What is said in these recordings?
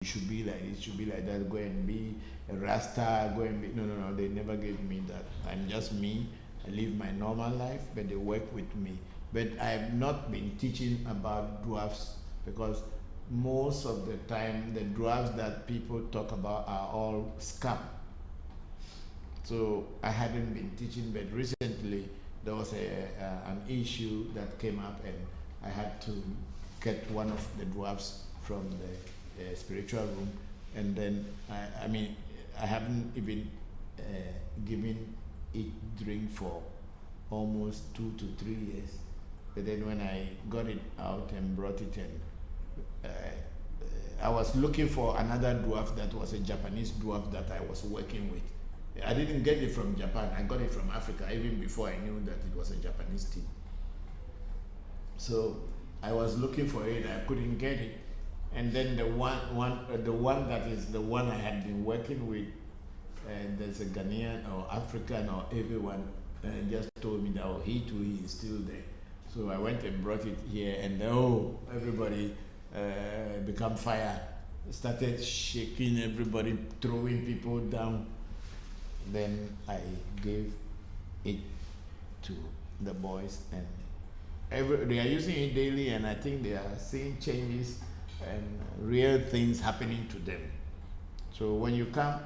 you should be like this, should be like that, go and be a Rasta, go and be, no, they never gave me that. I'm just me, I live my normal life, but they work with me. But I have not been teaching about dwarfs because most of the time the dwarfs that people talk about are all scam. So I hadn't been teaching, but recently there was an issue that came up and I had to get one of the dwarfs from the spiritual room, and then I haven't even given it drink for almost 2 to 3 years. But then when I got it out and brought it in, I was looking for another dwarf that was a Japanese dwarf that I was working with. I didn't get it from Japan, I got it from Africa even before I knew that it was a Japanese team. So I was looking for it, I couldn't get it. And then the one that is the one I had been working with, there's a Ghanaian or African or everyone just told me that he is still there. So I went and brought it here, and everybody become fire, started shaking everybody, throwing people down. Then I gave it to the boys, and they are using it daily, and I think they are seeing changes and real things happening to them. So when you come,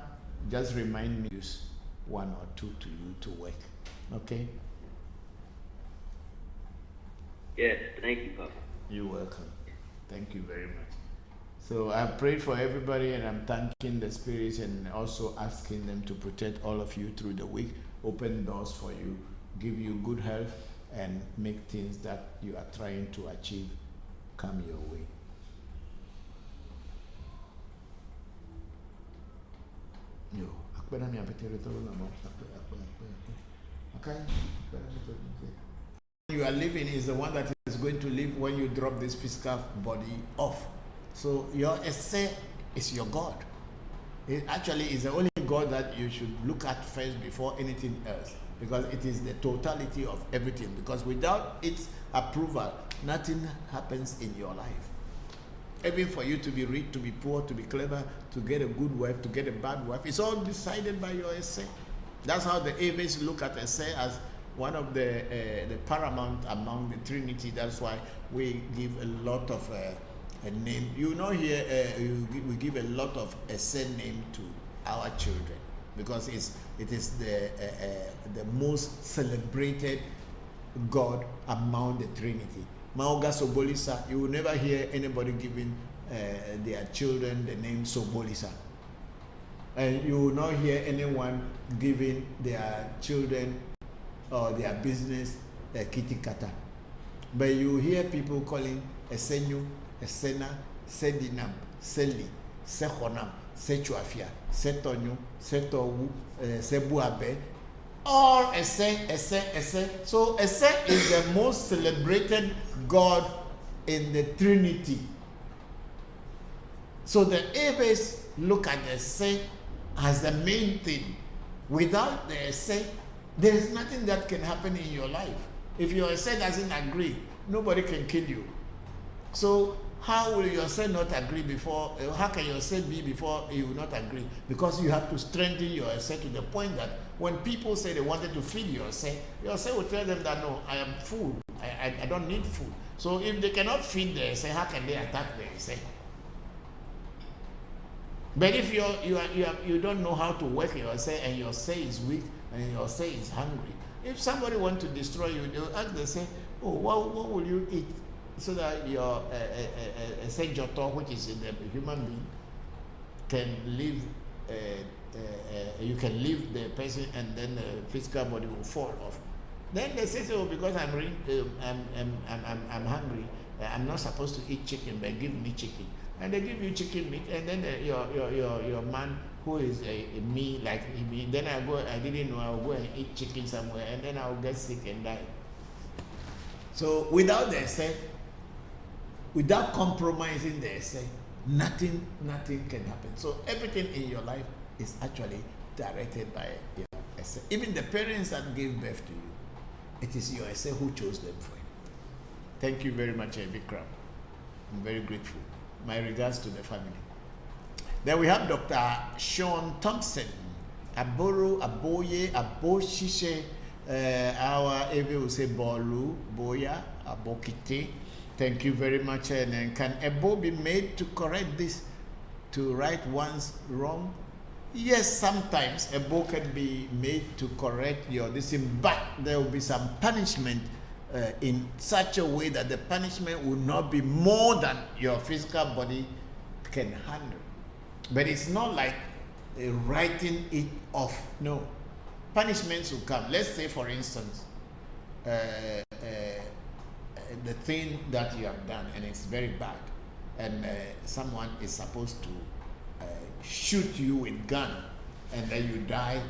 just remind me, use 1 or 2 to you to work. Okay? Yes, thank you, Papa. You're welcome. Thank you very much. So I prayed for everybody, and I'm thanking the spirits and also asking them to protect all of you through the week, open doors for you, give you good health, and make things that you are trying to achieve come your way. You are living is the one that is going to live when you drop this physical body off. So your essay is your God. It actually is the only God that you should look at first before anything else, because it is the totality of everything. Because without its approval, nothing happens in your life. Even for you to be rich, to be poor, to be clever, to get a good wife, to get a bad wife, it's all decided by your essay. That's how the Aves look at essay as one of the paramount among the Trinity. That's why we give a lot of a name. You know here, we give a lot of essay name to our children because it is the most celebrated God among the Trinity. Maoga Sobolisa, you will never hear anybody giving their children the name Sobolisa. And you will not hear anyone giving their children or their business Kitikata. But you hear people calling Esenyu, Esena, Sedinam, Seli, Sehonam, Sechuafia, Setonyu, Setowu, Sebuabe. All Ese. So Ese is the most celebrated God in the Trinity. So the Aves look at Ese as the main thing. Without the Ese, there is nothing that can happen in your life. If your Ese doesn't agree, nobody can kill you. So how will your Ese not agree before? How can your Ese be before you will not agree? Because you have to strengthen your Ese to the point that when people say they wanted to feed your Ese will tell them that no, I am full. I don't need food. So if they cannot feed the Ese, how can they attack the Ese? But if you don't know how to work your Ese and your Ese is weak and your Ese is hungry, if somebody wants to destroy you, they'll ask the Ese, oh, what will you eat? So that your Ese Joto, which is in the human being, can live. You can leave the person, and then the physical body will fall off. Then they say, "Oh, because I'm hungry, I'm not supposed to eat chicken, but give me chicken." And they give you chicken meat, and then your man who is me like me, then I didn't know, I'll go and eat chicken somewhere, and then I'll get sick and die. So without the Ese, without compromising the Ese, nothing can happen. So everything in your life is actually directed by your Ese. Even the parents that gave birth to you, it is your Ese who chose them for you. Thank you very much, Vikram. I'm very grateful. My regards to the family. Then we have Dr. Sean Thompson, Aboro, Aboye, Aboshishe, our Evi will say Bolu, Boya, Abokite. Thank you very much. And can Ebo be made to correct this, to right one's wrong? Yes, sometimes Ebo can be made to correct your this, but there will be some punishment in such a way that the punishment will not be more than your physical body can handle. But it's not like writing it off. No. Punishments will come. Let's say, for instance, the thing that you have done and it's very bad, and someone is supposed to shoot you with gun, and then you die.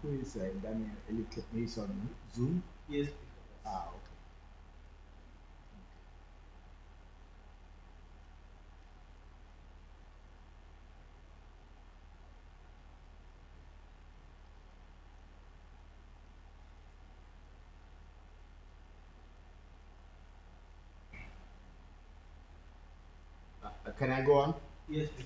Who is Daniel Elliott? He's on Zoom? Yes. Okay. Can I go on? Yes, please.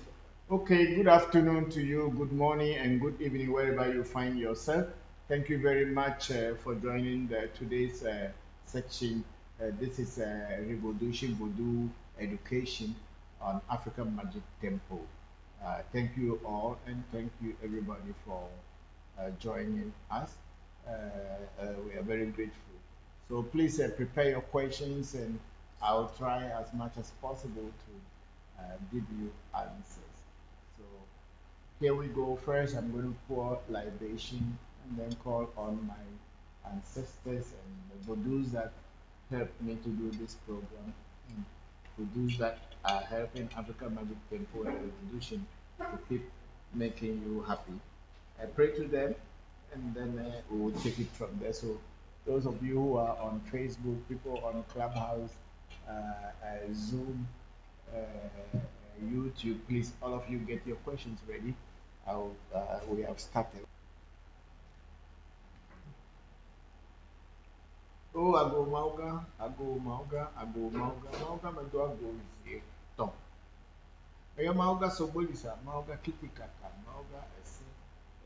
Okay, good afternoon to you, good morning, and good evening, wherever you find yourself. Thank you very much for joining today's section. This is Revolution Voodoo Education on African Magic Temple. Thank you all, and thank you everybody for joining us. We are very grateful. So please prepare your questions, and I'll try as much as possible to give you answers. So here we go. First, I'm going to pour libation and then call on my ancestors and for those that helped me to do this program, and for those that are helping African Magic Temple and Revolution to keep making you happy. I pray to them, and then we will take it from there. So those of you who are on Facebook, people on Clubhouse, Zoom, YouTube, please, all of you get your questions ready. We have started. Oh, ago mauga, ago mauga, ago mauga, mauga mendo ago is top. Ayo mauga sobolisa, mauga kitikaka, mauga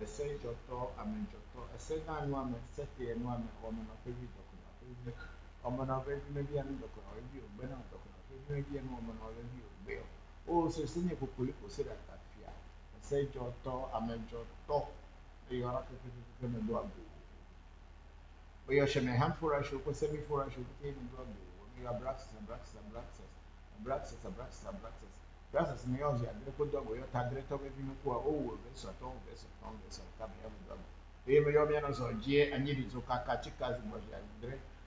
ese joto, amen joto, ese na nuame, sete nuame, woman of every document, woman of every maybe and document, review, benefit document, maybe and woman of review, bail. Oh, so senior Pupuli said that fear. Say joto, amen joto, you are going to do a go. We are showing a handful of show, semi for a show, came and go. We are braxes and braxes and braxes, and braxes and braxes and braxes. Braxes may also have the dog, we are targeted of every who are old, vessel, tongue, vessel, tongue, vessel, coming up with dog. They may have been also J and Yiddy to Kaka chicas in Russia.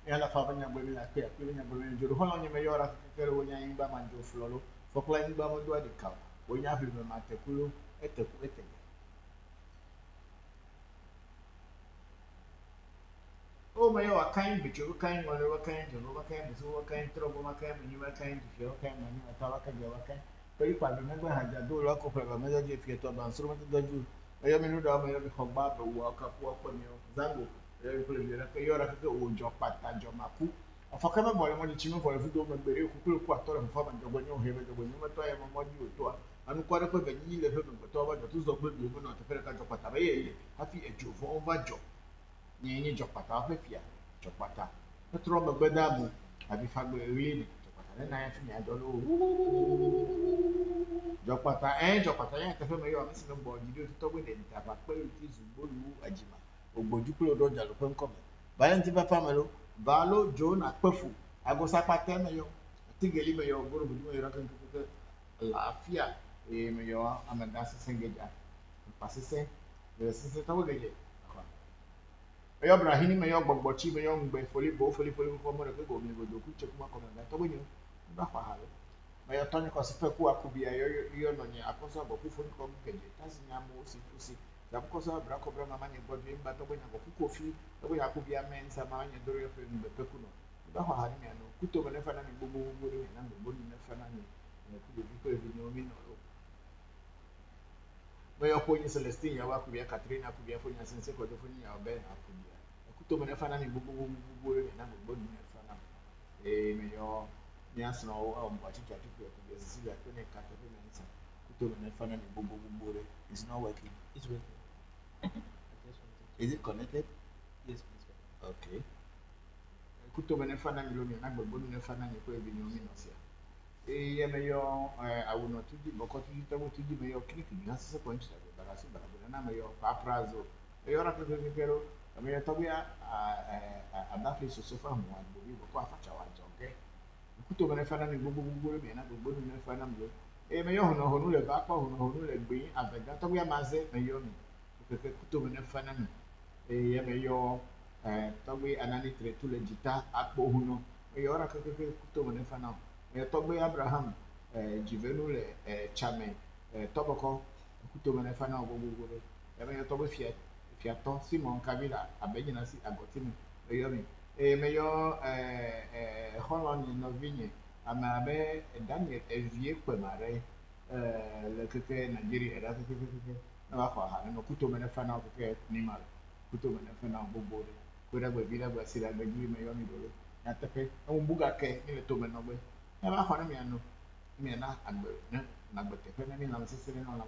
And a family of women like Pierre, Queen and Women, you hold on your mayor of Caronia in Bamanjo Floro for playing Bamadu at the cow. When you have him at the Kulu, at the Quitting. Oh, my, what kind, but you kind, whatever kind, what kind, what kind, trouble, what kind, you were kind, if you're kind, and you are talking, you are kind. But if I remember, I had do lock of a message if you talk about so much. I am in the army of Hobab, walk up, walk on your Zango, you're a good job, Pata, Jomaku. Of a common boy, when you for a video, very cool quarter of farm and when you have it, when you were trying what you to. I'm quite a quick and you live but over the two of you not to Ferrata Patabe, happy a job over job. Ni jopata afefia jopata petro magbada mu abi fagbe ri jopata na ya fi ajo lo jopata ya te fe me yo mi sinu bo jide to gbe de ta pa pe ti zugbolu ajima ogboju kuro do jalo pe nko me bayan ti papa me lo balo john apefu agosa pate me yo tigeli me yo goro bu me yo kan ke lafia me yo amanda se sengeja pasise le sise to geje Ayo brahini me yo gbogbochi me yo ngbe foli ko mo re pe go mi go doku cheku ma ko na to gbe ba fa ha me yo toni ko sipe ku akubi ayo yo no ni akoso go ku foni ko keje tasi nya mo si Kosa Bracobra Mamma, Body, but when I go coffee, the way I could be a man, some man, and Doria from the Pecuno. The Haniano, Kuto and Fanani, Bubu, and the Body Fanani, and the people of Nomino. May appoint Celestine, I could be a Katrina, could be a Fonia Sense, or the Fonia, or Ben, I could be a Kuto and Fanani, Bubu, and I'm a Body Fanam. A mayor, yes, no, what you try to do, because see that when I cut the answer, Kuto and Fanani, Bubu, is not working. It's working. Is it connected? Yes, please. Okay. Kuto and Fanani, and I'm a Body Fanani, who have been yours here. A mayor, I will not to give, but you told to give your clicking, that's a point, but I said, but I'm a your paprazo. A your application, I may tell you, I'm not so far, one will be quite okay. Kuto and Fanani, Bubu, and I will go to the Fanam. A mayor who know back or who know bring at the Gatoya Maze, Mayomi, Kuto and Fanani. A mayor, Toby and Anitra to legita at Bohuno, a your Kuto and Fanam. Togbe Abraham, Jivenule, Chame, Tobacco, Kutumane Fana, Bobo, Emeyo Tobe Fiat, Fiaton, Simon Kabila, Abenasi, Agotini, Mayomi, Mayor Holland in Novigne, Amabe, Daniel, Vie Quemare, Le Coque, Nigeria, Navajo, and Kutumane Fana, Nimal, Kutumane Fana, Bobo, Kudabu, Vida, Basila, Begi, Mayomi, Natape, Buga, in the Tomanobe. Ela hɔ ne mea no mea na agbe teƒe na mi na sesere na lam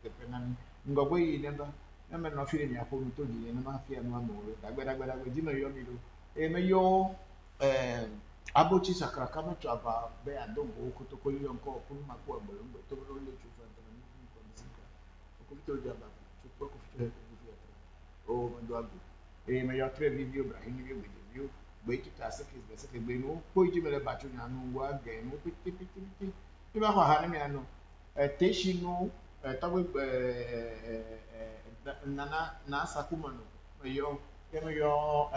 teƒe na mi ŋgɔgbe yi ne be ne me nɔ fi ɖe mia ƒo nu to dzi ne ma fia nu amewo ɖo dagbe dzi me yɔ mi ɖo eye me yɔ abotsi sakraka me tsɔ ava be ado go kotokoli yɔ ŋkɔ ƒo nu ma kpɔ egbe ŋgbe to be ɖo le tso fa ntɔme nu ŋkɔ mi si ka okofi to dzi aba tso kpɔ kofi to he kofi fi ata o me do agbo eye me yɔ tre vivio brahimi vio gbedevio Kita seke benu ko iji mele bacho nyanu wa genu piti iba ho ha ne me anu teshi no tawe na sakuma no yo yo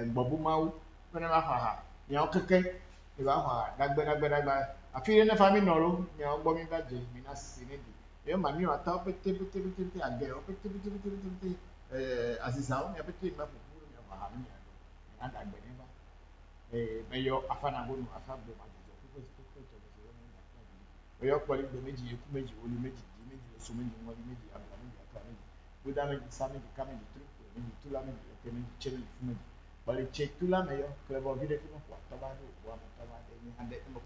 gbobu mawu me na ha ya okeke iba ho ha dagbe afire ne fami no ro me ogbo mi ba je mi na sisi ne di yo ma mi wa ta piti age o piti asisa o me piti ma fu mi ho ha mi anu dagbe ne ba mayor Afar go no Afar go ma people mayor kwali do meji eku meji oli meji di meji so meji won meji abla meji aka meji buda meji sa meji ka meji meji tula meji ke meji chele fu meji bali che tula mayor klebo vide ko no kwa taba do wa ma taba de ni ande mo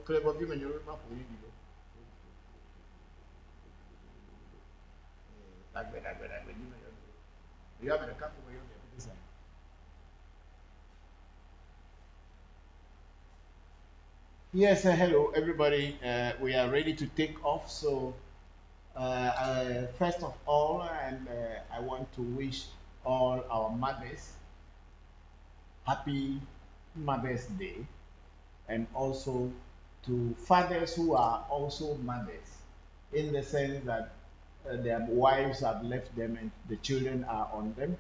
klebo vi menyo ma ko yi do dagbe ni mayor ya me ka ko mayor me pesa. Yes, hello everybody. We are ready to take off. So, first of all, and I want to wish all our mothers happy Mother's Day, and also to fathers who are also mothers, in the sense that their wives have left them and the children are on them,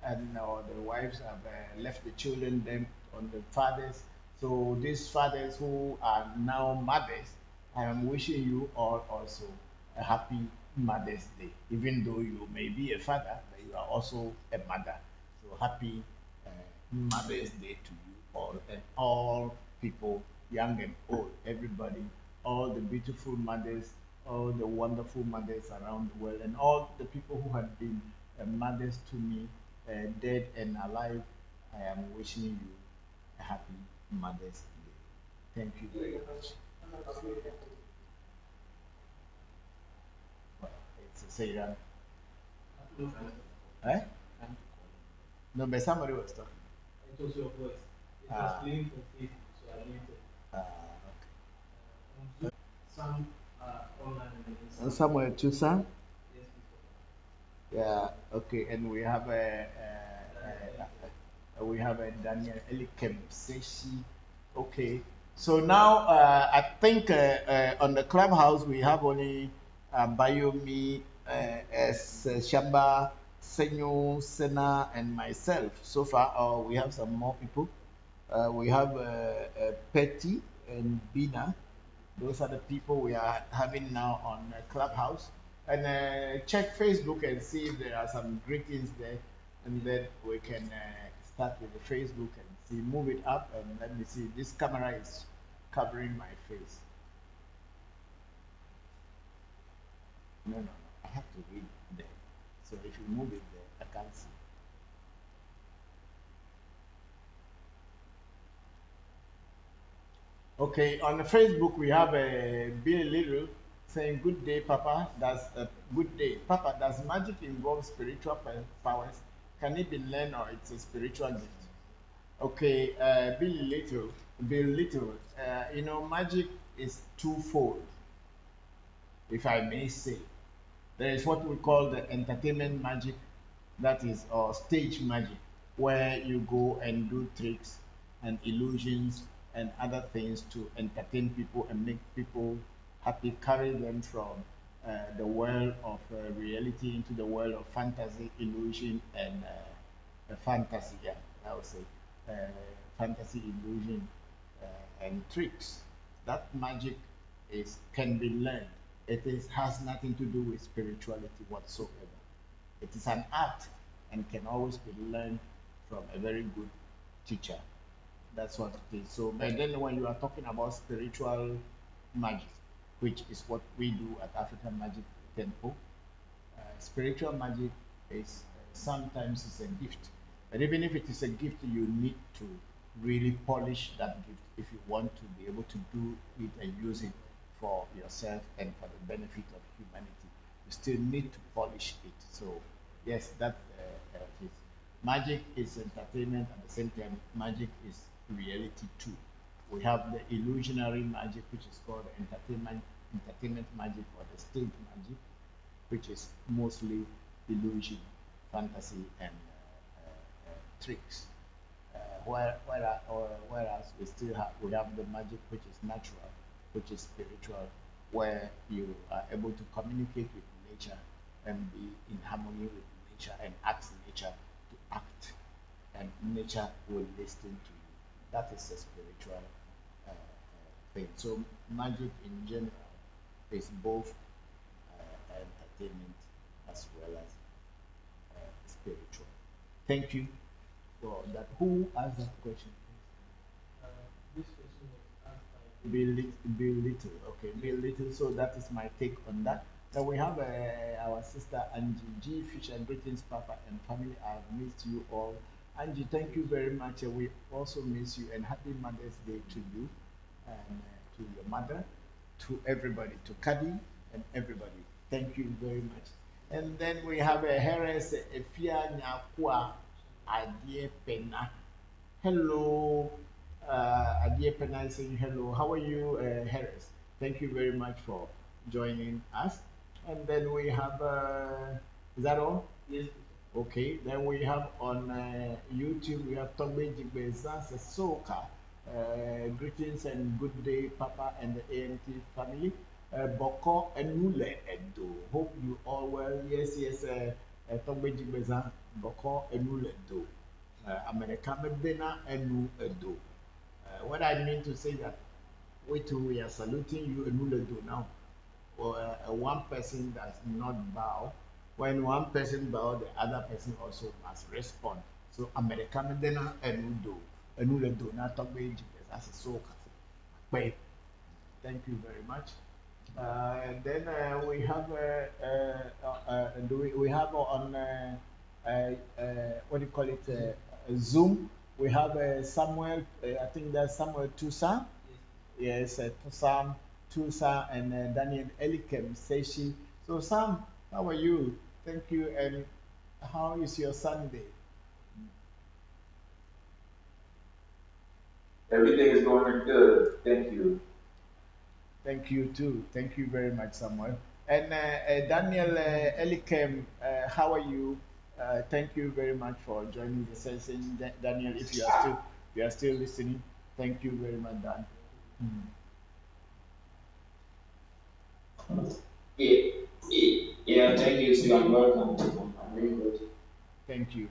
and the wives have left the children them on the fathers. So these fathers who are now mothers, I am wishing you all also a happy Mother's Day. Even though you may be a father, but you are also a mother. So happy Mother's Day to you all and all people, young and old, everybody, all the beautiful mothers, all the wonderful mothers around the world, and all the people who have been mothers to me, dead and alive. I am wishing you a happy Mother's Day. Thank you very much. Well, it's a say that. Eh? No, but somebody was talking. It was your voice. It was playing for faith, so I muted. Okay. Some online and Somewhere to Sam? Yes, Yeah, okay, and we have a Daniel Elikem Seshi. Okay, so now I think on the clubhouse we have only Bayomi, S. Shamba, Senyo, Sena, and myself. So far, we have some more people. We have Petty and Bina. Those are the people we are having now on Clubhouse. And check Facebook and see if there are some greetings there, and then we can start with the Facebook and see. Move it up and let me see. This camera is covering my face. No, no, no. I have to read there. So if you move it there, I can't see. Okay, on the Facebook we have a Bill Little saying, "Good day, Papa. Does good day, Papa? Does magic involve spiritual powers? Can it be learned or it's a spiritual gift?" Okay, Bill Little. Magic is twofold, if I may say. There is what we call the entertainment magic, that is, or stage magic, where you go and do tricks and illusions and other things to entertain people and make people happy, carry them from the world of reality into the world of fantasy, illusion, and fantasy. Yeah, I would say uh, fantasy, illusion, and tricks. That magic can be learned. Has nothing to do with spirituality whatsoever. It is an art and can always be learned from a very good teacher. That's what it is. So, but then when you are talking about spiritual magic, which is what we do at African Magic Temple, spiritual magic is sometimes it's a gift. But even if it is a gift, you need to really polish that gift if you want to be able to do it and use it for yourself and for the benefit of humanity. You still need to polish it. So yes, that is magic is entertainment. At the same time, magic is reality too. We have the illusionary magic, which is called entertainment magic, or the stage magic, which is mostly illusion, fantasy, and tricks. Whereas we have the magic which is natural, which is spiritual, where you are able to communicate with nature and be in harmony with nature and ask nature to act, and nature will listen to you. That is a spiritual thing. So magic in general is both entertainment as well as spiritual. Thank you for that. Who asked that question? This question was asked by Bill Little. Okay, Bill Little. So that is my take on that. Then we have our sister Angie G. Fisher. Greetings, Papa and family. I've missed you all. Angie, thank you very much. We also miss you, and happy Mother's Day to you and to your mother, to everybody, to Kadi and everybody. Thank you very much. And then we have a Harris Efia Nyakwa Adie Pena. Hello, Adie Pena is saying hello. How are you, Harris? Thank you very much for joining us. And then we have, is that all? yes. Okay, then we have on YouTube, we have Togbe Jigbeza Soka. Greetings and good day, Papa and the AMT family. Bokor Enule Edo. Hope you all well. Yes, Togbe Jigbeza, Bokor Enule Edo. America Medina Enu Edo. What I mean to say that we are saluting you Enule Edo now. Or one person does not bow. When one person bows, the other person also must respond. So America Medina Enudo. Enuledo na Togbe as a soka. Thank you very much. And then we have we have on what do you call it, Zoom. We have Samuel. I think that's Samuel Tusa. Yes, Sam Tusa and Daniel Elikem Seshi. So Sam, how are you? Thank you. And how is your Sunday? Everything is going good. Thank you. Thank you too. Thank you very much, Samuel. And Daniel Elikem, how are you? Thank you very much for joining the session, Daniel. If you are still listening, thank you very much, Dan. Yeah, thank you too. I'm welcome. I'm really good. Thank you,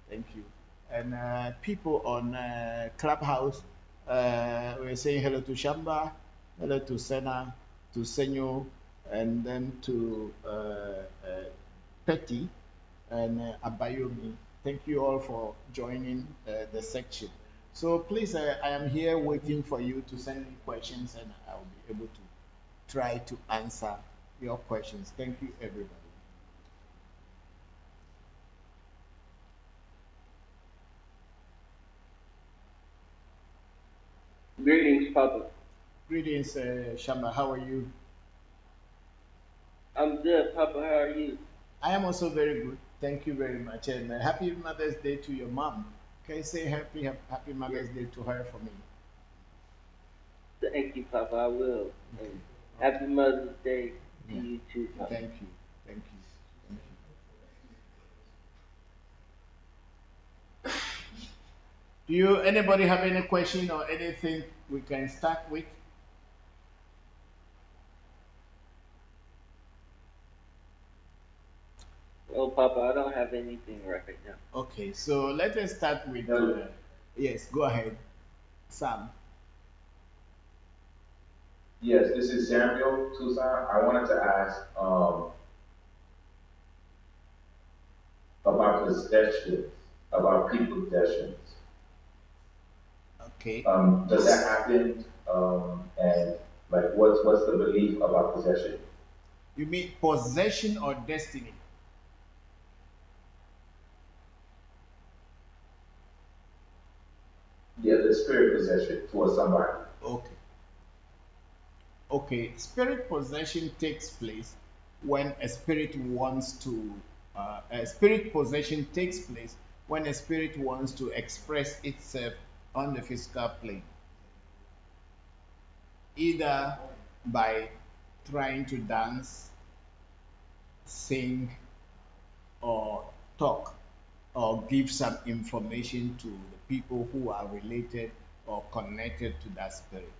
thank you. And people on Clubhouse, we're saying hello to Shamba, hello to Sena, to Senyo, and then to Petty and Abayomi. Thank you all for joining the section. So please, I am here waiting for you to send me questions, and I'll be able to try to answer your questions. Thank you, everybody. Greetings, Papa. Greetings, Shama. How are you? I'm good, Papa. How are you? I am also very good. Thank you very much. And happy Mother's Day to your mom. Can you say happy Mother's Day to her for me? Thank you, Papa. I will. And happy Mother's Day to you too, Papa. Thank you. Thank you. Thank you. Do you anybody have any question or anything we can start with? Oh, Papa, I don't have anything right now. Okay, so let us start with yes, go ahead, Sam. Yes, this is Samuel Tucson. I wanted to ask about possessions, about people possessions. Okay. Does that happen? And like, what's the belief about possession? You mean possession or destiny? Yeah, the spirit possession towards somebody. Okay. Okay, spirit possession takes place when a spirit wants to, a spirit possession takes place when a spirit wants to express itself on the physical plane, either by trying to dance, sing, or talk, or give some information to the people who are related or connected to that spirit.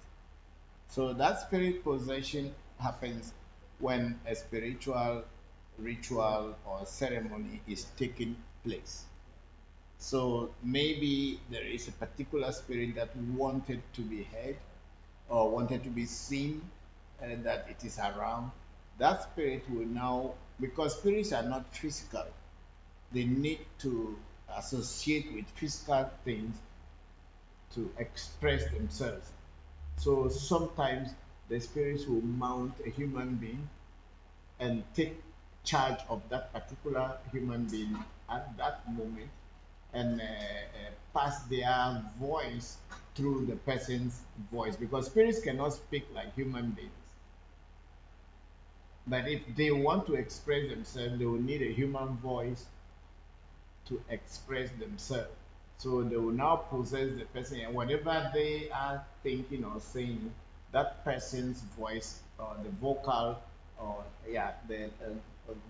So that spirit possession happens when a spiritual ritual or ceremony is taking place. So maybe there is a particular spirit that wanted to be heard or wanted to be seen, that it is around. That spirit will now, because spirits are not physical, they need to associate with physical things to express themselves. So sometimes the spirits will mount a human being and take charge of that particular human being at that moment and pass their voice through the person's voice, because spirits cannot speak like human beings. But if they want to express themselves, they will need a human voice to express themselves. So they will now possess the person, and whatever they are thinking or saying, that person's voice or the vocal or the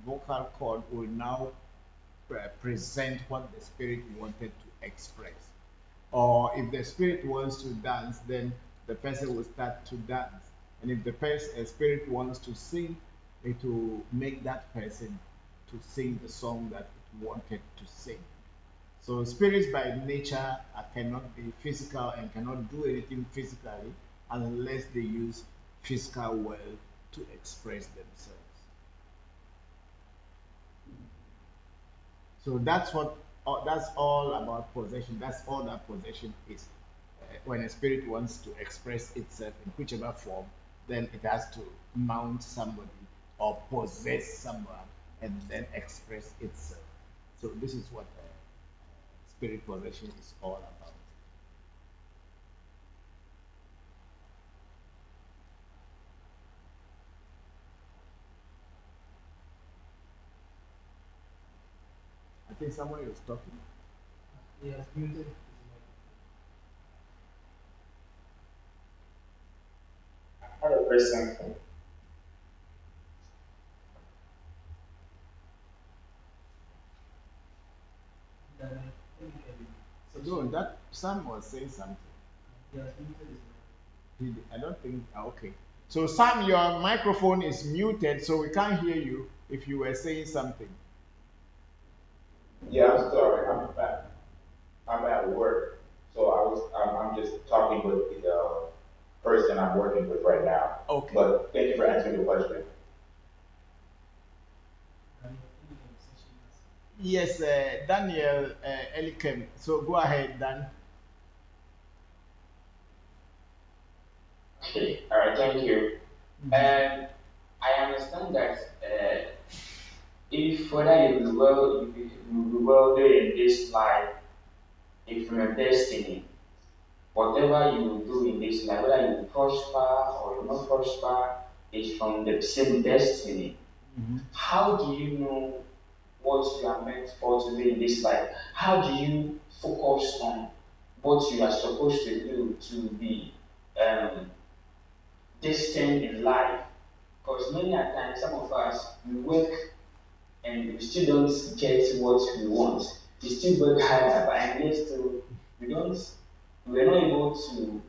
vocal cord will now present what the spirit wanted to express. Or if the spirit wants to dance, then the person will start to dance. And if the spirit wants to sing, it will make that person to sing the song that it wanted to sing. So spirits by nature cannot be physical and cannot do anything physically unless they use physical world to express themselves. So that's all about possession. That's all that possession is. When a spirit wants to express itself in whichever form, then it has to mount somebody or possess someone and then express itself. So this is what spirit possession is all about. I think someone is talking. He has muted his I have a question. No, that Sam was saying something. He has muted his I don't think. Okay. So Sam, your microphone is muted, so we can't hear you if you were saying something. Yeah, I'm sorry. I'm back. I'm at work, so I'm just talking with the person I'm working with right now. Okay. But thank you for answering the question. Yes, Daniel Elikem. So go ahead, Dan. Okay, all right, thank you. And I understand that if whether you be well in this life, if your destiny, whatever you do in this life, whether you prosper or you not prosper, is from the same destiny. How do you know what you are meant for to do in this life? How do you focus on what you are supposed to do to be um, destined in life? Because many a times, some of us, we work and we still don't get what we want. We still work harder, but and yet still we don't, we're not able to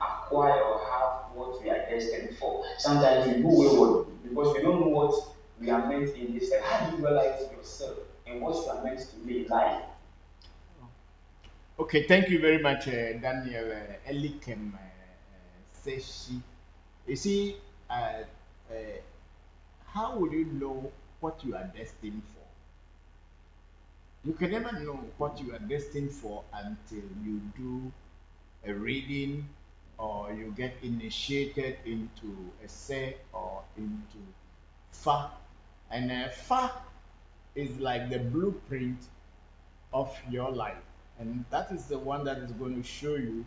acquire or have what we are destined for. Sometimes we go wayward because we don't know what we are meant in this life. How do you realize yourself and what you are meant to be in life? Okay, thank you very much, Daniel Elikem Seshi. You see, uh, uh, how will you know what you are destined for? You can never know what you are destined for until you do a reading or you get initiated into a say or into Fa. And Fa is like the blueprint of your life. And that is the one that is going to show you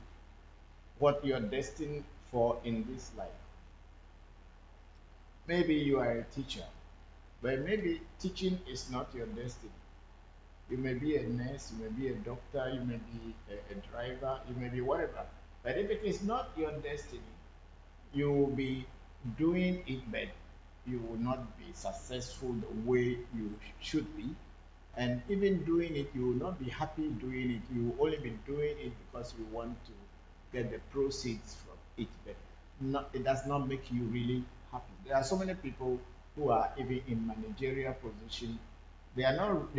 what you are destined for in this life. Maybe you are a teacher, but maybe teaching is not your destiny. You may be a nurse, you may be a doctor, you may be a driver, you may be whatever. But if it is not your destiny, you will be doing it, but you will not be successful the way you should be. And even doing it, you will not be happy doing it. You will only be doing it because you want to get the proceeds from it, but it does not make you really happy. There are so many people who are even in managerial position. They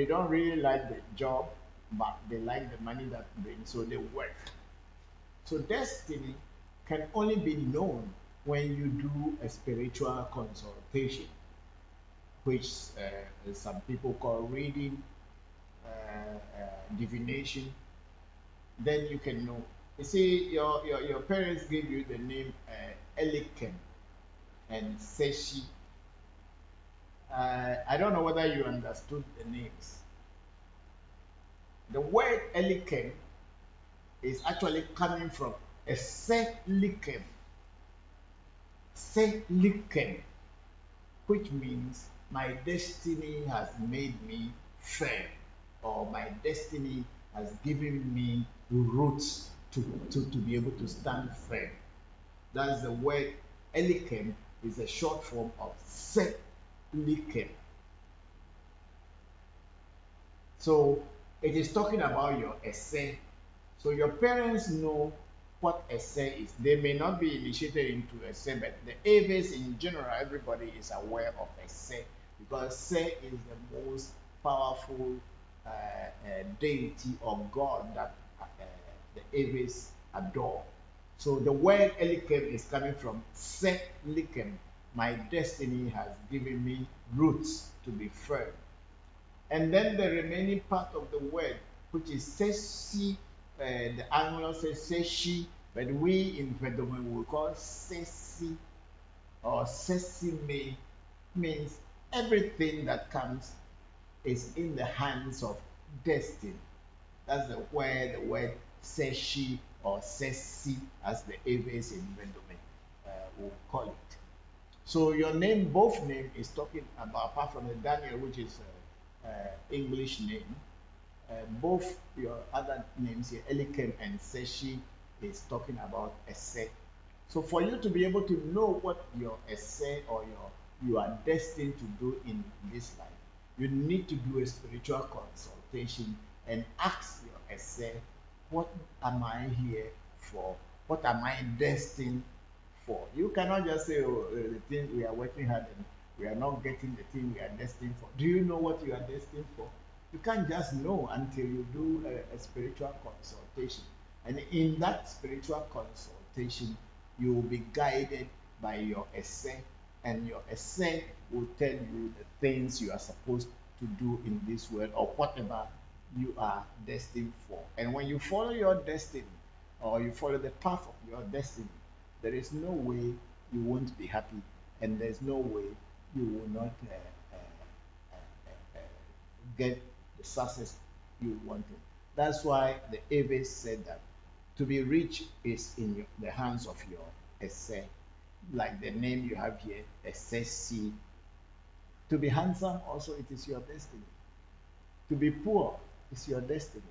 don't really like the job, but they like the money that brings, so they work. So destiny can only be known when you do a spiritual consultation, which some people call reading, divination. Then you can know. You see, your parents gave you the name Elikem and Seshi. I don't know whether you understood the names. The word Elikem is actually coming from a Selikem. Selikem, which means my destiny has made me firm, or my destiny has given me roots to be able to stand firm. That's the word Elikem is a short form of Selikem. So it is talking about your essay. So your parents know what essay is. They may not be initiated into essay, but the Aves in general, everybody is aware of essay because say is the most powerful deity or god that the Aves adore. So the word Elikem is coming from Se Likem. My destiny has given me roots to be firm. And then the remaining part of the word, which is sesi, the Anglo says seshi, but we in Vedoman will call sesi or sesime, means everything that comes is in the hands of destiny. That's the word seshi or sesi, as the Aves in Vedoman will call it. So your name, both name, is talking about, apart from the Daniel, which is English name, both your other names here, Elikem and Seshi, is talking about essay. So for you to be able to know what your essay or you are destined to do in this life, you need to do a spiritual consultation and ask your essay, what am I here for? What am I destined for? You cannot just say, oh, the thing we are working hard and we are not getting the thing we are destined for. Do you know what you are destined for? You can't just know until you do a spiritual consultation. And in that spiritual consultation, you will be guided by your essay, and your essay will tell you the things you are supposed to do in this world, or whatever you are destined for. And when you follow your destiny, or you follow the path of your destiny, there is no way you won't be happy, and there's no way you will not get the success you wanted. That's why the Aves said that to be rich is in the hands of your essay, like the name you have here, SSC. To be handsome also, it is your destiny. To be poor is your destiny.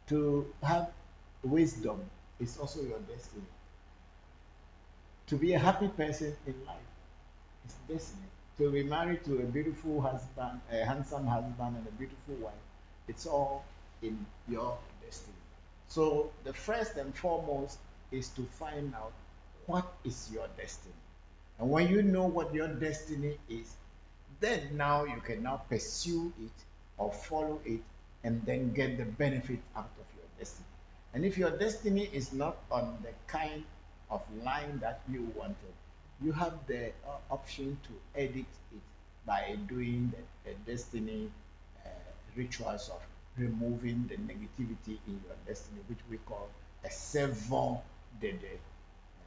To have wisdom is also your destiny. To be a happy person in life is destiny. To be married to a beautiful husband, a handsome husband, and a beautiful wife, it's all in your destiny. So the first and foremost is to find out what is your destiny. And when you know what your destiny is, then now you can now pursue it or follow it and then get the benefit out of your destiny. And if your destiny is not on the kind of line that you wanted, you have the option to edit it by doing the destiny rituals of removing the negativity in your destiny, which we call a sevon dede,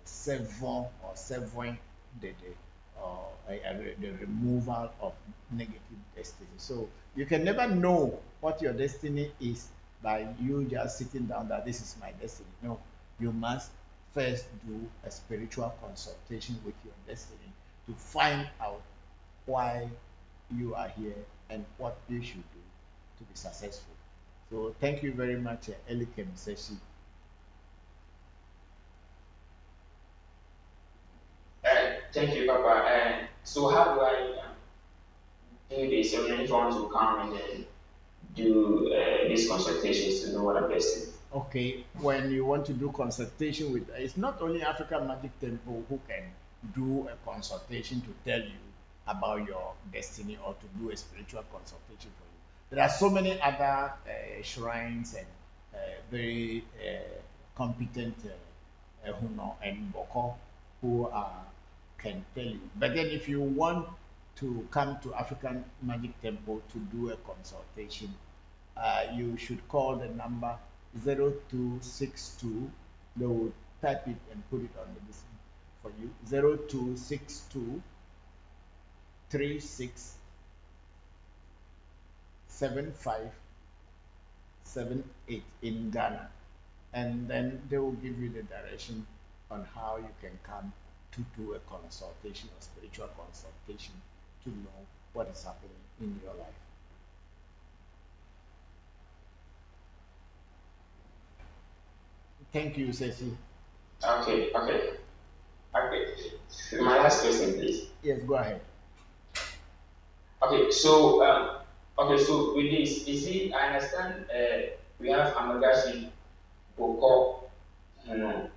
sevon or sevon dede, or the removal of negative destiny. So you can never know what your destiny is by you just sitting down that this is my destiny. No, you must first do a spiritual consultation with your destiny to find out why you are here and what you should do to be successful. So thank you very much, Elikem Seshi. Thank you, Papa. So how do I do this? I mean, if I want to come and then do these consultations to know what I'm best in. Okay, when you want to do consultation with, it's not only African Magic Temple who can do a consultation to tell you about your destiny or to do a spiritual consultation for you. There are so many other shrines and very competent Huno and Bokor who can tell you. But then if you want to come to African Magic Temple to do a consultation, you should call the number 0262. They will type it and put it on the list for you. 0262 36 7578 in Ghana. And then they will give you the direction on how you can come to do a consultation, a spiritual consultation, to know what is happening in your life. Thank you, Ceci. Okay. My last question, please. Yes, go ahead. Okay, so so with this, you see, I understand we have Amagashi, Bokor, you know,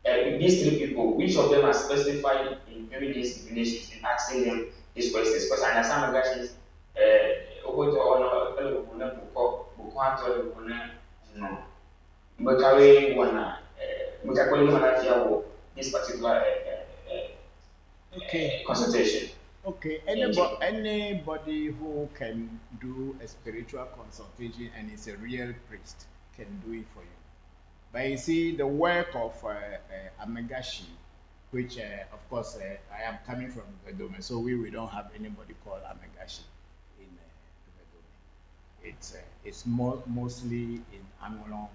with these three people, which of them are specified in doing these relations, in asking them these questions? Because I understand Amagashi is Okoto or Bokor, Bokor, you know, Bakari, one, Bakari, this particular consultation. Okay, anybody who can do a spiritual consultation and is a real priest can do it for you. But you see, the work of Amegashi, which of course I am coming from Vedome, so we don't have anybody called Amegashi in Vedome. It's mostly in Angolon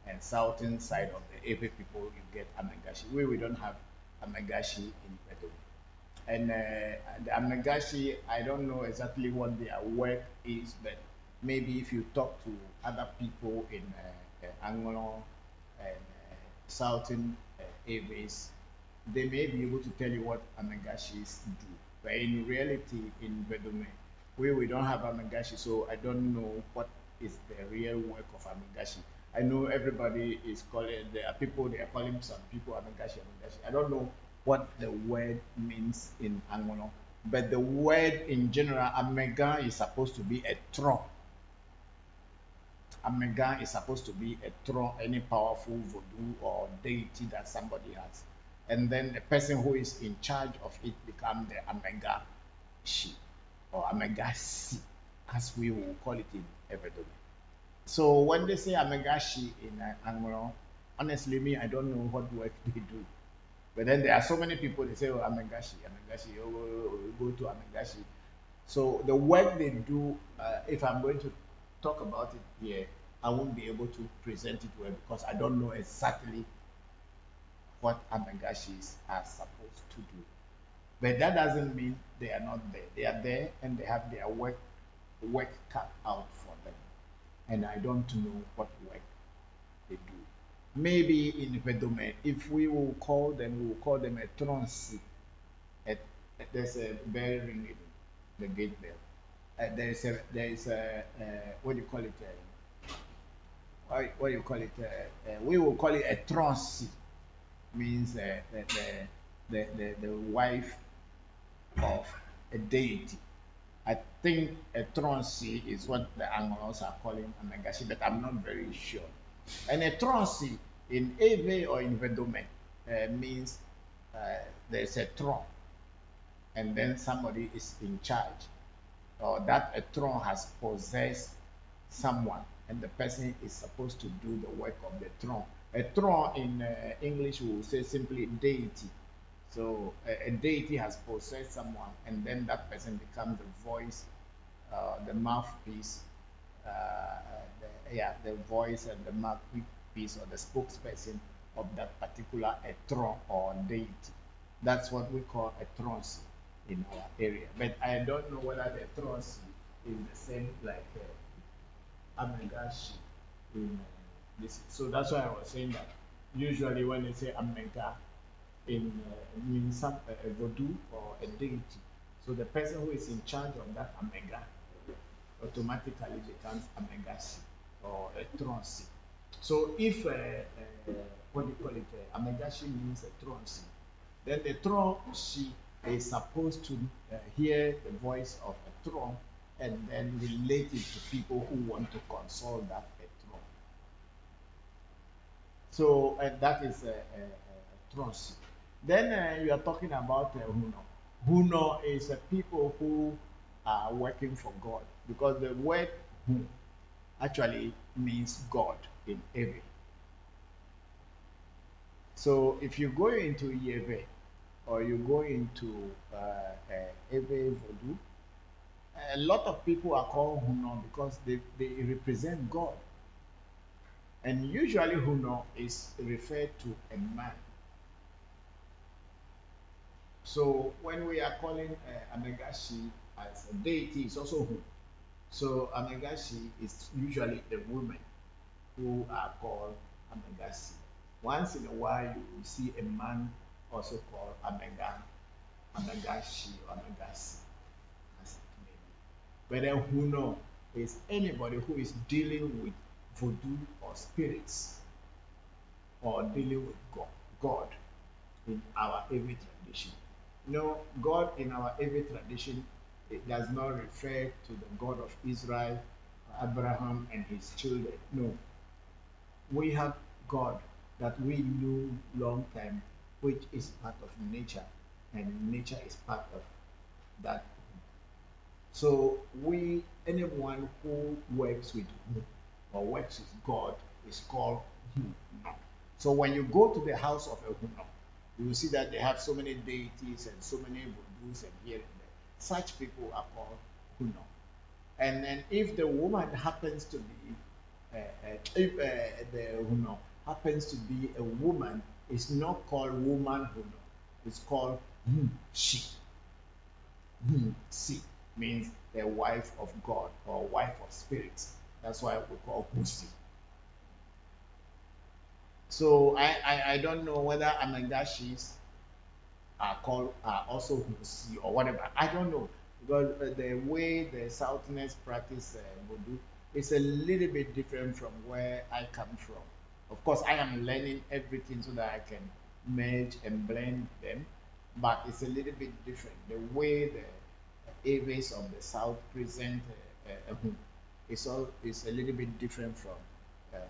and southern side of the Ewe people you get Amegashi. We don't have Amegashi in Vedome. And the Amegashi, I don't know exactly what their work is, but maybe if you talk to other people in Angolon and southern areas, they may be able to tell you what Amegashis do. But in reality, in Bedouin, we don't have Amegashi, so I don't know what is the real work of Amegashi. I know everybody is calling, there are people, they are calling some people Amegashi. I don't know what the word means in Angolo, but the word in general, Amega is supposed to be a tron. Amega is supposed to be a tron, any powerful voodoo or deity that somebody has. And then the person who is in charge of it becomes the Amega she. or Amegasi, as we will call it in Evedome. So when they say Amegashi in Anglo, honestly, me, I don't know what work they do. But then there are so many people, they say, oh, Amegashi, Amegashi, go to Amegashi. So the work they do, if I'm going to talk about it here, I won't be able to present it well because I don't know exactly what Amegashis are supposed to do. But that doesn't mean they are not there. They are there and they have their work cut out for them. And I don't know what work they do. Maybe in the domain, if we will call them, we will call them a transi. There's a bell ringing, the gate bell. There is a what do you call it? What do you call it? We will call it a transi. Means the wife of a deity. I think a transi is what the Anglos are calling Amegashi, but I'm not very sure. And a transi in Eve or in Vedome means there's a throne, and then somebody is in charge, or that a throne has possessed someone, and the person is supposed to do the work of the throne. A throne in English we will say simply deity. So a deity has possessed someone, and then that person becomes the voice, the mouthpiece, the voice and the mouthpiece or the spokesperson of that particular throne or deity. That's what we call a throne in our area. But I don't know whether the throne is the same like Amegashi in this. So that's why I was saying that usually when they say Amega, in means a voodoo or a deity. So the person who is in charge of that Amega automatically becomes Amegashi or a tronsi. So if what do you call it? Amegashi means a tronsi. Then the tronsi is supposed to hear the voice of a throne and then relate it to people who want to consult that throne. So that is a tronsi. Then you are talking about Huno. Huno is people who are working for God, because the word Hu actually means God in Ewe. So if you go into Yeve or you go into Ewe Voodoo, a lot of people are called Huno because they represent God. And usually Huno is referred to a man. So when we are calling Amegashi as a deity, it's also Hu. So Amegashi is usually the women who are called Amegashi. Once in a while, you will see a man also called Amegashi or Amegasi, as it may be. But then Huno is anybody who is dealing with voodoo or spirits or dealing with God in our Ewe tradition. No, God in our Ewe tradition, it does not refer to the God of Israel, Abraham and his children. No. We have God that we knew long time, which is part of nature, and nature is part of that. So anyone who works with Hu or works with God is called Huno. So when you go to the house of a Huno, you will see that they have so many deities and so many voodoos and here and there. Such people are called Huno. And then if the woman happens to be, if the Huno happens to be a woman, it's not called woman Huno. It's called she. She means the wife of God or wife of spirits. That's why we call Husi. So I don't know whether Amegashis are also Husi or whatever. I don't know, because the way the Southerners practice voodoo is a little bit different from where I come from. Of course, I am learning everything so that I can merge and blend them, but it's a little bit different. The way the Aves of the South present is a little bit different from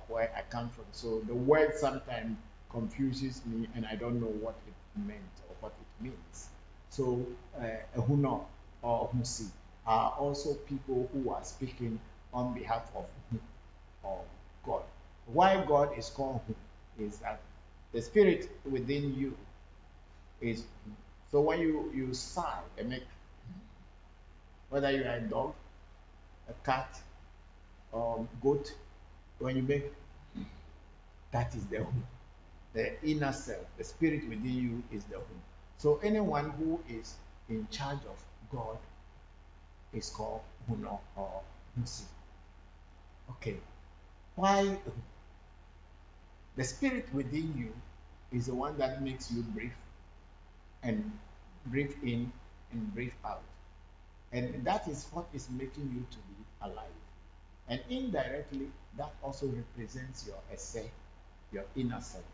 where I come from. So the word sometimes confuses me, and I don't know what it meant or what it means. So Huno or Husi are also people who are speaking on behalf of God. Why God is called is that the spirit within you is. So when you sigh and make, whether you are a dog, a cat, or goat, when you make, that is the home. The inner self, the spirit within you is the home. So anyone who is in charge of God is called Huno or Musi. Okay. Why? The spirit within you is the one that makes you breathe and breathe in and breathe out. And that is what is making you to be alive. And indirectly, that also represents your essay, your inner self.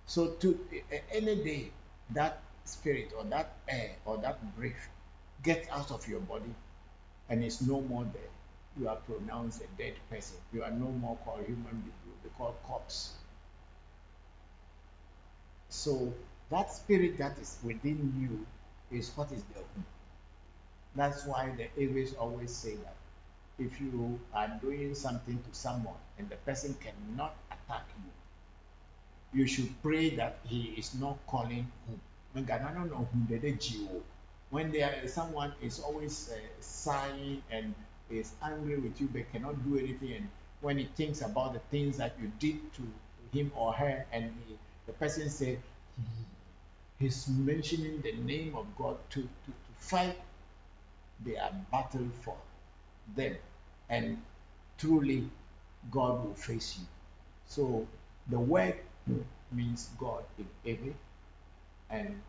So to any day that spirit or that air or that breath gets out of your body and is no more there, you are pronounced a dead person. You are no more called human being. You will be called corpse. So that spirit that is within you is what is the home. That's why the Aves always say that if you are doing something to someone and the person cannot attack you, you should pray that he is not calling home. When someone is always sighing and is angry with you but cannot do anything, and when he thinks about the things that you did to him or her, and the person says he's mentioning the name of God to fight their battle for them, and truly God will face you. So the word means God in Hebrew, and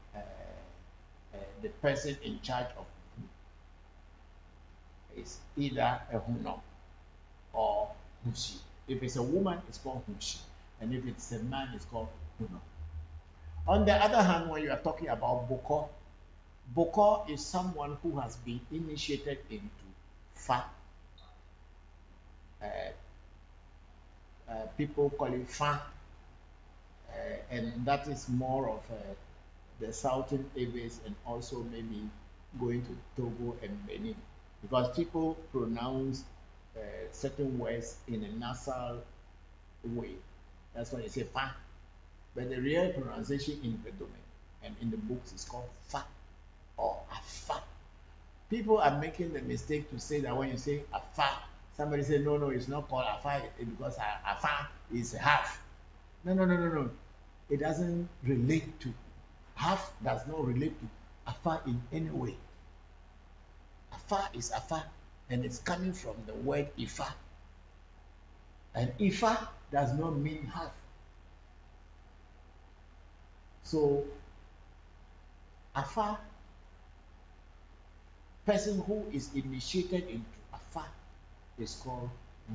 the person in charge of is either a Huno or Hushi. If it's a woman, it's called Hushi, and if it's a man, it's called Huno. On the other hand, when you are talking about Bokor, Bokor is someone who has been initiated into Fa. People call it Fa, and that is more of the Southern Aves, and also maybe going to Togo and Benin, because people pronounce certain words in a nasal way. That's why they say Fa. But the real pronunciation in the domain and in the books is called Fa or Afar. People are making the mistake to say that when you say Afar, somebody say no, it's not called Afar because Afar is half. No. It doesn't relate to, half does not relate to Afar in any way. Afar is Afar, and it's coming from the word Ifa. And Ifa does not mean half. So Afar, person who is initiated into Afar, is called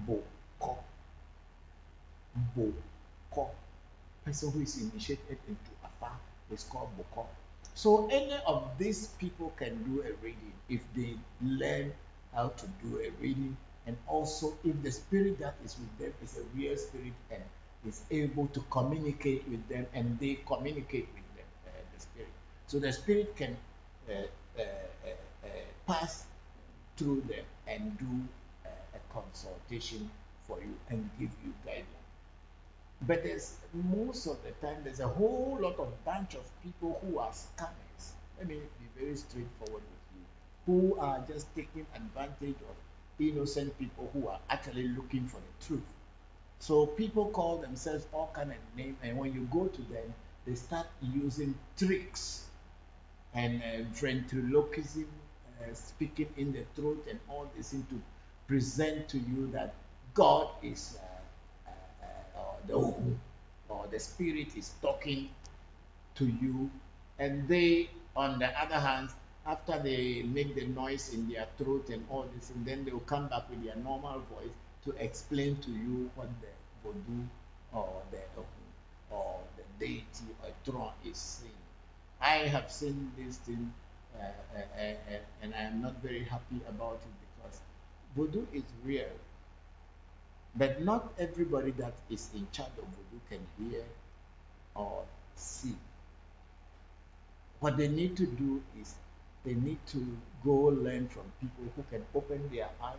Bokor. Bokor. Person who is initiated into Afar is called Bokor. So any of these people can do a reading if they learn how to do a reading, and also if the spirit that is with them is a real spirit and is able to communicate with them, and they communicate with them, the spirit. So the spirit can pass through them and do a consultation for you and give you guidance. But there's most of the time there's a whole lot of bunch of people who are scammers. Let me be very straightforward with you, who are just taking advantage of innocent people who are actually looking for the truth. So people call themselves all kind of names, and when you go to them, they start using tricks and ventriloquism, speaking in the throat, and all this to present to you that God is the who, or the spirit is talking to you, and they, on the other hand, after they make the noise in their throat and all this, and then they'll come back with their normal voice to explain to you what the Voodoo or the deity or throne is saying. I have seen this thing, and I am not very happy about it, because Voodoo is real, but not everybody that is in charge of Voodoo can hear or see. What they need to do is they need to go learn from people who can open their eyes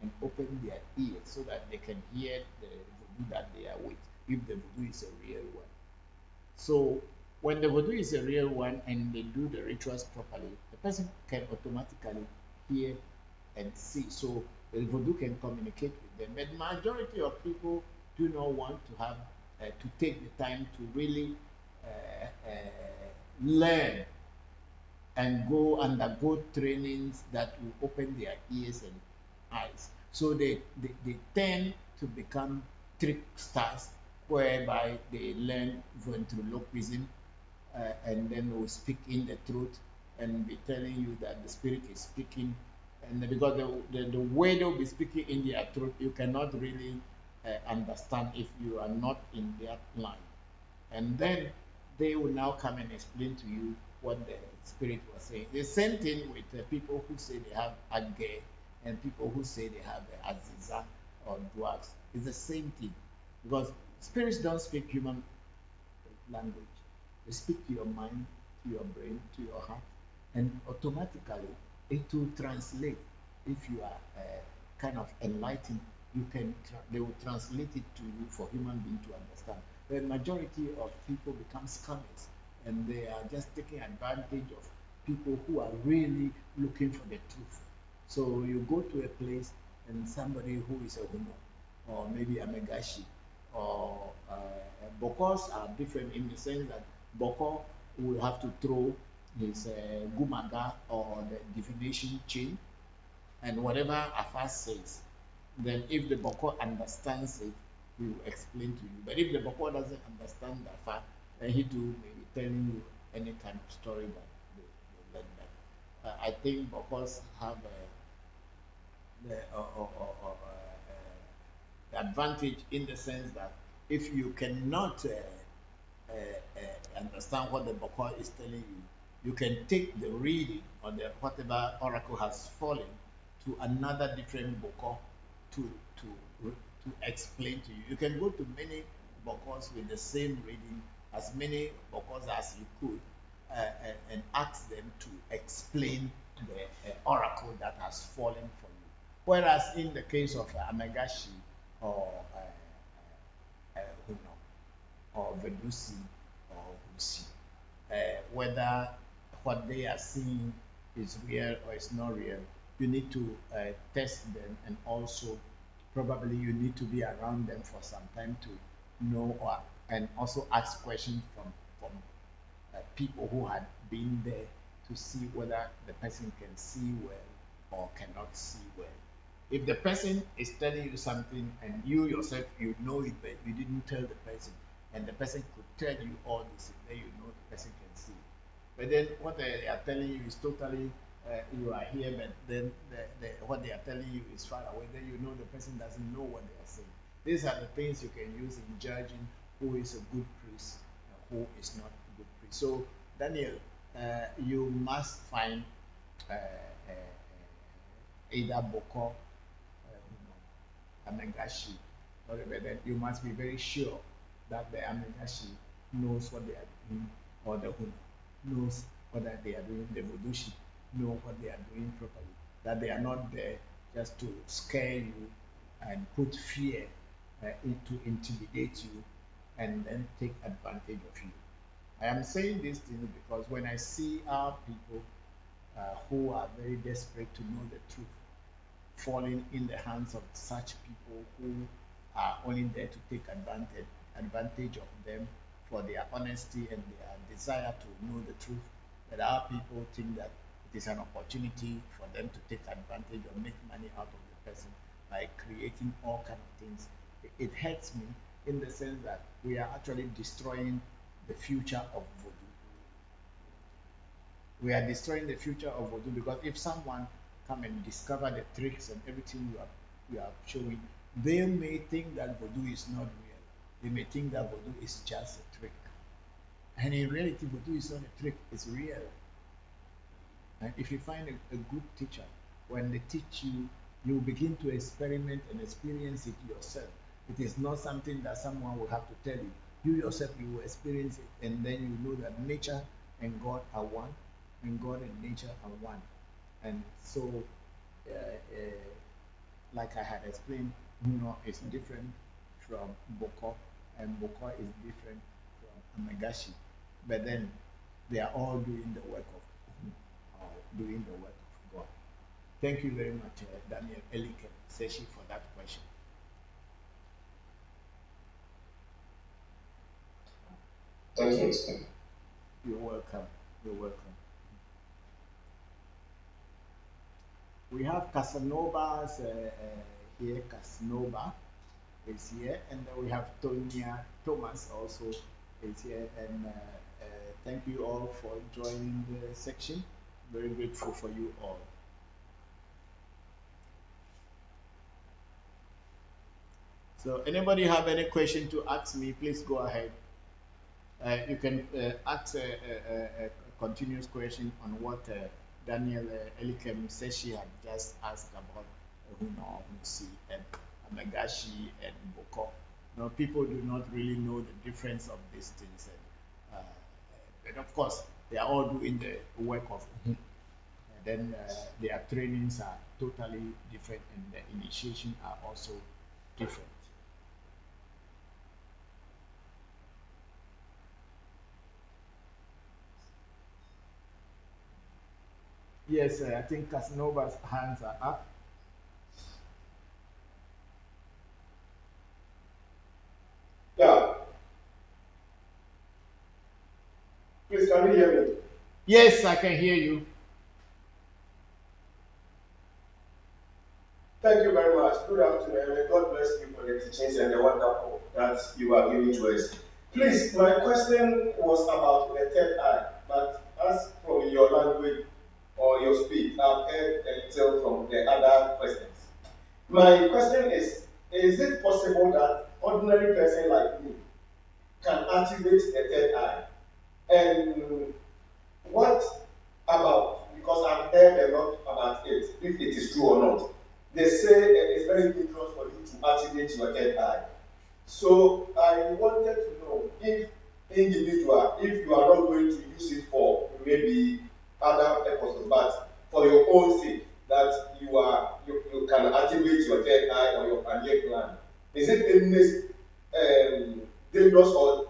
and open their ears so that they can hear the voodoo that they are with, if the voodoo is a real one. So when the voodoo is a real one and they do the rituals properly, the person can automatically hear and see. So the voodoo can communicate with them. But majority of people do not want to have to take the time to really learn and go undergo trainings that will open their ears and eyes. So they tend to become tricksters, whereby they learn ventriloquism and then will speak in the truth and be telling you that the spirit is speaking. And because the way they'll be speaking in their truth, you cannot really understand if you are not in their line. And then they will now come and explain to you what the spirit was saying. The same thing with people who say they have Agge and people who say they have Aziza or dwarfs. It's the same thing, because spirits don't speak human language. They speak to your mind, to your brain, to your heart, and automatically it will translate. If you are kind of enlightened, they will translate it to you for human being to understand. The majority of people become scammers, and they are just taking advantage of people who are really looking for the truth. So you go to a place and somebody who is a Humo, or maybe a Megashi, or Bokors are different in the sense that Bokor will have to throw his Gumaga or the divination chain, and whatever Afar says, then if the Bokor understands it, he will explain to you. But if the Bokor doesn't understand Afar, then he too may be telling you any kind of story that they learn that. I think Bokors have the advantage in the sense that if you cannot understand what the Bokor is telling you, you can take the reading or the whatever oracle has fallen to another different Bokor to explain to you. You can go to many Bokors with the same reading, as many Bokors as you could, and ask them to explain the oracle that has fallen for you. Whereas in the case of Amegashi or Huno or Vedusi or Husi, whether what they are seeing is real or is not real, you need to test them, and also probably you need to be around them for some time to know, and also ask questions from people who had been there to see whether the person can see well or cannot see well. If the person is telling you something and you yourself you know it but you didn't tell the person, and the person could tell you all this, then you know the person can see. But then what they are telling you is totally you are here, but then what they are telling you is far away. Then you know the person doesn't know what they are saying. These are the things you can use in judging who is a good priest and who is not a good priest. So Daniel, you must find either Bokor, Amegashi, or then you must be very sure that the Amegashi knows what they are doing, or the Huna knows what they are doing, the Vodushi know what they are doing properly, that they are not there just to scare you and put fear to intimidate you and then take advantage of you. I am saying these things because when I see our people who are very desperate to know the truth falling in the hands of such people who are only there to take advantage of them for their honesty and their desire to know the truth, that our people think that it is an opportunity for them to take advantage or make money out of the person by creating all kinds of things. It hurts me in the sense that we are actually destroying the future of voodoo. We are destroying the future of voodoo, because if someone come and discover the tricks and everything you are showing, they may think that voodoo is not real. They may think that voodoo is just a trick. And in reality, voodoo is not a trick, it's real. And if you find a good teacher, when they teach you, you begin to experiment and experience it yourself. It is not something that someone will have to tell you. You yourself, you will experience it, and then you know that nature and God are one, and God and nature are one. And so, like I had explained, is different from Bokor, and Bokor is different from Amegashi. But then they are all doing the work doing the work of God. Thank you very much, Daniel Elikem Seshi, for that question. Thank you. You're welcome. You're welcome. We have Casanova's here. Casanova is here, and then we have Tonya Thomas also is here. And thank you all for joining the section. Very grateful for you all. So, anybody have any question to ask me? Please go ahead. You can ask a continuous question on what Daniel Elikem Seshi had just asked about Huna, Hunsi, and Amegashi, and Bokor. People do not really know the difference of these things. And of course, they are all doing the work of and then their trainings are totally different, and the initiation are also different. Yes, I think Casanova's hands are up. Yeah. Please, can you hear me? Yes, I can hear you. Thank you very much. Good afternoon, and God bless you for the teachings and the wonderful that you are giving to us. Please, my question was about the third eye, but as from your language or your speech, I've heard a little from the other questions. My question is it possible that ordinary person like me can activate the third eye? And what about, because I've heard a lot about it, if it is true or not. They say it's very dangerous for you to activate your third eye. So I wanted to know if individual, if you are not going to use it for maybe other purposes, but for your own sake, that you can activate your third eye or your pineal gland. Is it any dangerous or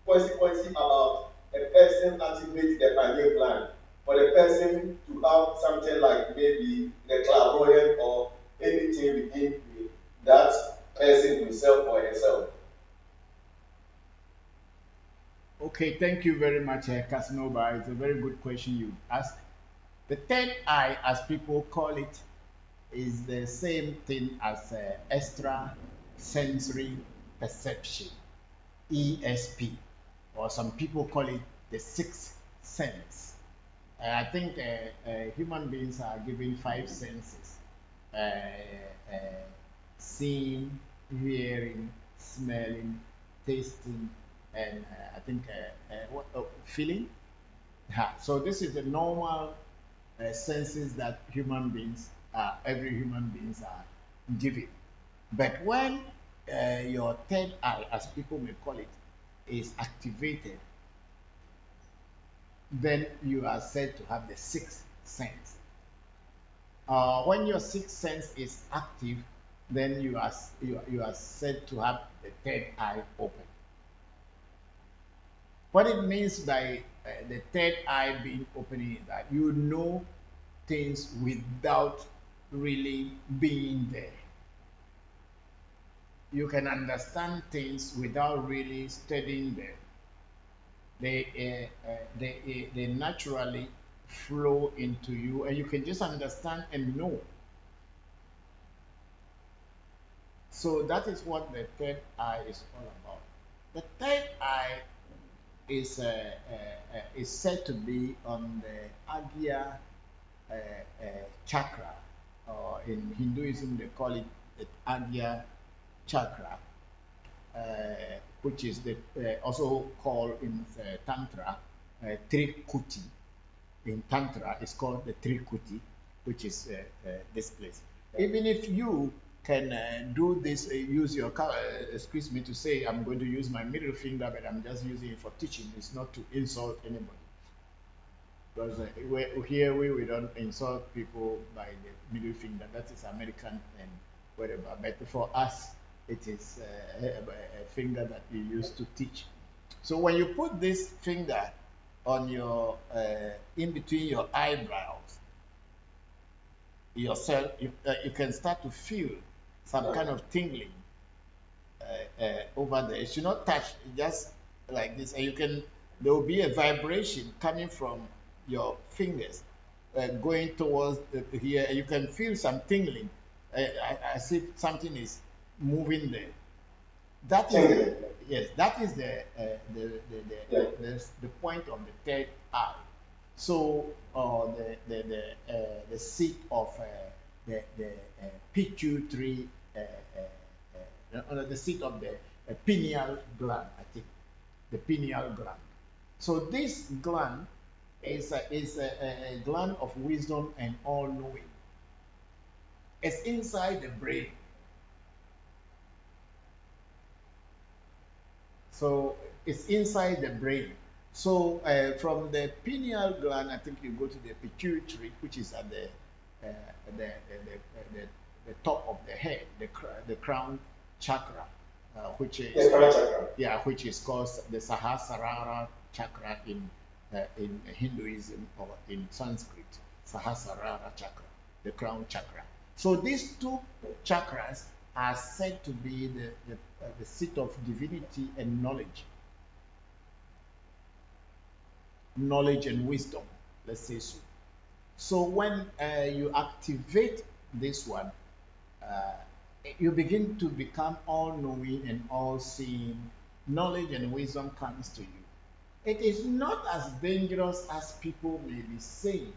consequence about a person activate the pineal gland, for the person to have something like maybe the clairvoyant or anything within that person himself or herself? Okay, thank you very much, Casanova. It's a very good question you asked. The third eye, as people call it, is the same thing as extra sensory perception, ESP, or some people call it the sixth sense. I think human beings are given five senses: seeing, hearing, smelling, tasting, and I think feeling. So this is the normal senses that every human beings are given. But when your third eye, as people may call it, is activated, then you are said to have the sixth sense. When your sixth sense is active, then you are said to have the third eye open. What it means by the third eye being opening is that you know things without really being there. You can understand things without really studying them. They naturally flow into you, and you can just understand and know. So that is what the third eye is all about. The third eye is said to be on the Agya chakra, or in Hinduism they call it the Agya chakra, which is also called in Tantra Trikuti. In Tantra, it's called the Trikuti, which is this place. Even if you can do this, use your, excuse me to say, I'm going to use my middle finger, but I'm just using it for teaching. It's not to insult anybody. Because here we don't insult people by the middle finger. That is American and whatever. But for us, it is a finger that you use to teach. So when you put this finger on your in between your eyebrows, yourself, you can start to feel some kind of tingling over there. It should not touch, just like this, and you can. There will be a vibration coming from your fingers going towards here. You can feel some tingling, as if something is moving there. That is yes. That is the point of the third eye. So the seat of the pituitary, the seat of the pineal gland, I think, the pineal gland. So this gland is a gland of wisdom and all-knowing. It's inside the brain. So it's inside the brain. So from the pineal gland, I think you go to the pituitary, which is at the top of the head, the crown chakra, which is which is called the Sahasrara chakra in Hinduism or in Sanskrit, Sahasrara chakra, the crown chakra. So these two chakras are said to be the seat of divinity and knowledge and wisdom, let's say so. So when you activate this one, you begin to become all-knowing and all-seeing. Knowledge and wisdom comes to you. It is not as dangerous as people may be saying,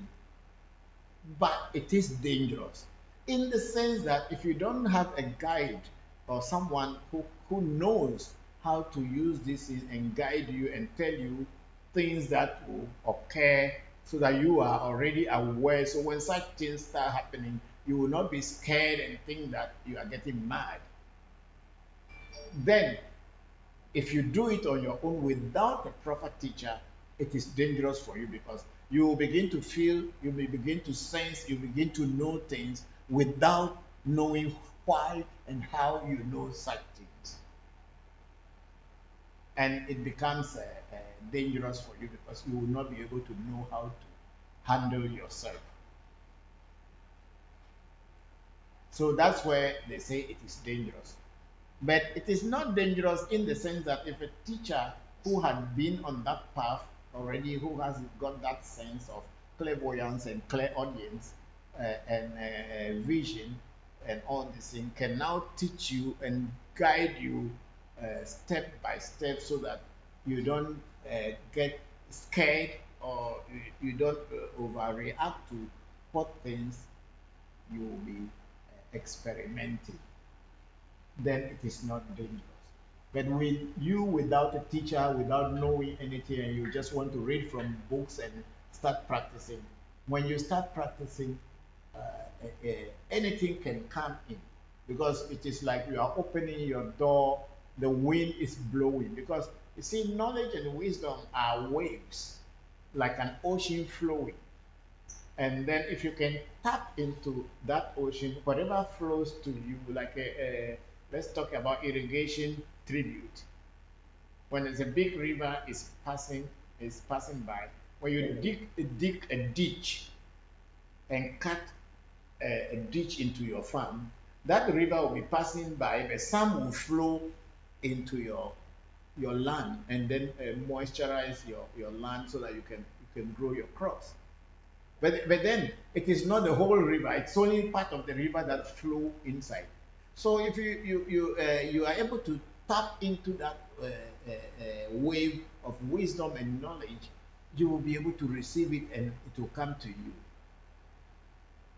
but it is dangerous in the sense that if you don't have a guide or someone who knows how to use this and guide you and tell you things that will occur so that you are already aware. So when such things start happening, you will not be scared and think that you are getting mad. Then, if you do it on your own without a proper teacher, it is dangerous for you because you will begin to feel, you may begin to sense, you begin to know things without knowing why and how you know such things. And it becomes dangerous for you because you will not be able to know how to handle yourself. So that's where they say it is dangerous. But it is not dangerous in the sense that if a teacher who had been on that path already, who has got that sense of clairvoyance and clairaudience and vision and all these things, can now teach you and guide you step by step so that you don't get scared or you don't overreact to what things you will be experimenting, then it is not dangerous. But with you without a teacher, without knowing anything, and you just want to read from books and start practicing, when you start practicing, anything can come in because it is like you are opening your door, the wind is blowing. Because you see, knowledge and wisdom are waves, like an ocean flowing. And then if you can tap into that ocean, whatever flows to you, like let's talk about irrigation tribute. When there's a big river is passing by, when you dig a ditch and cut a ditch into your farm, that river will be passing by, but some will flow into your land and then moisturize your land so that you can grow your crops. But then it is not the whole river; it's only part of the river that flow inside. So if you are able to tap into that wave of wisdom and knowledge, you will be able to receive it and it will come to you.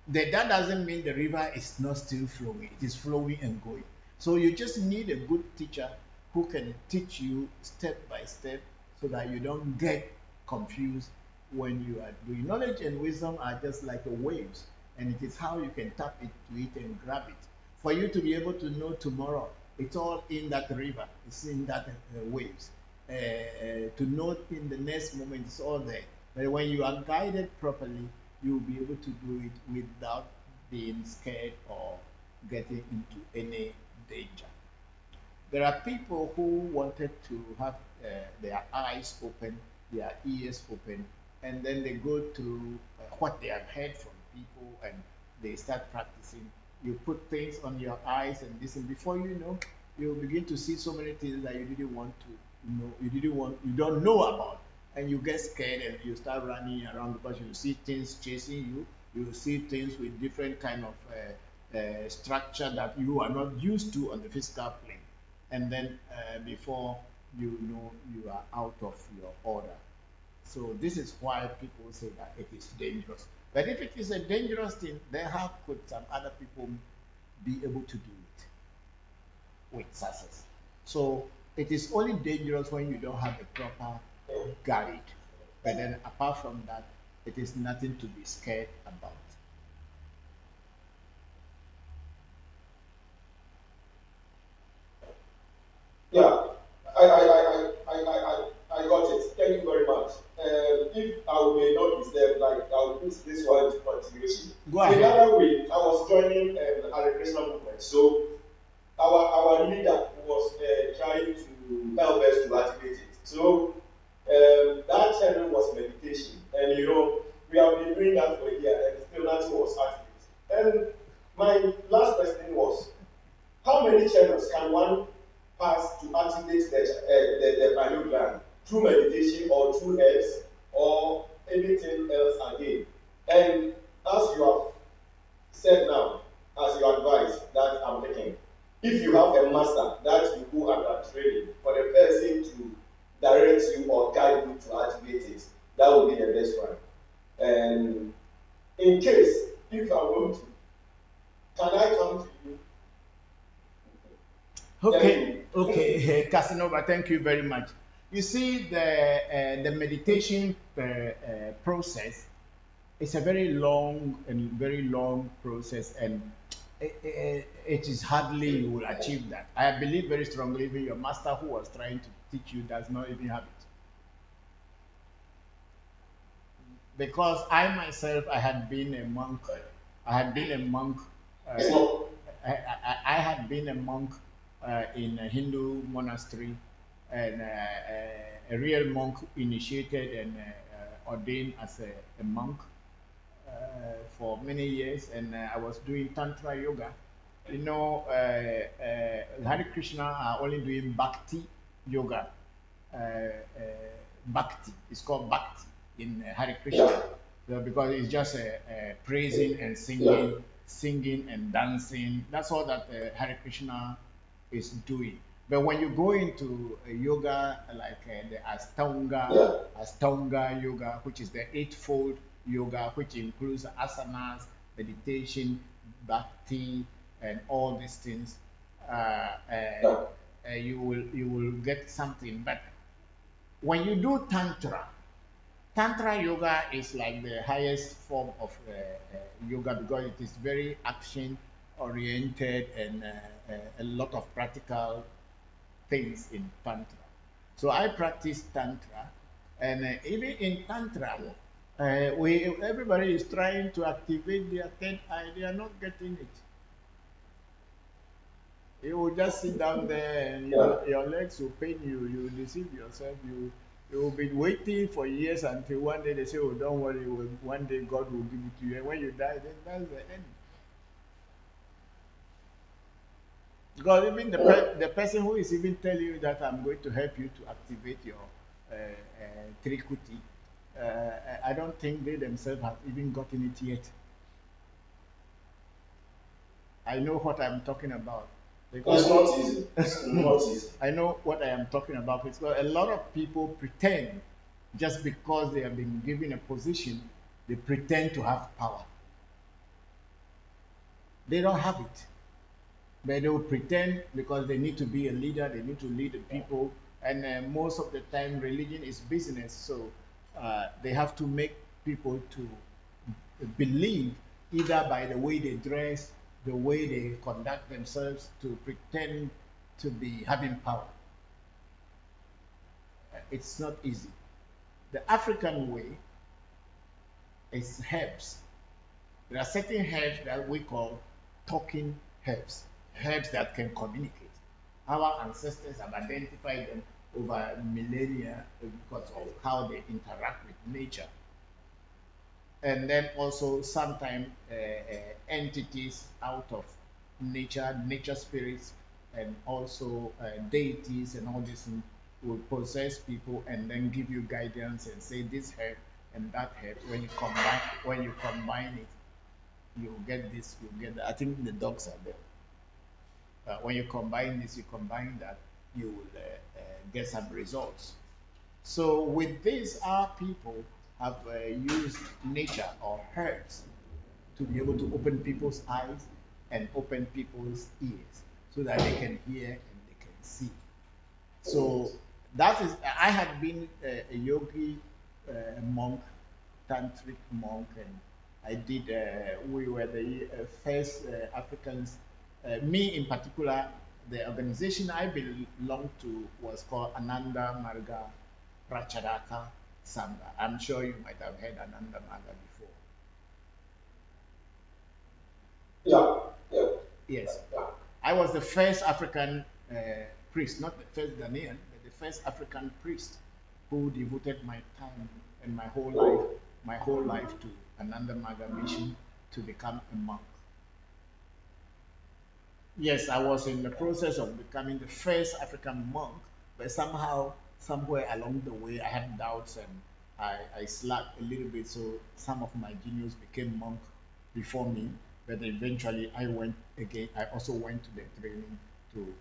That doesn't mean the river is not still flowing; it is flowing and going. So you just need a good teacher who can teach you step by step so that you don't get confused when you are doing. Knowledge and wisdom are just like the waves, and it is how you can tap into it and grab it. For you to be able to know tomorrow, it's all in that river, it's in that waves. To know in the next moment, it's all there. But when you are guided properly, you will be able to do it without being scared or getting into any danger. There are people who wanted to have their eyes open, their ears open, and then they go through what they have heard from people and they start practicing. You put things on your eyes and this, and before you know, you begin to see so many things that you didn't want to know, you don't know about, and you get scared and you start running around because you see things chasing you. You see things with different kind of structure that you are not used to on the physical plane, and then before you know, you are out of your order. So this is why people say that it is dangerous. But if it is a dangerous thing, then how could some other people be able to do it with success? So it is only dangerous when you don't have a proper guide. But then apart from that, it is nothing to be scared about. Yeah, I got it. Thank you very much. If I may not disturb, like I'll put this one to continuation. Go ahead. Another way, I was joining a recreational movement. So our leader was trying to help us to activate it. So that channel was meditation, and you know we have been doing that for a year, and still nothing was activated. And my last question was, how many channels can one pass to activate the pineal gland through meditation or through herbs or anything else again? And as you have said now, as you advise that I'm taking, if you have a master that you go under training for the person to direct you or guide you to activate it, that would be the best one. And in case, if I want to, can I come to you? Okay, Casanova, thank you very much. You see, the meditation process is a very long process, and it is hardly you will achieve that. I believe very strongly even your master who was trying to teach you does not even have it. Because I myself, I had been a monk. I had been a monk. I had been a monk in a Hindu monastery, and a real monk initiated and ordained as a monk for many years, and I was doing Tantra yoga. You know, Hare Krishna are only doing Bhakti yoga. Bhakti, it's called Bhakti in Hare Krishna, so because it's just praising and singing and dancing. That's all that Hare Krishna is doing. But when you go into yoga like the Astanga yoga, which is the eightfold yoga, which includes asanas, meditation, bhakti, and all these things, you will get something. But when you do Tantra yoga is like the highest form of yoga because it is very action oriented and a lot of practical things in Tantra. So I practice Tantra, and even in Tantra, everybody is trying to activate their third eye. They are not getting it. You will just sit down there and your legs will pain you. You will deceive yourself. You will be waiting for years until one day they say, "Oh, don't worry. One day God will give it to you." And when you die, then that's the end. Because even the person who is even telling you that I'm going to help you to activate your Trikuti, I don't think they themselves have even gotten it yet. I know what I'm talking about. Because it's not easy. It's not easy. I know what I am talking about. Because a lot of people pretend, just because they have been given a position, they pretend to have power. They don't have it. But they will pretend because they need to be a leader, they need to lead the people, and most of the time religion is business, so they have to make people to believe either by the way they dress, the way they conduct themselves, to pretend to be having power. It's not easy. The African way is herbs. There are certain herbs that we call talking herbs, herbs that can communicate. Our ancestors have identified them over millennia because of how they interact with nature. And then also sometimes entities out of nature, nature spirits, and also deities and all this will possess people and then give you guidance and say this herb and that herb. When you combine it, you get this, you get that. I think the dogs are there. When you combine this, you combine that, you will get some results. So with this, our people have used nature or herbs to be able to open people's eyes and open people's ears so that they can hear and they can see. So that is, I had been a yogi monk, tantric monk, and I did, we were the first Africans, me in particular, the organization I belonged to was called Ananda Marga Pracharaka Sangha. I'm sure you might have heard Ananda Marga before. Yeah. Yes. I was the first African priest, not the first Ghanaian, but the first African priest who devoted my time and my whole life to Ananda Marga mission to become a monk. Yes, I was in the process of becoming the first African monk, but somehow, somewhere along the way, I had doubts and I slacked a little bit. So some of my juniors became monks before me, but eventually I went again. I also went to the training to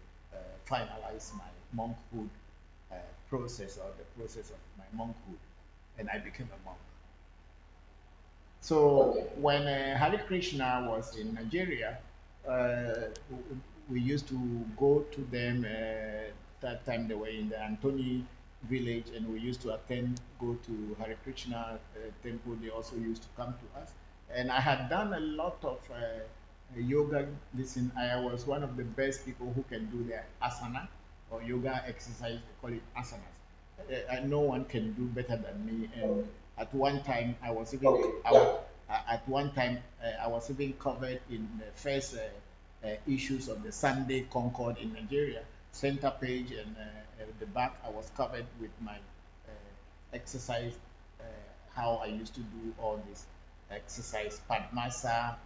finalize my monkhood process, or the process of my monkhood, and I became a monk. So when Hare Krishna was in Nigeria, we used to go to them. That time they were in the Antoni village, and we used to go to Hare Krishna temple. They also used to come to us. And I had done a lot of yoga. Listen, I was one of the best people who can do the asana or yoga exercise. They call it asanas. No one can do better than me. And at one time, I was even covered in the first issues of the Sunday Concord in Nigeria. Center page and the back, I was covered with my exercise, how I used to do all this exercise, Padmasa,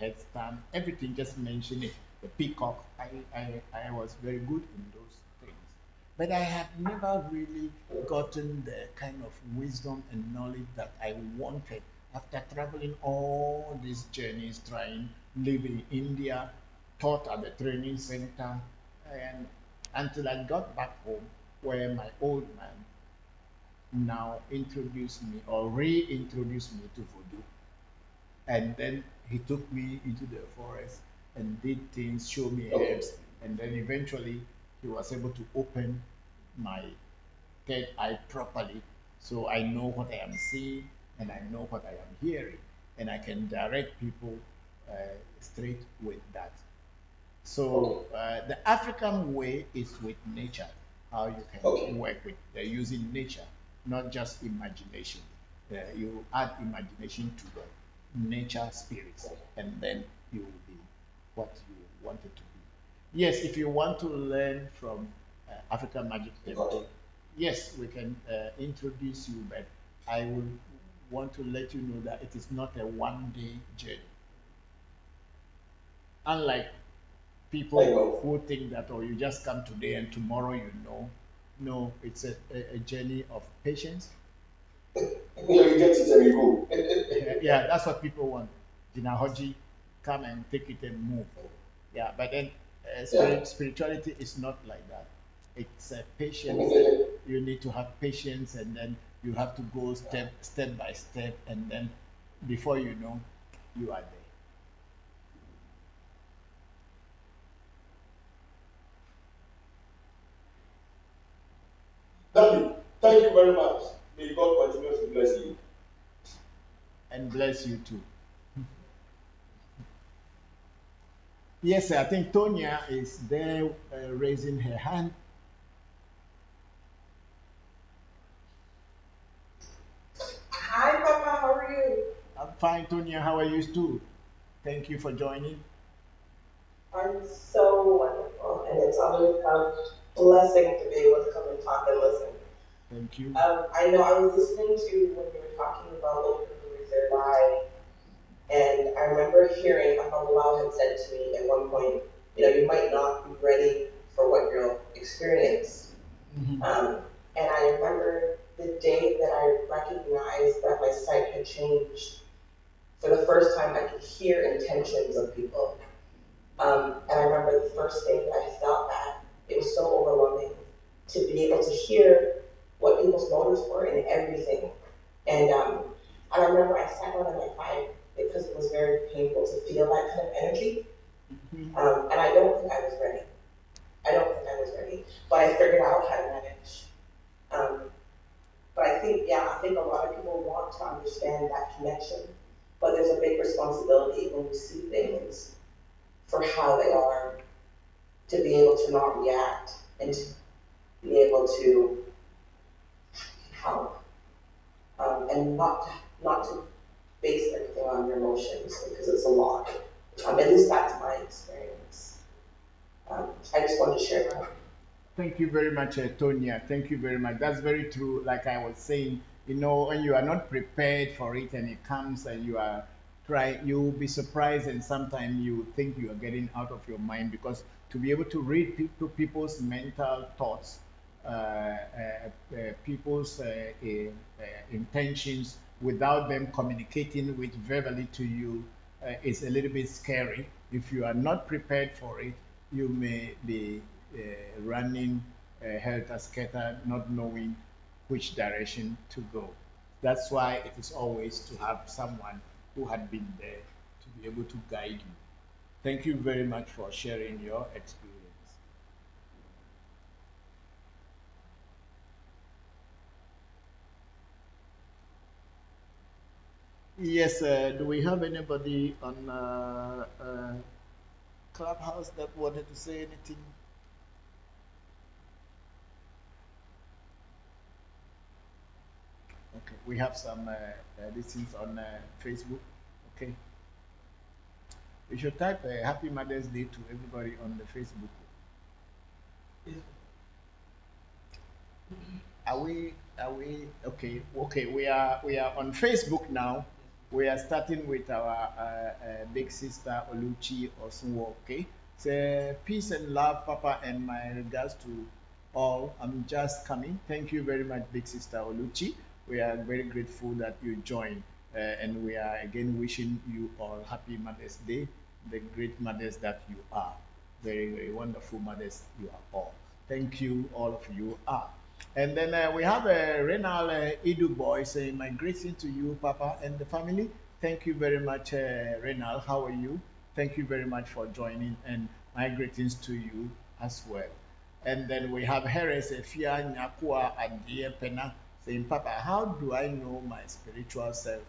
headstand, everything, just mention it. The peacock, I was very good in those things. But I have never really gotten the kind of wisdom and knowledge that I wanted after traveling all these journeys, live in India, taught at the training center, and until I got back home, where my old man now introduced me or reintroduced me to voodoo. And then he took me into the forest and did things, showed me herbs, and then eventually he was able to open my third eye properly, so I know what I am seeing and I know what I am hearing, and I can direct people straight with that. So the African way is with nature, how you can work with using nature, not just imagination. You add imagination to the nature spirits, and then you will be what you wanted to be. Yes, if you want to learn from African Magic Temple, yes, we can introduce you, but I will want to let you know that it is not a one-day journey. Unlike people who think that, you just come today and tomorrow you know. No, it's a journey of patience. You get it and you go. Yeah, that's what people want. Jinahoji, come and take it and move. Yeah, but then spirituality is not like that. It's patience. You need to have patience, and then you have to go step by step, and then before you know, you are there. Thank you very much. May God continue to bless you. And bless you too. Yes, I think Tonya is there raising her hand. fine, Tonya. How are you too? Thank you for joining. I'm so wonderful, and it's always a blessing to be able to come and talk and listen. Thank you. I know I was listening to when you were talking about open the third eye, and I remember hearing Baba Lau had said to me at one point, you might not be ready for what you'll experience. Mm-hmm. And I remember the day that I recognized that my sight had changed. For the first time, I could hear intentions of people. And I remember the first day that I felt that, it was so overwhelming to be able to hear what people's motives were in everything. And I remember I sat down and I cried because it was very painful to feel that kind of energy. Mm-hmm. And I don't think I was ready. But I figured out how to manage. But I think a lot of people want to understand that connection, but there's a big responsibility when you see things for how they are, to be able to not react and to be able to help, and not to base everything on your emotions, because it's a lot. At least that's my experience. I just wanted to share that. Thank you very much, Tonya. Thank you very much. That's very true. Like I was saying, when you are not prepared for it and it comes and you are trying, you'll be surprised, and sometimes you think you are getting out of your mind, because to be able to read people's mental thoughts, people's intentions without them communicating with verbally to you is a little bit scary. If you are not prepared for it, you may be running helter-skelter, not knowing which direction to go. That's why it is always to have someone who had been there to be able to guide you. Thank you very much for sharing your experience. Yes, do we have anybody on Clubhouse that wanted to say anything? Okay, we have some listings on Facebook. Okay, we should type Happy Mother's Day to everybody on the Facebook. Are we? Okay. Okay, we are on Facebook now. We are starting with our big sister Oluchi Osunwo. Okay, so peace and love, Papa, and my regards to all. I'm just coming. Thank you very much, big sister Oluchi. We are very grateful that you joined, and we are again wishing you all Happy Mother's Day, the great mothers that you are. Very, very wonderful mothers you are all. Thank you, all of you are. And then we have a Renal Idu boy saying, my greeting to you, Papa, and the family. Thank you very much, Renal. How are you? Thank you very much for joining, and my greetings to you as well. And then we have Heres Efia Nyakua Adie Pena saying, Papa, how do I know my spiritual self?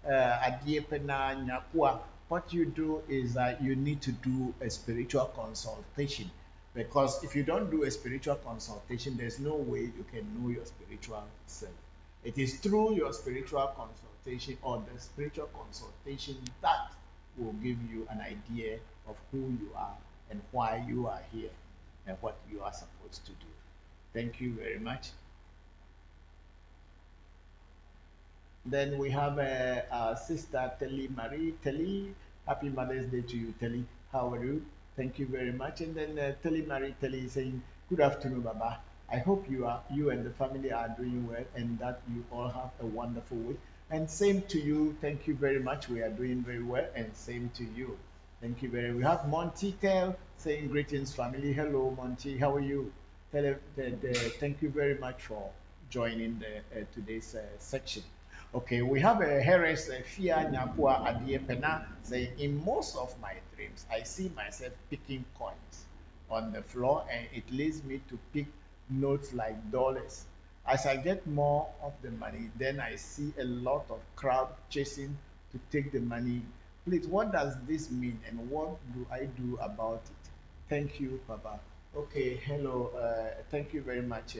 Adie Pena Nyakua, what you do is that you need to do a spiritual consultation. Because if you don't do a spiritual consultation, there's no way you can know your spiritual self. It is through your spiritual consultation or the spiritual consultation that will give you an idea of who you are and why you are here and what you are supposed to do. Thank you very much. Then we have our sister Telly Marie. Telly, happy Mother's Day to you, Telly. How are you? Thank you very much. And then Telly Marie Telly is saying, good afternoon, Baba. I hope you and the family are doing well and that you all have a wonderful week. And same to you. Thank you very much. We are doing very well, and same to you. Thank you very much. We have Monty Tel saying greetings, family. Hello, Monty. How are you? Thank you very much for joining today's section. Okay, we have a Harris Fia Nyapua Adie Pena saying, in most of my dreams, I see myself picking coins on the floor, and it leads me to pick notes like dollars. As I get more of the money, then I see a lot of crowd chasing to take the money. Please, what does this mean, and what do I do about it? Thank you, Papa. Okay, hello. Thank you very much,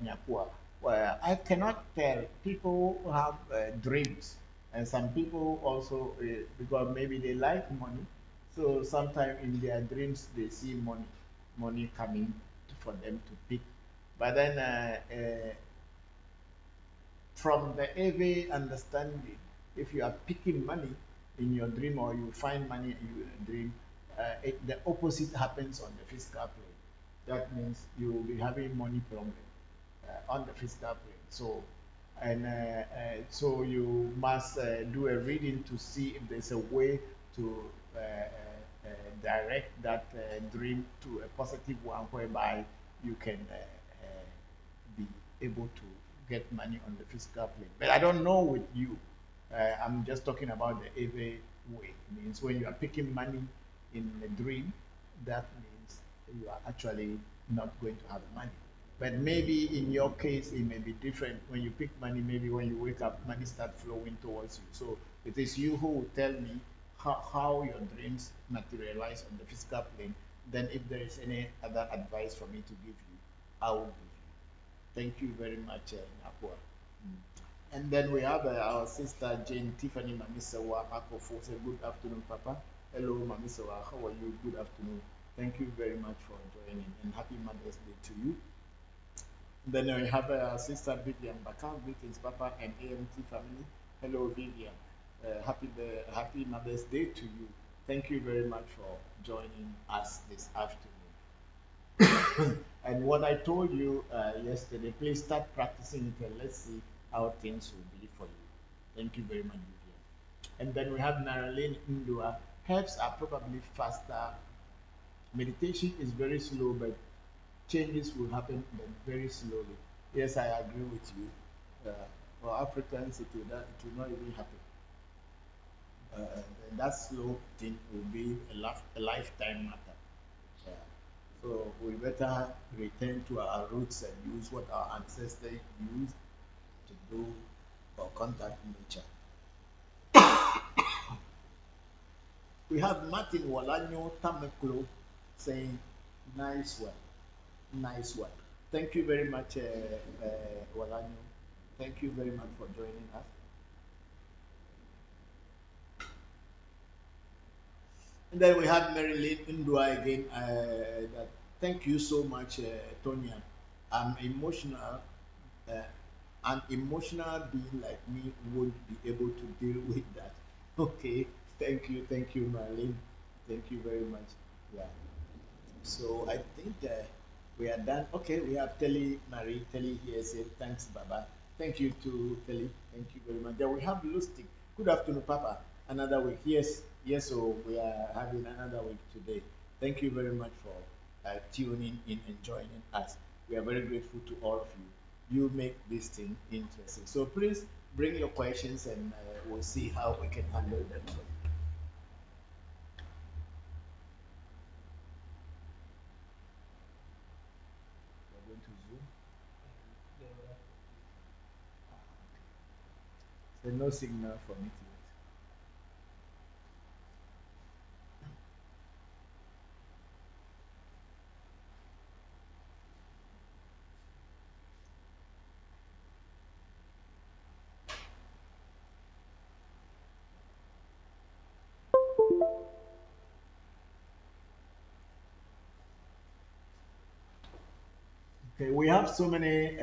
Nyapua. Well, I cannot tell. People have dreams, And some people also, because maybe they like money, so sometimes in their dreams they see money coming for them to pick. But then from the AV understanding, if you are picking money in your dream or you find money in your dream, the opposite happens on the physical plane. That means you will be having money problem on the physical plane. So, and so you must do a reading to see if there's a way to direct that dream to a positive one, whereby you can be able to get money on the physical plane. But I don't know with you. I'm just talking about the AV way. It means when you are picking money in a dream, that means you are actually not going to have money. But maybe in your case, it may be different. When you pick money, maybe when you wake up, money starts flowing towards you. So it is you who will tell me how your dreams materialize on the physical plane. Then if there is any other advice for me to give you, I will give you. Thank you very much, Nakwa. And then we have our sister Jane Tiffany Mamisawa Akofo. Say good afternoon, Papa. Hello, Mamisawa. How are you? Good afternoon. Thank you very much for joining and happy Mother's Day to you. Then we have our sister Vivian Bakar. Greetings, Papa and AMT family. Hello, Vivian. Happy Mother's Day to you. Thank you very much for joining us this afternoon. And what I told you yesterday, please start practicing it and let's see how things will be for you. Thank you very much, Vivian. And then we have Naralyn Indua. Herbs are probably faster. Meditation is very slow, but changes will happen but very slowly. Yes, I agree with you. For Africans, it will not even happen. That slow thing will be a lifetime matter. So we better return to our roots and use what our ancestors used to do for contact nature. We have Martin Walanyo Tameklo saying, nice one, nice one. Thank you very much, Walanyo. Thank you very much for joining us. And then we have Marilyn Indua again. Thank you so much, Tonya. I'm emotional. An emotional being like me won't be able to deal with that. Okay, thank you, Marilyn. Thank you very much. Yeah. So I think we are done. Okay, we have Telly here saying thanks, Baba. Thank you to Telly. Thank you very much. Then we have Lustig. Good afternoon, Papa. Another week. Yes, so we are having another week today. Thank you very much for tuning in and joining us. We are very grateful to all of you. You make this thing interesting. So please bring your questions and we'll see how we can handle them. We're going to Zoom. There's no signal for me to. Okay, we have so many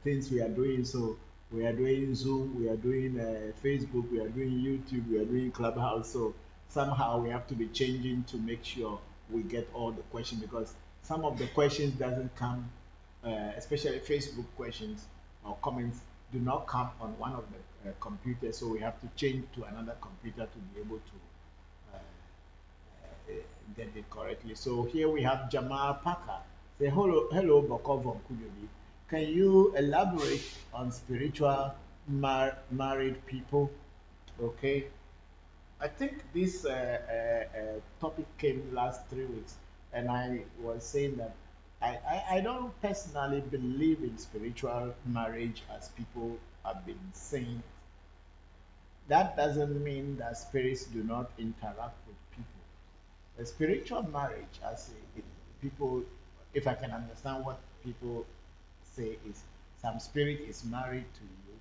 things we are doing. So we are doing Zoom, we are doing Facebook, we are doing YouTube, we are doing Clubhouse. So somehow we have to be changing to make sure we get all the questions, because some of the questions doesn't come, especially Facebook questions or comments do not come on one of the computers. So we have to change to another computer to be able to get it correctly. So here we have Jamal Parker. Say hello, Bokor Voncujovi. Can you elaborate on spiritual married people? Okay. I think this topic came last 3 weeks, and I was saying that I don't personally believe in spiritual marriage as people have been saying. That doesn't mean that spirits do not interact with people. A spiritual marriage, as people, if I can understand what people say, is some spirit is married to you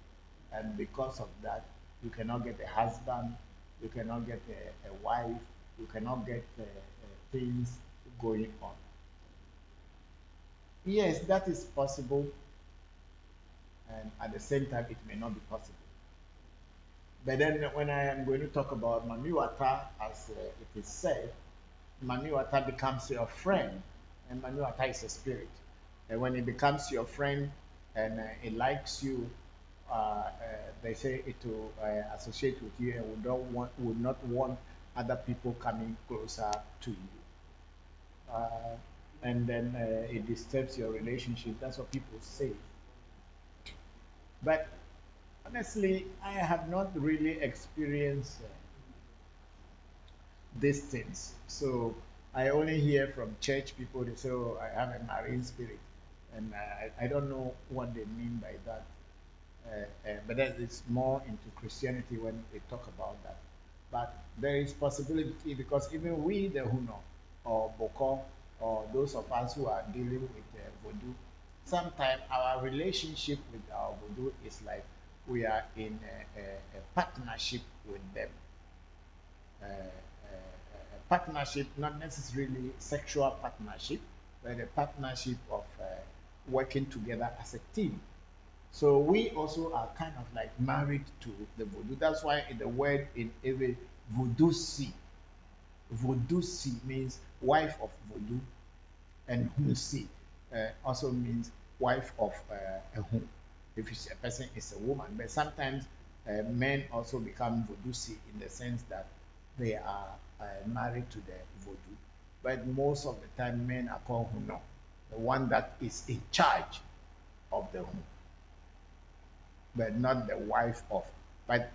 and because of that, you cannot get a husband, you cannot get a wife, you cannot get things going on. Yes, that is possible, and at the same time, it may not be possible. But then when I am going to talk about Mamiwata, as it is said, Mamiwata becomes your friend, and Mamiwata is a spirit. And when it becomes your friend and it likes you, they say it will associate with you and would not want other people coming closer to you. And then it disturbs your relationship. That's what people say. But honestly, I have not really experienced these things. So I only hear from church people, they say, oh, I have a marine spirit. And I don't know what they mean by that. But that is more into Christianity when they talk about that. But there is possibility because even we, the Huno, or Bokor, or those of us who are dealing with voodoo, sometimes our relationship with our voodoo is like we are in a partnership with them. A partnership, not necessarily sexual partnership, but a partnership of working together as a team. So we also are kind of like married to the voodoo. That's why in the word in every voodoo si means wife of voodoo, and hunsi also means wife of a hun. If a person is a woman, but sometimes men also become voodoo si in the sense that they are married to the voodoo. But most of the time, men are called huno, the one that is in charge of the hun, but not the wife of. But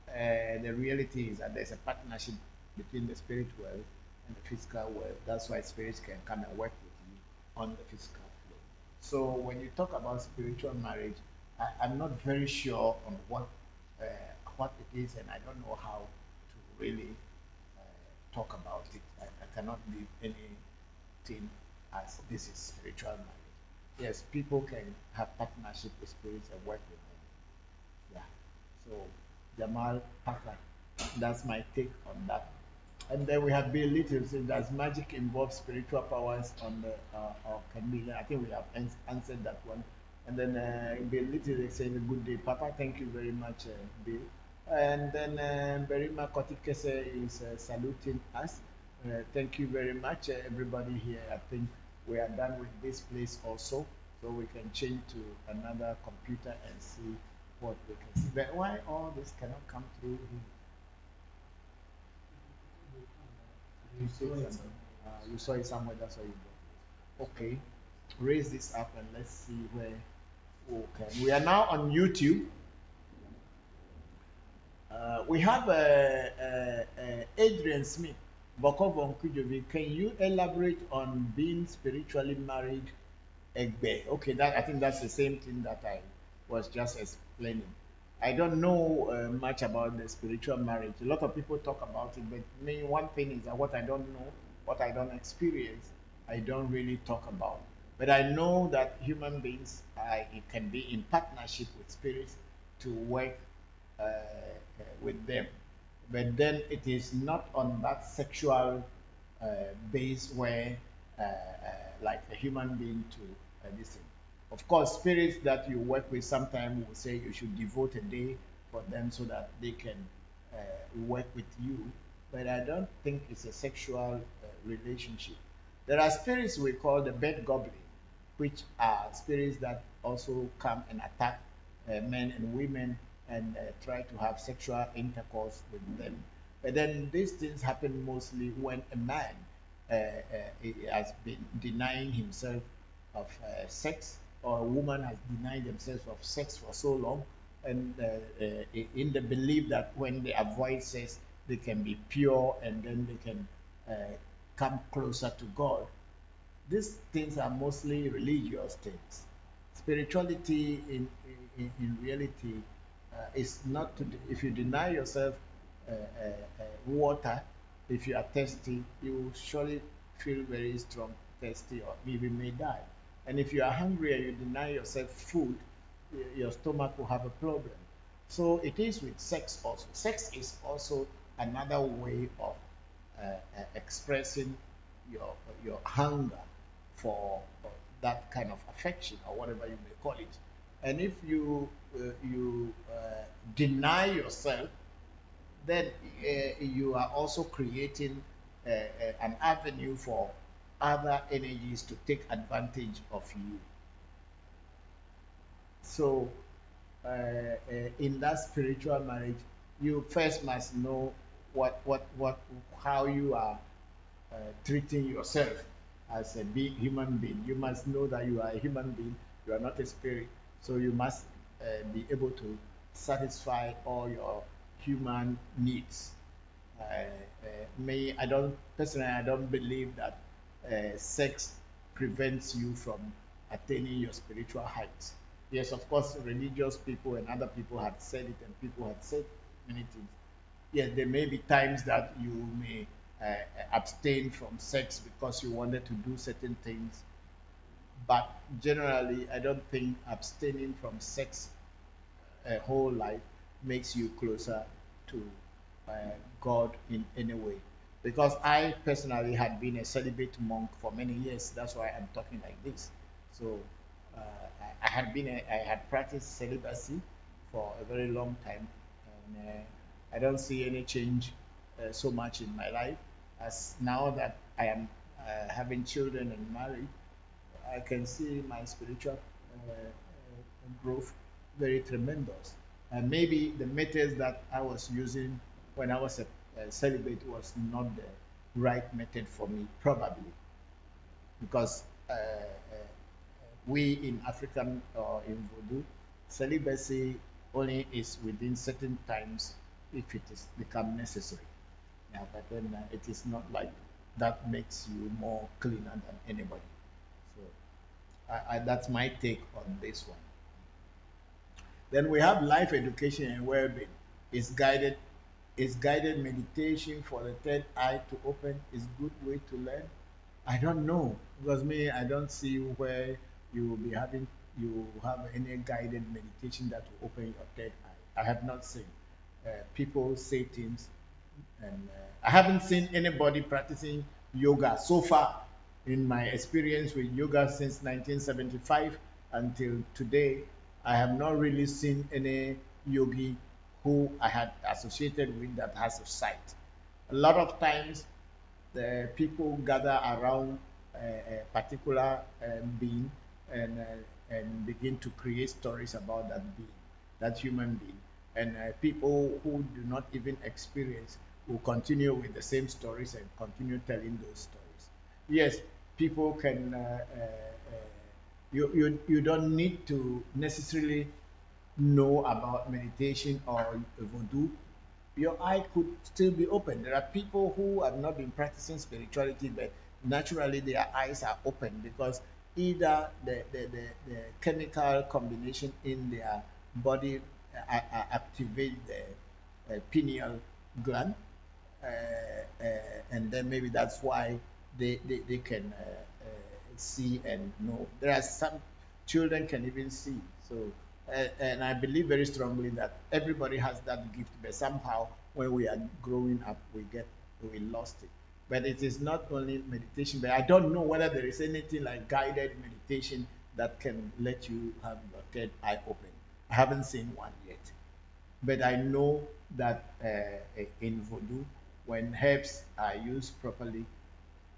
the reality is that there's a partnership between the spirit world and the physical world. That's why spirits can come and work with you on the physical plane. So when you talk about spiritual marriage, I'm not very sure on what it is, and I don't know how to really talk about it. I cannot leave anything as this is spiritual marriage. Yes, people can have partnership with spirits and work with them. Yeah. So Jamal Packer, that's my take on that. And then we have Bill Little saying, does magic involve spiritual powers on the or can be? I think we have answered that one. And then Bill Little is saying, good day, Papa. Thank you very much, Bill. And then Berima Kotikese is saluting us. Thank you very much, everybody here. I think we are done with this place also, so we can change to another computer and see what we can see. But why all this cannot come through here? You saw it somewhere, that's why you got it. Okay, raise this up and let's see where. Okay, we are now on YouTube. We have Adrian Smith, Bokor Voncujovi. Can you elaborate on being spiritually married? Egbe. Okay, I think that's the same thing that I was just explaining. I don't know much about the spiritual marriage. A lot of people talk about it, but me, one thing is that what I don't know, what I don't experience, I don't really talk about. But I know that human beings it can be in partnership with spirits to work with them. But then it is not on that sexual base where like a human being to this thing. Of course, spirits that you work with sometimes will say you should devote a day for them so that they can work with you. But I don't think it's a sexual relationship. There are spirits we call the bed goblin, which are spirits that also come and attack men and women and try to have sexual intercourse with them. But then these things happen mostly when a man has been denying himself of sex, or a woman has denied themselves of sex for so long, and in the belief that when they avoid sex, they can be pure and then they can come closer to God. These things are mostly religious things. Spirituality in reality is not to, if you deny yourself water, if you are thirsty, you will surely feel very strong, thirsty, or even may die. And if you are hungry and you deny yourself food, your stomach will have a problem. So it is with sex also. Sex is also another way of expressing your hunger for that kind of affection or whatever you may call it. And if you deny yourself, then you are also creating an avenue for other energies to take advantage of you. So in that spiritual marriage, you first must know how you are treating yourself as a human being. You must know that you are a human being, you are not a spirit. So you must be able to satisfy all your human needs. I don't believe that sex prevents you from attaining your spiritual heights. Yes, of course, religious people and other people have said it, and people have said many things. Yes, there may be times that you may abstain from sex because you wanted to do certain things, but generally, I don't think abstaining from sex a whole life makes you closer to uh, God in any way. Because I personally had been a celibate monk for many years. That's why I'm talking like this. So I had practiced celibacy for a very long time, and I don't see any change so much in my life. As now that I am having children and married, I can see my spiritual growth very tremendous. And maybe the methods that I was using when I was a celibate was not the right method for me, probably, because we in African or in Voodoo, celibacy only is within certain times if it is become necessary. Yeah, but then it is not like that makes you more cleaner than anybody. So that's my take on this one. Then we have life education and well-being. Is guided meditation for the third eye to open is good way to learn? I don't know, because me, I don't see where you will be having you have any guided meditation that will open your third eye. I have not seen people say things, and I haven't seen anybody practicing yoga so far in my experience with yoga since 1975 until today. I have not really seen any yogi who I had associated with that has a sight. A lot of times the people gather around a particular being, and begin to create stories about that being, that human being. And people who do not even experience will continue with the same stories and continue telling those stories. Yes, people can, you don't need to necessarily know about meditation or voodoo. Your eye could still be open. There are people who have not been practicing spirituality, but naturally their eyes are open because either the chemical combination in their body activate the pineal gland, and then maybe that's why they can see and know. There are some children can even see. So, and I believe very strongly that everybody has that gift, but somehow when we are growing up, we lost it. But it is not only meditation, but I don't know whether there is anything like guided meditation that can let you have your third eye open. I haven't seen one yet. But I know that in voodoo, when herbs are used properly,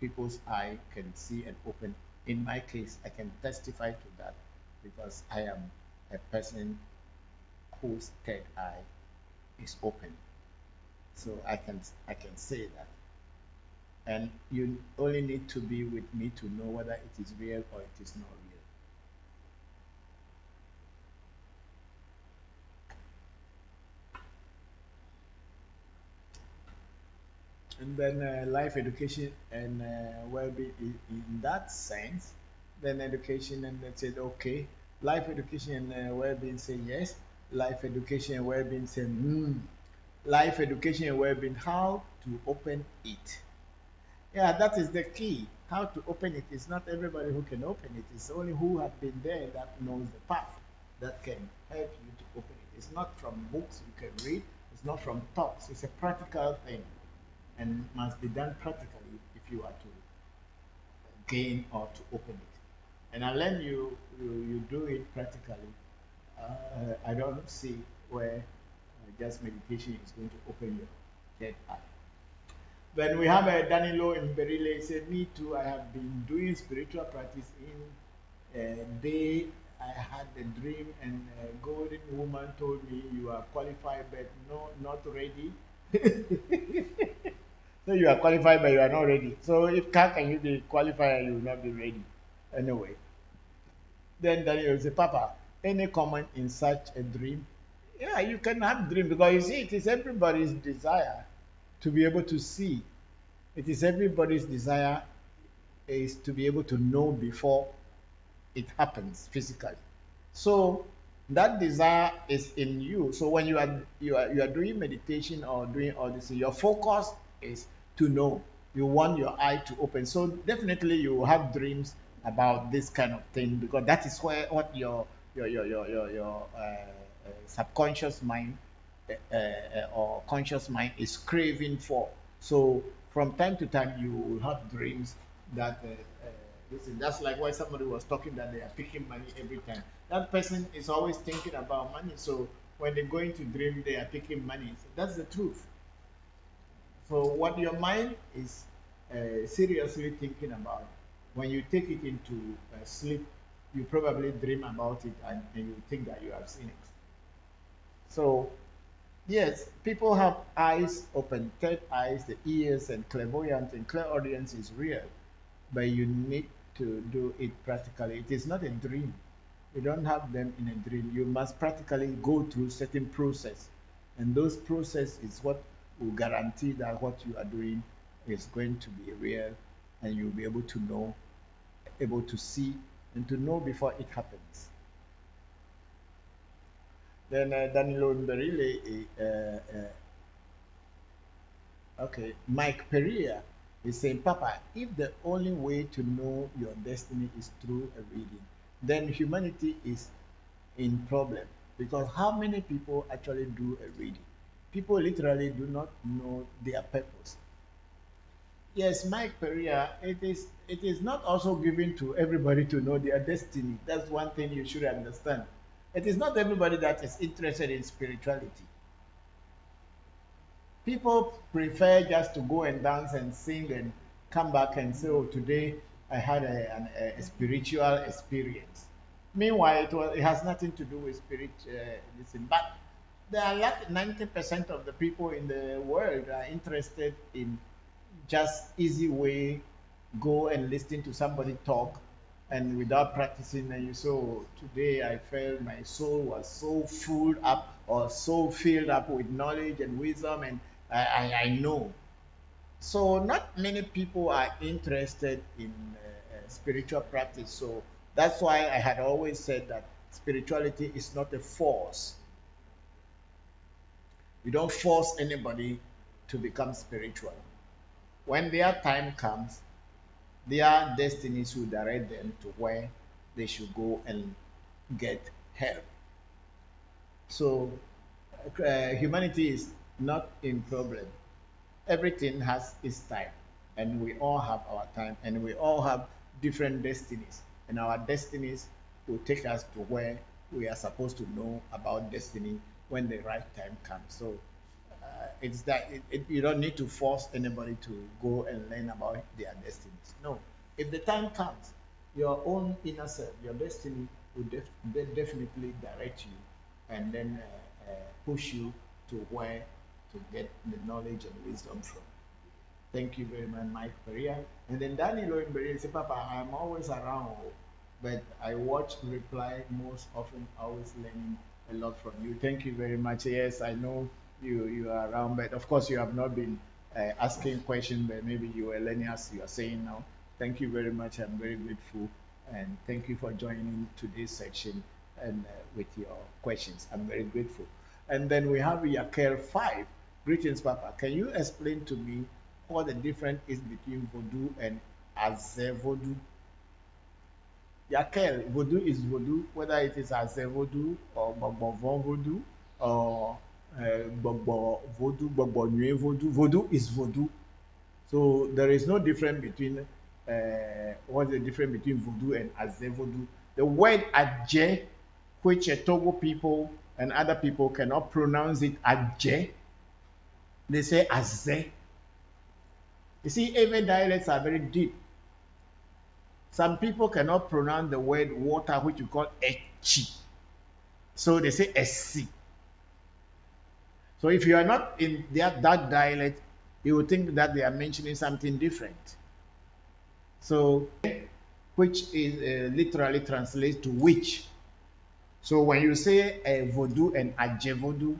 people's eye can see and open. In my case, I can testify to that because I am a person whose third eye is open. So I can say that. And you only need to be with me to know whether it is real or it is not real. And then life education and well-being in that sense, then education, and they said okay, life education and well-being say yes, life education and well-being say life education and well-being, how to open it. Yeah, that is the key. How to open it is not everybody who can open it. It's only who have been there that knows the path. that can help you to open it. It's not from books you can read, it's not from talks, it's a practical thing and must be done practically if you are to gain or to open it. And unless you do it practically, I don't see where just meditation is going to open your third eye. Then we have a Danilo in Berile said, me too, I have been doing spiritual practice in a day. I had a dream and a golden woman told me you are qualified but no, not ready. So you are qualified but you are not ready. So if how can you be qualified and you will not be ready? Anyway. Then Daniel said, Papa, any comment in such a dream? Yeah, you can have dream because you see it is everybody's desire to be able to see. It is everybody's desire is to be able to know before it happens physically. So that desire is in you. So when you are doing meditation or doing all this, your focus is to know. You want your eye to open. So definitely you will have dreams about this kind of thing because that is where what your subconscious mind or conscious mind is craving for. So from time to time you will have dreams that listen, that's like why somebody was talking that they are picking money every time. That person is always thinking about money. So when they go into dream, they are picking money. So that's the truth. So what your mind is seriously thinking about, when you take it into sleep, you probably dream about it and you think that you have seen it. So yes, people have eyes open, third eyes, the ears, and clairvoyance and clairaudience is real, but you need to do it practically. It is not a dream. You don't have them in a dream. You must practically go through certain process, and those process is what will guarantee that what you are doing is going to be real, and you'll be able to know, able to see, and to know before it happens. Then Danilo Mberile, okay, Mike Perea is saying, Papa, if the only way to know your destiny is through a reading, then humanity is in problem. Because how many people actually do a reading? People literally do not know their purpose. Yes, Mike Perea, it is not also given to everybody to know their destiny. That's one thing you should understand. It is not everybody that is interested in spirituality. People prefer just to go and dance and sing and come back and say, oh, today I had a spiritual experience. Meanwhile, it has nothing to do with spirit. Listen, but there are like 90% of the people in the world are interested in just easy way, go and listen to somebody talk and without practicing, and you say, oh, today I felt my soul was so full up or so filled up with knowledge and wisdom, and I know. So not many people are interested in spiritual practice. So that's why I had always said that spirituality is not a force. You don't force anybody to become spiritual. When their time comes, their destinies will direct them to where they should go and get help. So humanity is not in problem. Everything has its time, and we all have our time, and we all have different destinies, and our destinies will take us to where we are supposed to know about destiny when the right time comes. So it's that you don't need to force anybody to go and learn about their destinies. No, if the time comes, your own inner self, your destiny will definitely direct you and then push you to where to get the knowledge and wisdom from. Thank you very much, Mike Perea. And then Danny Lowenberry said, Papa, I'm always around, but I watch reply most often, always learning a lot from you. Thank you very much. Yes, I know you are around, but of course you have not been asking questions, but maybe you were learning as you are saying now. Thank you very much. I'm very grateful, and thank you for joining today's section and with your questions. I'm very grateful. And then we have Yakel 5. Greetings, Papa. Can you explain to me what the difference is between voodoo and azevodu? Yakel, voodoo is voodoo, whether it is as a voodoo or Bogbovon voodoo or Bogbo voodoo, Bogbo Nue voodoo. Voodoo is voodoo. So there is no difference between what's the difference between voodoo and Azé voodoo. The word Adje, which Togo people and other people cannot pronounce it Adje, they say Azé. You see, even dialects are very deep. Some people cannot pronounce the word water, which you call Echi. So they say Esi. So if you are not in that dialect, you will think that they are mentioning something different. So, which is literally translates to witch. So when you say voodoo and Aje voodoo,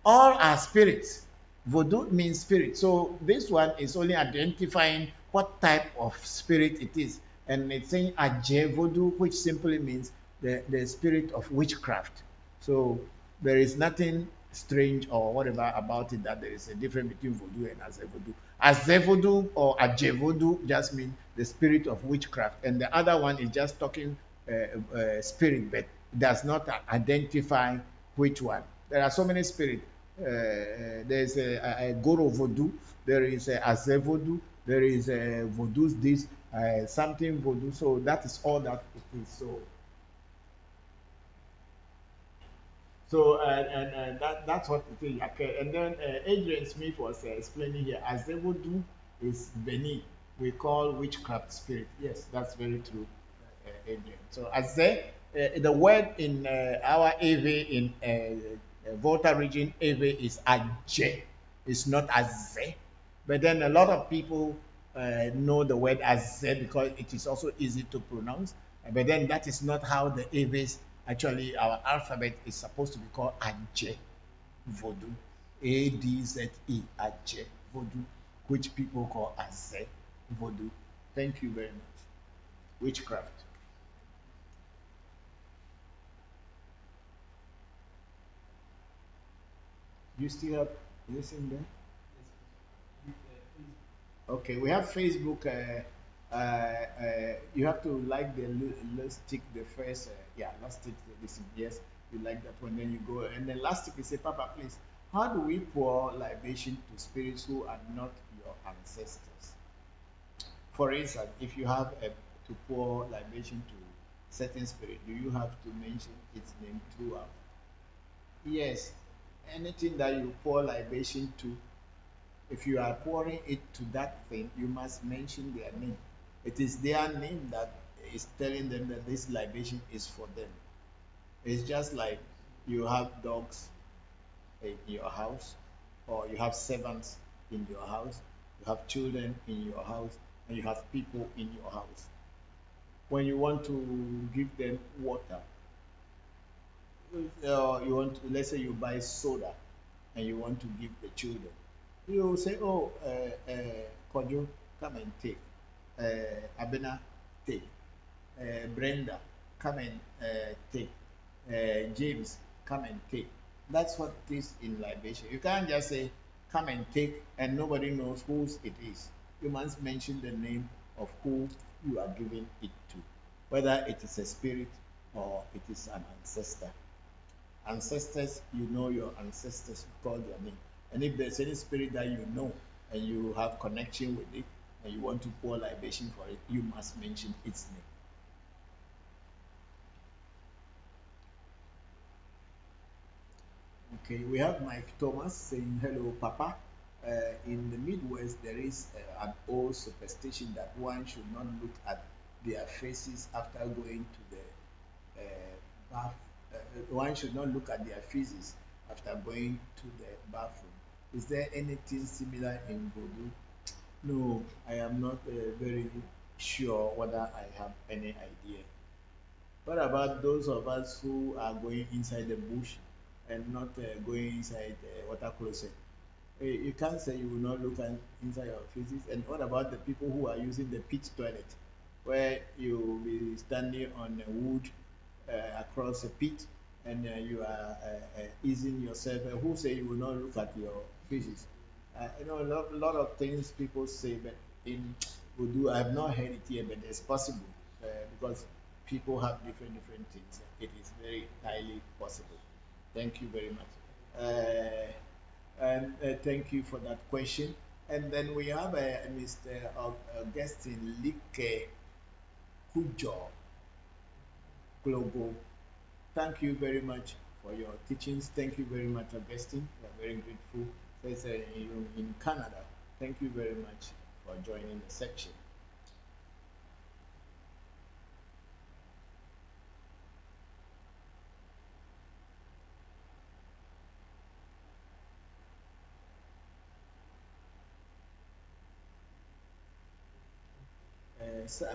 all are spirits. Voodoo means spirit. So this one is only identifying what type of spirit it is. And it's saying Aje voodoo, which simply means the spirit of witchcraft. So there is nothing strange or whatever about it that there is a difference between voodoo and Aze voodoo. Aze voodoo or Aje voodoo just means the spirit of witchcraft. And the other one is just talking spirit, but does not identify which one. There are so many spirits. There's a Goro voodoo, there is a Aze voodoo, there is a voodoo this, something voodoo. So that is all that it is. So that's what it is. Okay. And then Adrian Smith was explaining here, as they would do is Beni, we call witchcraft spirit. Yes, that's very true, Adrian. So as the word in our AV in Volta region, AV is Aje. It's not Aze. But then a lot of people know the word Aze because it is also easy to pronounce. But then that is not how the AVs actually, our alphabet is supposed to be called Adje Voodoo. A-D-Z-E, Adje Voodoo, which people call Aze Voodoo. Thank you very much. Witchcraft. You still have listen there? Okay, we have Facebook. You have to like the. Let's tick the first. Yeah, let's tick this. Yes, you like that one. Then you go, and then last tick you say, Papa, please. How do we pour libation to spirits who are not your ancestors? For instance, if you have to pour libation to certain spirit, do you have to mention its name throughout? Yes, anything that you pour libation to, if you are pouring it to that thing, you must mention their name. It is their name that is telling them that this libation is for them. It's just like you have dogs in your house, or you have servants in your house, you have children in your house, and you have people in your house. When you want to give them water, you want to, let's say you buy soda and you want to give the children, you say, oh, Kojo, come and take. Abena, take. Brenda, come and take. James, come and take. That's what it is in libation. You can't just say, come and take, and nobody knows whose it is. You must mention the name of who you are giving it to, whether it is a spirit or it is an ancestor. Ancestors, you know your ancestors, you call their name. And if there's any spirit that you know and you have connection with it and you want to pour libation for it, you must mention its name. Okay, we have Mike Thomas saying, hello, Papa. In the Midwest, there is an old superstition that one should not look at their faces after going to the bath. One should not look at their faces after going to the bathroom. Is there anything similar in Voodoo? No, I am not very sure whether I have any idea. What about those of us who are going inside the bush and not going inside the water closet? You can't say you will not look inside your faces. And what about the people who are using the pit toilet, where you will be standing on a wood across a pit and you are easing yourself? Who say you will not look at your faces? You know, a lot of things people say, but in Voodoo, I have not heard it here, but it's possible because people have different things. It is very highly possible. Thank you very much. And thank you for that question. And then we have Mr. Augustine Like Kujo Global. Thank you very much for your teachings. Thank you very much, Augustine. We are very grateful. Says in Canada. Thank you very much for joining the section.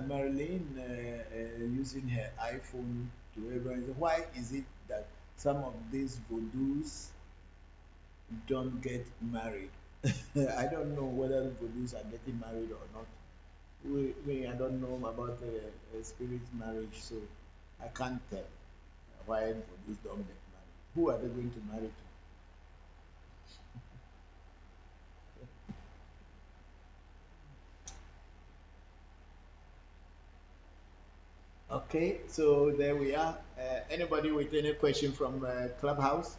Marilyn using her iPhone to everyone. Why is it that some of these voodoos don't get married? I don't know whether voodoos are getting married or not. I don't know about spirit marriage, so I can't tell why voodoos don't get married. Who are they going to marry to? Okay, so there we are. Anybody with any question from Clubhouse?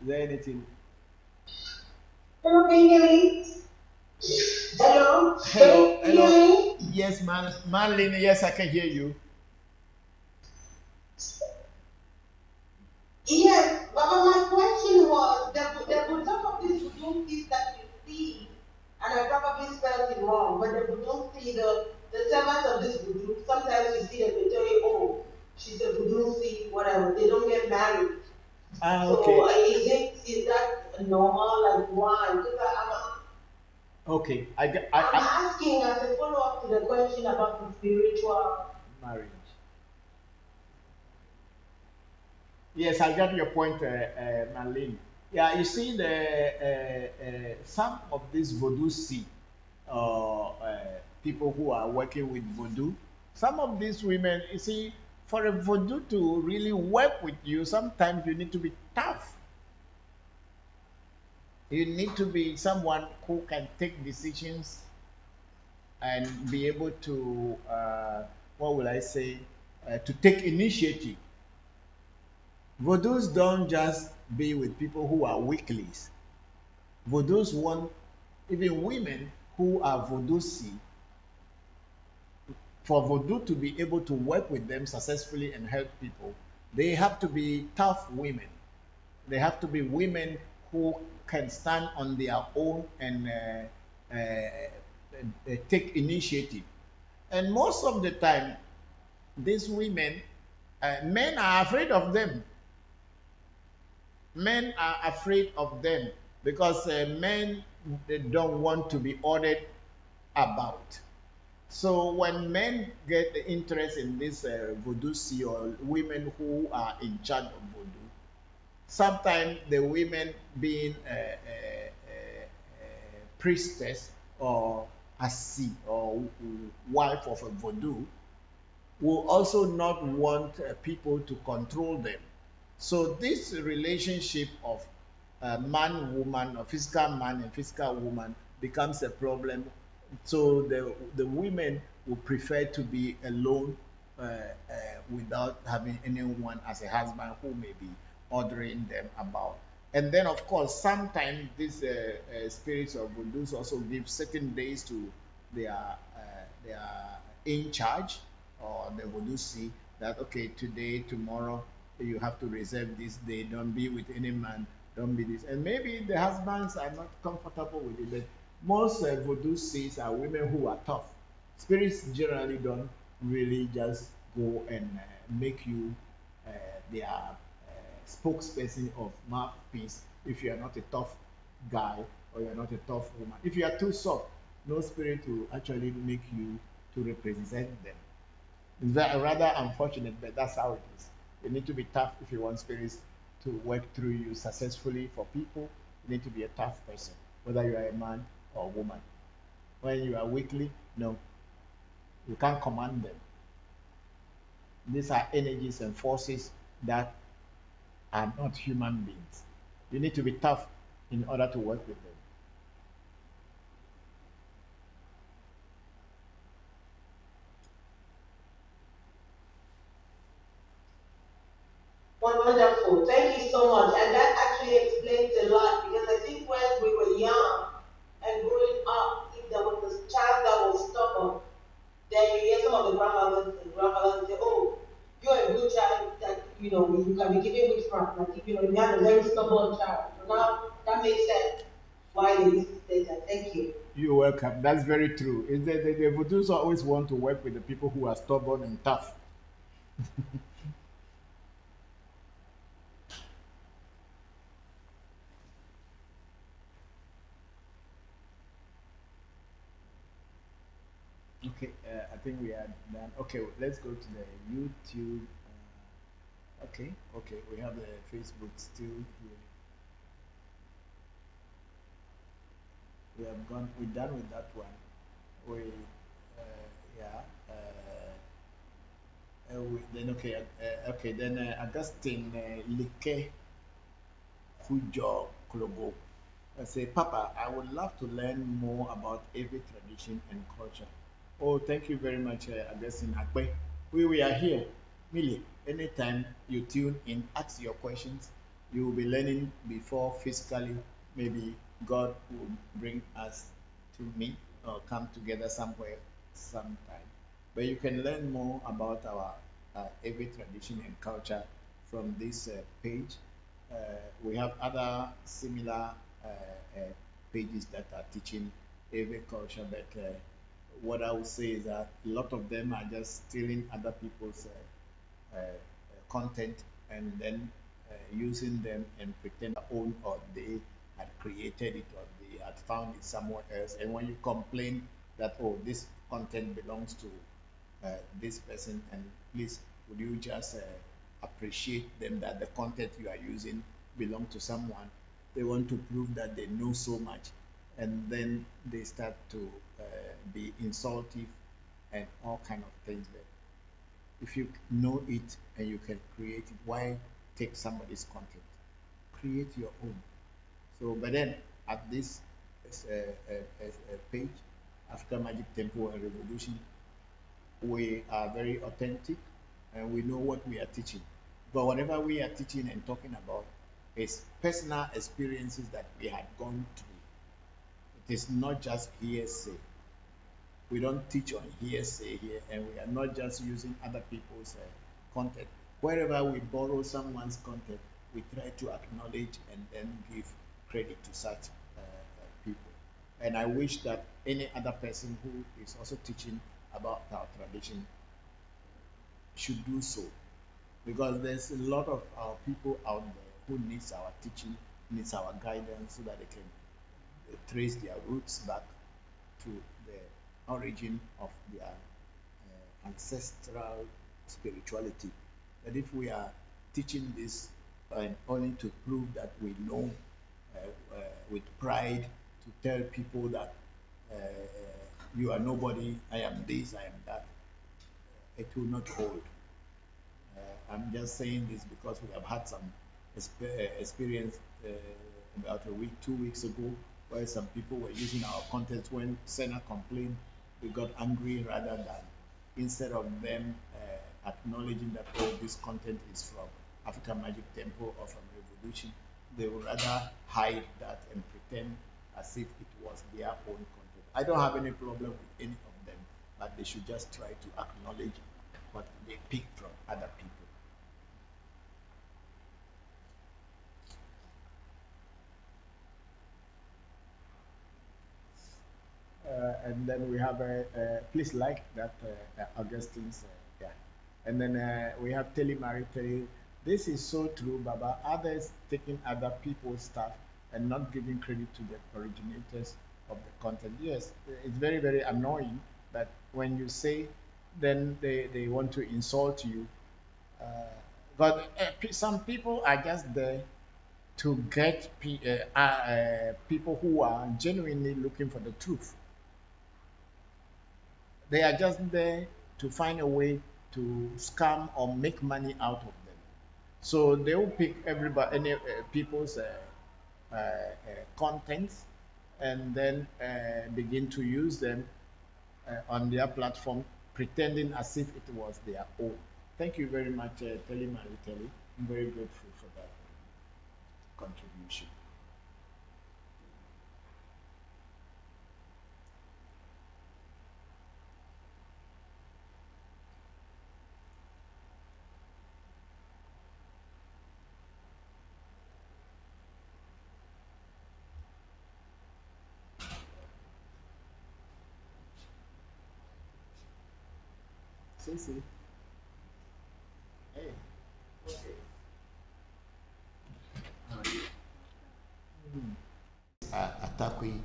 Is there anything? Hello, can you hear me? Hello? Hello, Can you hear me? Yes, Marlene, yes, I can hear you. Yes, but my question was, the some of these voodoo things that you see, and I probably spelled it wrong, but the voodoo see, the servants of this voodoo, sometimes you see them, they tell you, oh, she's a voodoo see, whatever, they don't get married. Okay. So is that normal? Like why? Because Okay, I'm asking as a follow-up to the question about the spiritual marriage. Yes, I got your point, Marlene. Yeah, you see, some of these voodoo see people who are working with voodoo. Some of these women, you see, for a voodoo to really work with you, sometimes you need to be tough. You need to be someone who can take decisions and be able to, what will I say, to take initiative. Voodoos don't just be with people who are weaklies. Voodoos want even women who are voodoo-see. For voodoo to be able to work with them successfully and help people, they have to be tough women. They have to be women who can stand on their own and take initiative. And most of the time, these women, men are afraid of them. Men are afraid of them because men, they don't want to be ordered about. So when men get interest in this voodoo see or women who are in charge of voodoo, sometimes the women being a priestess or a si or wife of a voodoo will also not want people to control them. So this relationship of man woman or physical man and physical woman becomes a problem. So the women would prefer to be alone without having anyone as a husband who may be ordering them about. And then of course sometimes these spirits of voodoos also give certain days to their in charge or the voodoo see that okay, today, tomorrow, you have to reserve this day, don't be with any man, don't be this. And maybe the husbands are not comfortable with it, but most voodoo sees are women who are tough. Spirits generally don't really just go and make you their spokesperson of mouthpiece if you are not a tough guy or you're not a tough woman. If you are too soft, no spirit will actually make you to represent them. It's rather unfortunate, but that's how it is. You need to be tough if you want spirits to work through you successfully for people. You need to be a tough person, whether you are a man or a woman. When you are weakly, no, you can't command them. These are energies and forces that are not human beings. You need to be tough in order to work with them. Wonderful. Thank you so much. And that actually explains a lot because I think when we were young and growing up, if there was a child that was stubborn, then you hear some of the grandmothers and grandfathers say, "Oh, you're a good child that you can be given witchcraft." Like if you have a very stubborn child. So now that makes sense why they used to say that. Thank you. You're welcome. That's very true. Is that the Vodus always want to work with the people who are stubborn and tough. Okay, I think we are done. Okay, let's go to the YouTube. Okay, we have the Facebook still here. We're done with that one. Yeah. Then okay. Then Augustine Like Hujo Klogo. I say, Papa, I would love to learn more about every tradition and culture. Oh, thank you very much, Augustine Akwe. We are here. Millie, anytime you tune in, ask your questions. You will be learning before physically. Maybe God will bring us to meet or come together somewhere sometime. But you can learn more about our every tradition and culture from this page. We have other similar pages that are teaching every culture, but what I would say is that a lot of them are just stealing other people's content and then using them and pretend own or they had created it or they had found it somewhere else. And when you complain that, oh, this content belongs to this person, and please, would you just appreciate them that the content you are using belong to someone? They want to prove that they know so much, and then they start to be insultive and all kind of things. There, if you know it and you can create it, why take somebody's content? Create your own. So, but then at this page, African Magic Temple and Revolution, we are very authentic and we know what we are teaching. But whatever we are teaching and talking about is personal experiences that we had gone through. It is not just hearsay. We don't teach on hearsay here, and we are not just using other people's content. Wherever we borrow someone's content, we try to acknowledge and then give credit to such people. And I wish that any other person who is also teaching about our tradition should do so, because there's a lot of our people out there who needs our teaching, needs our guidance, so that they can trace their roots back to the origin of their ancestral spirituality. But if we are teaching this only to prove that we know with pride, to tell people that you are nobody, I am this, I am that, it will not hold. I'm just saying this because we have had some experience about a week, 2 weeks ago, where some people were using our content. When Senna complained, we got angry rather than, instead of them acknowledging that, oh, this content is from African Magic Temple or from Revolution, they would rather hide that and pretend as if it was their own content. I don't have any problem with any of them, but they should just try to acknowledge what they picked from other people. And then we have please like that Augustine's yeah. And then we have Telemari. This is so true, Baba. Others taking other people's stuff and not giving credit to the originators of the content. Yes, it's very, very annoying that when you say, then they want to insult you. But some people are just there to get people who are genuinely looking for the truth. They are just there to find a way to scam or make money out of them. So they will pick people's contents and then begin to use them on their platform, pretending as if it was their own. Thank you very much, Telly Mariteli. I'm very grateful for that contribution. See. Hey. Atakwi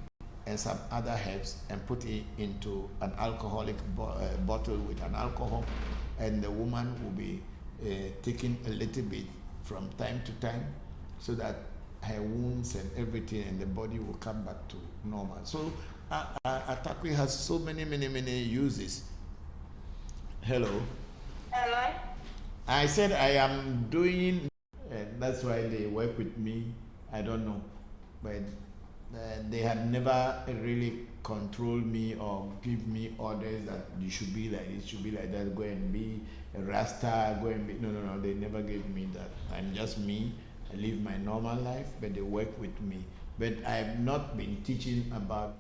and some other herbs and put it into an alcoholic bottle with an alcohol, and the woman will be taking a little bit from time to time so that her wounds and everything and the body will come back to normal. So Atakwi has so many uses. Hello. I said I am doing, and that's why they work with me. I don't know, but they have never really controlled me or give me orders that you should be like this, should be like that, go and be a Rasta, go and be, no, they never gave me that. I'm just me. I live my normal life, but they work with me. But I have not been teaching about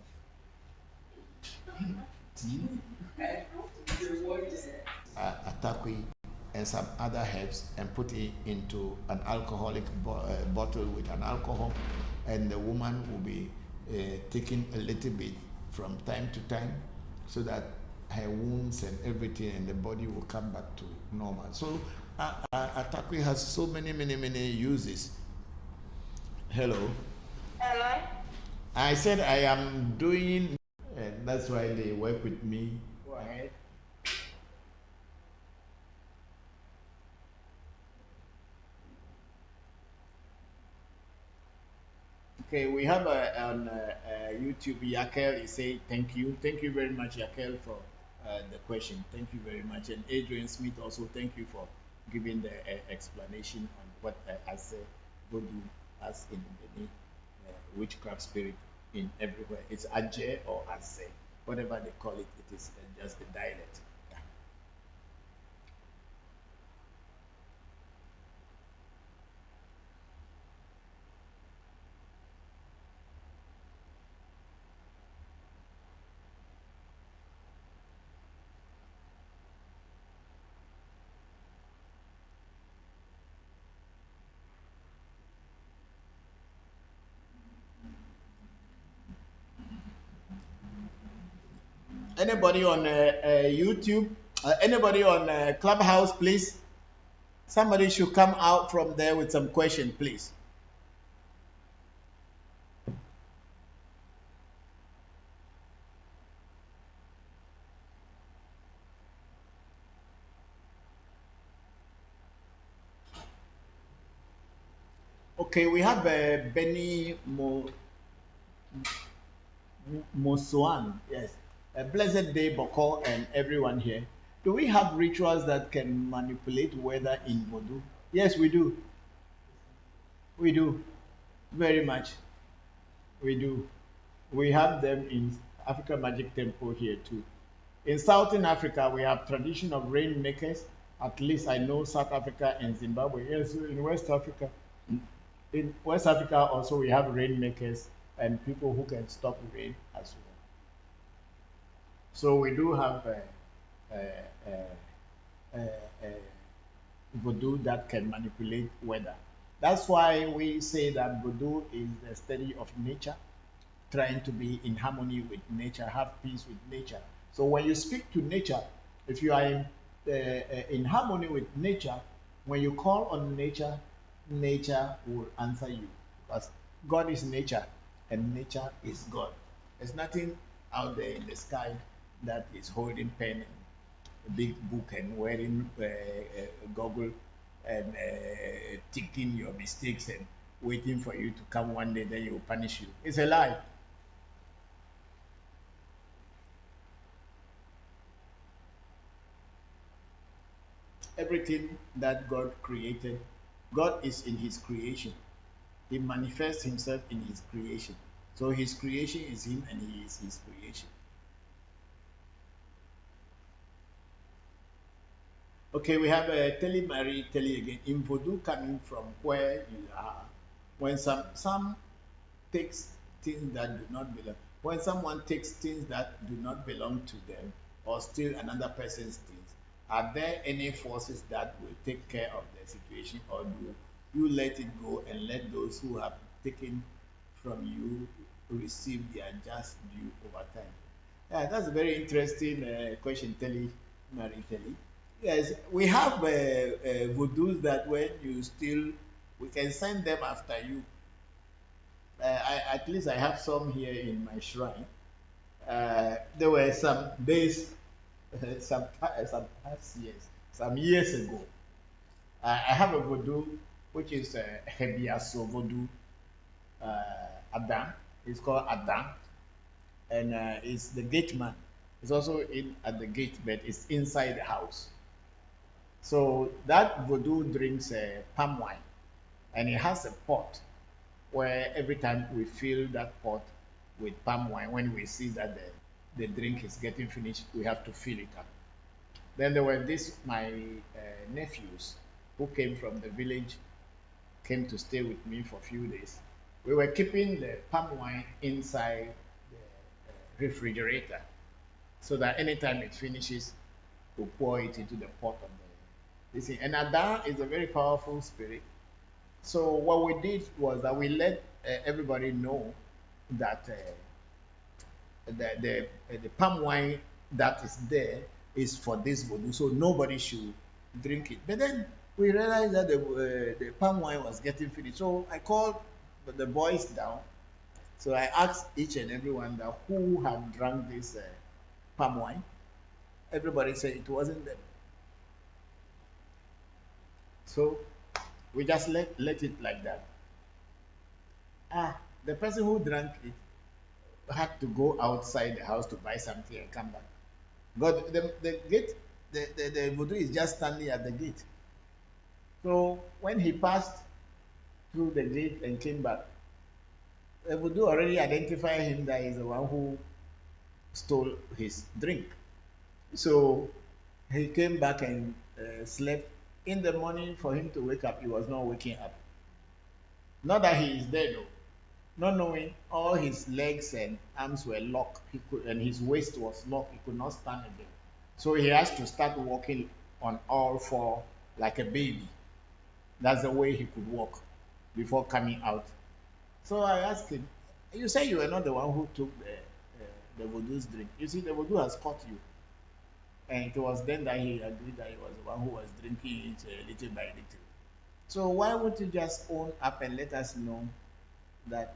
Atakwi and some other herbs and put it into an alcoholic bottle with an alcohol, and the woman will be taking a little bit from time to time so that her wounds and everything and the body will come back to normal. So Atakwi has so many uses. Hello. I said I am doing, and that's why they work with me. Go ahead. Okay, we have on YouTube, Yakel is saying thank you. Thank you very much, Yakel, for the question. Thank you very much. And Adrian Smith also, thank you for giving the explanation on what as Voodoo has in the witchcraft spirit in everywhere. It's Ajay or Ase, whatever they call it, it is just the dialect. Yeah. Anybody on YouTube? Anybody on Clubhouse, please? Somebody should come out from there with some question, please. Okay, we have Benny Mosuan. Yes. A blessed day, Bokor, and everyone here. Do we have rituals that can manipulate weather in Voodoo? Yes, we do. We do. Very much. We do. We have them in Africa Magic Temple here too. In Southern Africa, we have tradition of rainmakers. At least I know South Africa and Zimbabwe. Yes, in West Africa. In West Africa also we have rainmakers and people who can stop rain as well. So we do have voodoo that can manipulate weather. That's why we say that voodoo is the study of nature, trying to be in harmony with nature, have peace with nature. So when you speak to nature, if you are in harmony with nature, when you call on nature, nature will answer you, because God is nature and nature is God. There's nothing out there in the sky that is holding pen and a big book and wearing a goggle and ticking your mistakes and waiting for you to come one day, then he will punish you. It's a lie. everything that God created. God is in his creation. He manifests himself in his creation. So his creation is him and he is his creation. Okay, we have a Telly Marie Telly again. In voodoo coming from where you are, when some takes things that do not belong, when someone takes things that do not belong to them or steal another person's things, are there any forces that will take care of the situation, or do you let it go and let those who have taken from you receive their just due over time? Yeah, that's a very interesting question, Telly Marie Telly. Yes, we have voodoos that when you steal, we can send them after you. At least I have some here in my shrine. There were some days, some years ago. I have a voodoo which is a Hebiaso voodoo Adam. It's called Adam, and it's the gate man. It's also in at the gate, but it's inside the house. So that voodoo drinks palm wine, and it has a pot where every time we fill that pot with palm wine, when we see that the drink is getting finished, we have to fill it up. Then there were my nephews who came from the village, came to stay with me for a few days. We were keeping the palm wine inside the refrigerator so that anytime it finishes, we pour it into the pot of this thing. And Ada is a very powerful spirit. So what we did was that we let everybody know that the palm wine that is there is for this voodoo, so nobody should drink it. But then we realized that the palm wine was getting finished. So I called the boys down. So I asked each and everyone that who had drunk this palm wine. Everybody said it wasn't them. So we just let it like that. The person who drank it had to go outside the house to buy something and come back. But the gate, the voodoo is just standing at the gate. So when he passed through the gate and came back, the voodoo already identified him that he's the one who stole his drink. So he came back and slept. In the morning, for him to wake up, he was not waking up. Not that he is dead, though. Not knowing, all his legs and arms were locked, and his waist was locked. He could not stand again. So he has to start walking on all four like a baby. That's the way he could walk before coming out. So I asked him, "You say you were not the one who took the voodoo's drink. You see, the voodoo has caught you." And it was then that he agreed that he was the one who was drinking it little by little. So why would you just own up and let us know that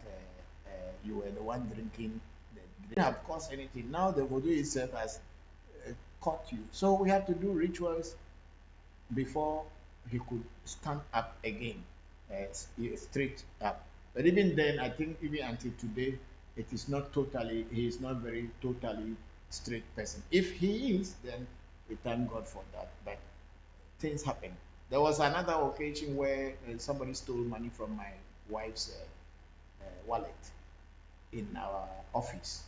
you were the one drinking the drink? Didn't have caused anything. Now the voodoo itself has caught you. So we have to do rituals before he could stand up again, straight up. But even then, I think even until today, it is not totally, he is not very totally straight person. If he is, then we thank God for that. But things happen. There was another occasion where somebody stole money from my wife's wallet in our office,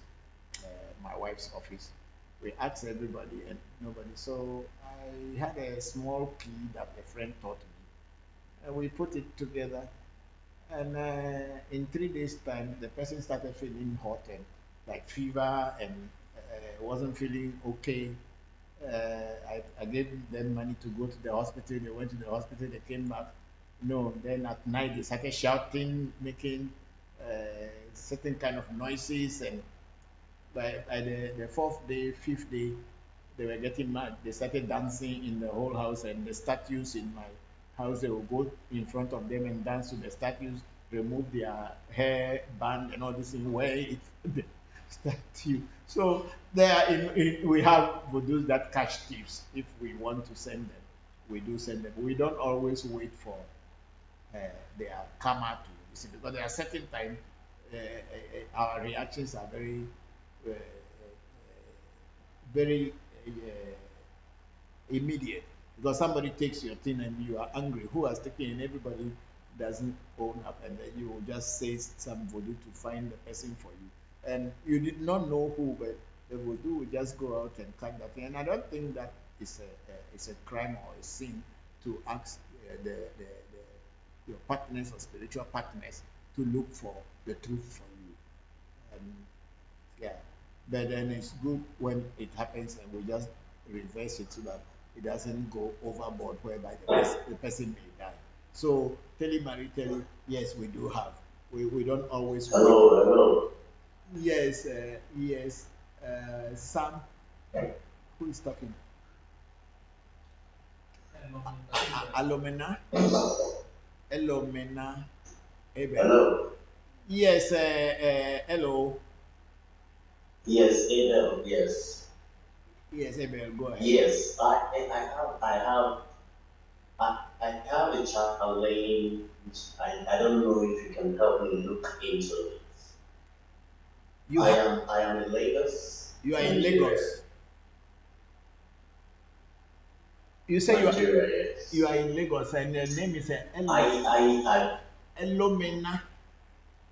my wife's office. We asked everybody and nobody. So I had a small key that a friend taught me. And we put it together. And in 3 days' time, the person started feeling hot and like fever and wasn't feeling okay. I gave them money to go to the hospital. They went to the hospital. They came back. No, then at night they started shouting, making certain kind of noises, and by the fourth day, fifth day, they were getting mad. They started dancing in the whole house, and the statues in my house, they will go in front of them and dance to the statues, remove their hair band and all this thing, wear it the statue. So we have voodoos that catch thieves. If we want to send them, we do send them. We don't always wait for their karma to see, because there are certain times our reactions are very uh, very immediate. Because somebody takes your thing and you are angry. Who has taken it? Everybody doesn't own up, and then you will just say some voodoo to find the person for you. And you did not know who, but the voodoo will just go out and cut that thing. And I don't think that is a crime or a sin to ask your partners or spiritual partners to look for the truth for you. Yeah, but then it's good when it happens and we just reverse it so that it doesn't go overboard whereby the person may die. So Telly, yes, we do have. We don't always. Hello. Yes, yes. Sam, who is talking? Alomena. Elomena. Hello. Yes, hello. Yes, Abel, yes. Yes, Abel, go ahead. Yes, I have a challenge. I don't know if you can help me look into it. I am in Lagos. You are in Lagos. You say Nigeria, yes. You are in Lagos, and your name is Elomena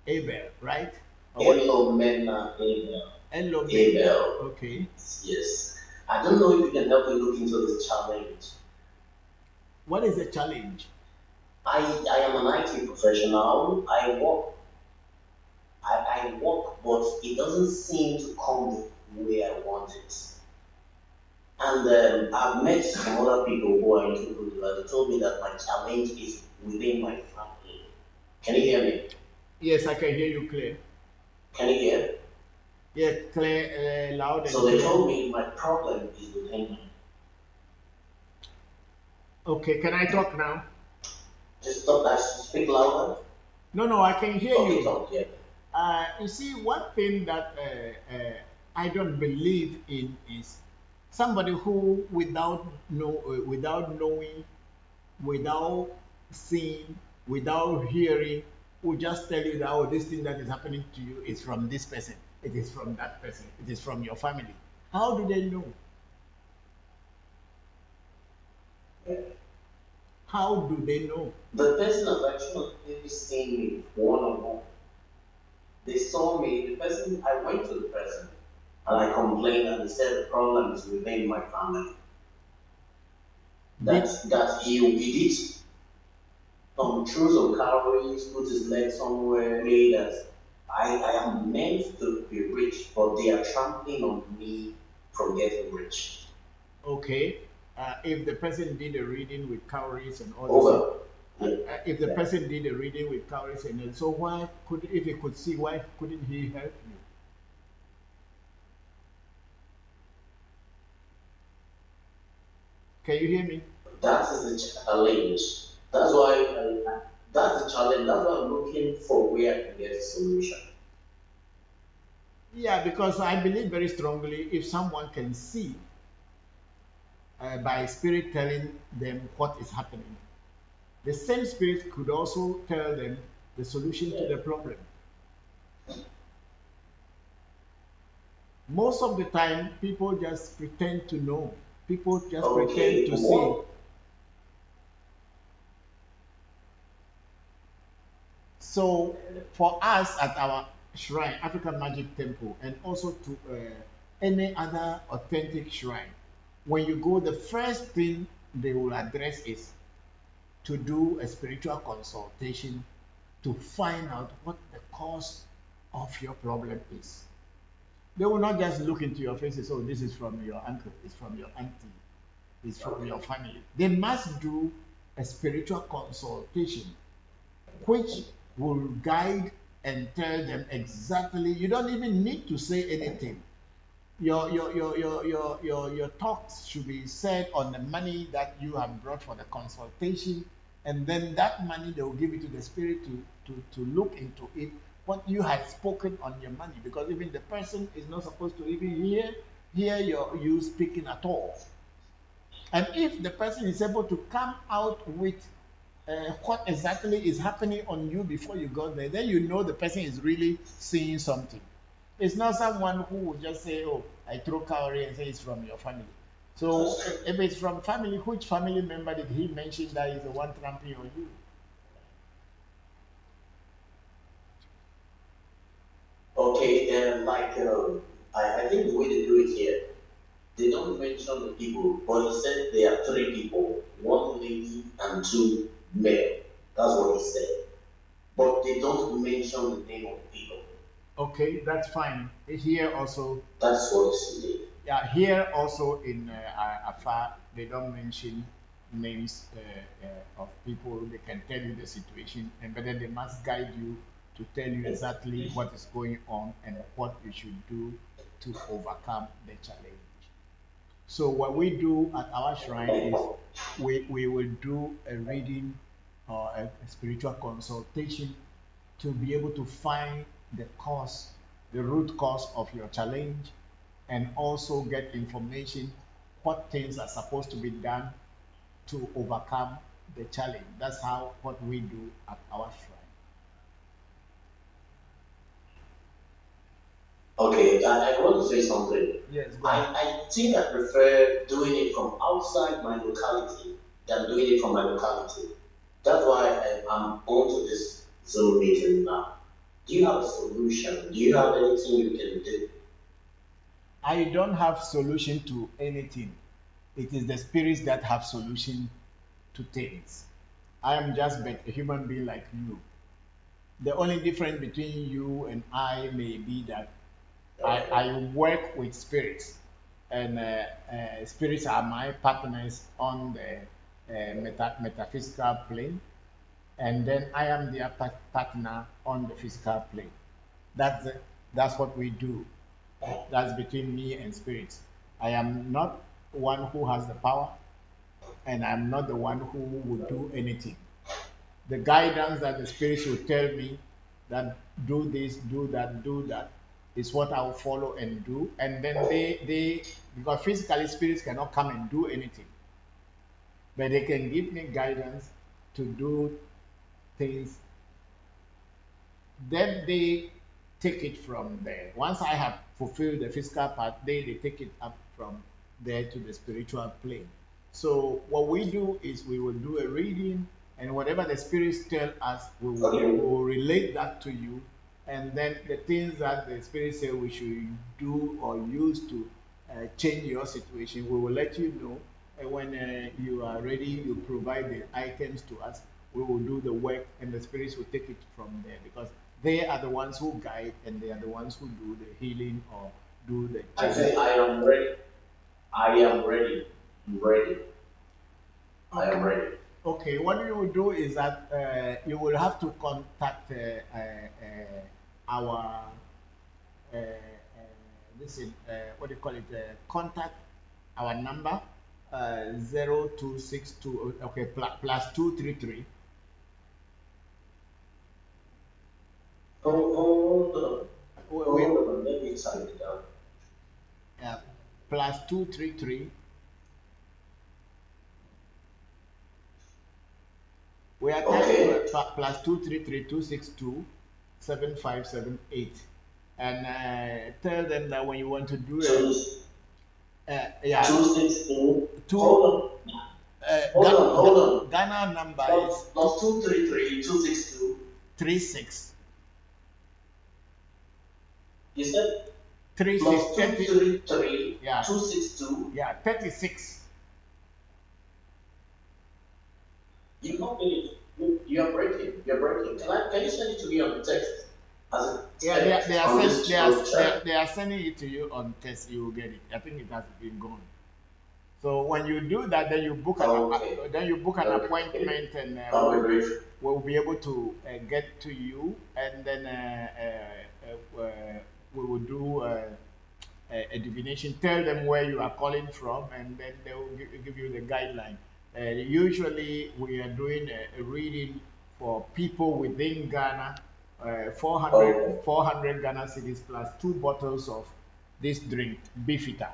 Abel, right? Elomena Abel. Abel. Okay. Yes. I don't know if you can help me look into this challenge. What is the challenge? I am an IT professional. I work, but it doesn't seem to come the way I want it. And I've met some other people who are into voodoo, and they told me that my challenge is within my family. Can you hear me? Yes, I can hear you clear. Can you hear? Yeah, clear, loud and So they told me my problem is within me. Okay, can I talk now? Just talk, I should speak louder? No, I can hear Okay, you. talk, yeah. You see, one thing that I don't believe in is somebody who, without knowing, without seeing, without hearing, will just tell you that, oh, this thing that is happening to you is from this person, it is from that person, it is from your family. How do they know? How do they know? The person has actually seen me one-on-one. They saw me, I went to the person and I complained, and they said the problem is within my family. That he did through some calories, put his leg somewhere, made that I am meant to be rich, but they are trampling on me from getting rich. Okay. If the person did a reading with calories and all this, if the person did a reading with calories and then, so if he could see, why couldn't he help you? Can you hear me? That is the challenge. That's why that's the challenge. That's why I'm looking for where I can get a solution. Yeah, because I believe very strongly if someone can see by spirit telling them what is happening, the same spirit could also tell them the solution to the problem. Most of the time, people just pretend to know. People just pretend to see. So, for us at our shrine, African Magic Temple, and also to any other authentic shrine, when you go, the first thing they will address is to do a spiritual consultation to find out what the cause of your problem is. They will not just look into your face and say, oh, this is from your uncle, it's from your auntie, it's from your family. They must do a spiritual consultation, which will guide and tell them exactly. You don't even need to say anything. Your talks should be said on the money that you have brought for the consultation, and then that money they will give it to the spirit to look into it, what you have spoken on your money, because even the person is not supposed to even hear you speaking at all. And if the person is able to come out with what exactly is happening on you before you got there, then you know the person is really seeing something. It's not someone who will just say, oh, I throw cowrie and say it's from your family. So if it's from family, which family member did he mention that is the one trampling on you? Okay, and I think the way they do it here, they don't mention the people, but he said there are three people, one lady and two male. That's what he said. But they don't mention the name of the people. Okay, that's fine. Here also. That's what he said. Yeah, here also in Afar, they don't mention names of people. They can tell you the situation, but then they must guide you to tell you exactly what is going on and what you should do to overcome the challenge. So what we do at our shrine is we will do a reading or a spiritual consultation to be able to find the cause, the root cause of your challenge, and also get information what things are supposed to be done to overcome the challenge. That's how what we do at our shrine. Okay, I want to say something. Yes, I think I prefer doing it from outside my locality than doing it from my locality. That's why I'm on to this Zoom meeting now. Do you have a solution? Do you have anything you can do? I don't have solution to anything. It is the spirits that have solution to things. I am just but a human being like you. The only difference between you and I may be that I work with spirits, and spirits are my partners on the metaphysical plane, and then I am their partner on the physical plane. That's what we do. That's between me and spirits. I am not one who has the power, and I'm not the one who would do anything. The guidance that the spirits will tell me that do this, do that is what I will follow and do. And then they because physically spirits cannot come and do anything, but they can give me guidance to do things. Then they take it from there. Once I have fulfilled the physical part, they take it up from there to the spiritual plane. So what we do is we will do a reading, and whatever the spirits tell us, we will relate that to you. And then the things that the spirits say we should do or use to change your situation, we will let you know. And when you are ready, you provide the items to us. We will do the work, and the spirits will take it from there, because they are the ones who guide, and they are the ones who do the healing or do the change. I say I am ready. I am ready. I'm ready. I am ready. Okay, what you will do is that you will have to contact our what do you call it? Contact our number 0262. Okay, plus 233. Hold on. Hold on. Let me type it down. Yeah, plus 233. We are okay. Plus 233-262-7578, and tell them that when you want to do it, yeah, 262. Hold on. Ghana number is plus 233-262 36. You said 36. Plus 233. Yeah. 262. Yeah, 36. You are breaking. You're breaking. Can you send it to me on text? Yeah, they are sending it to you on text. You will get it. I think it has been gone. So when you do that, then you book an appointment, and we'll be able to get to you, and then we will do a divination. Tell them where you are calling from, and then they will give you the guideline. Usually we are doing a reading for people within Ghana, 400 Ghana cedis plus 2 bottles of this drink, Beefeater.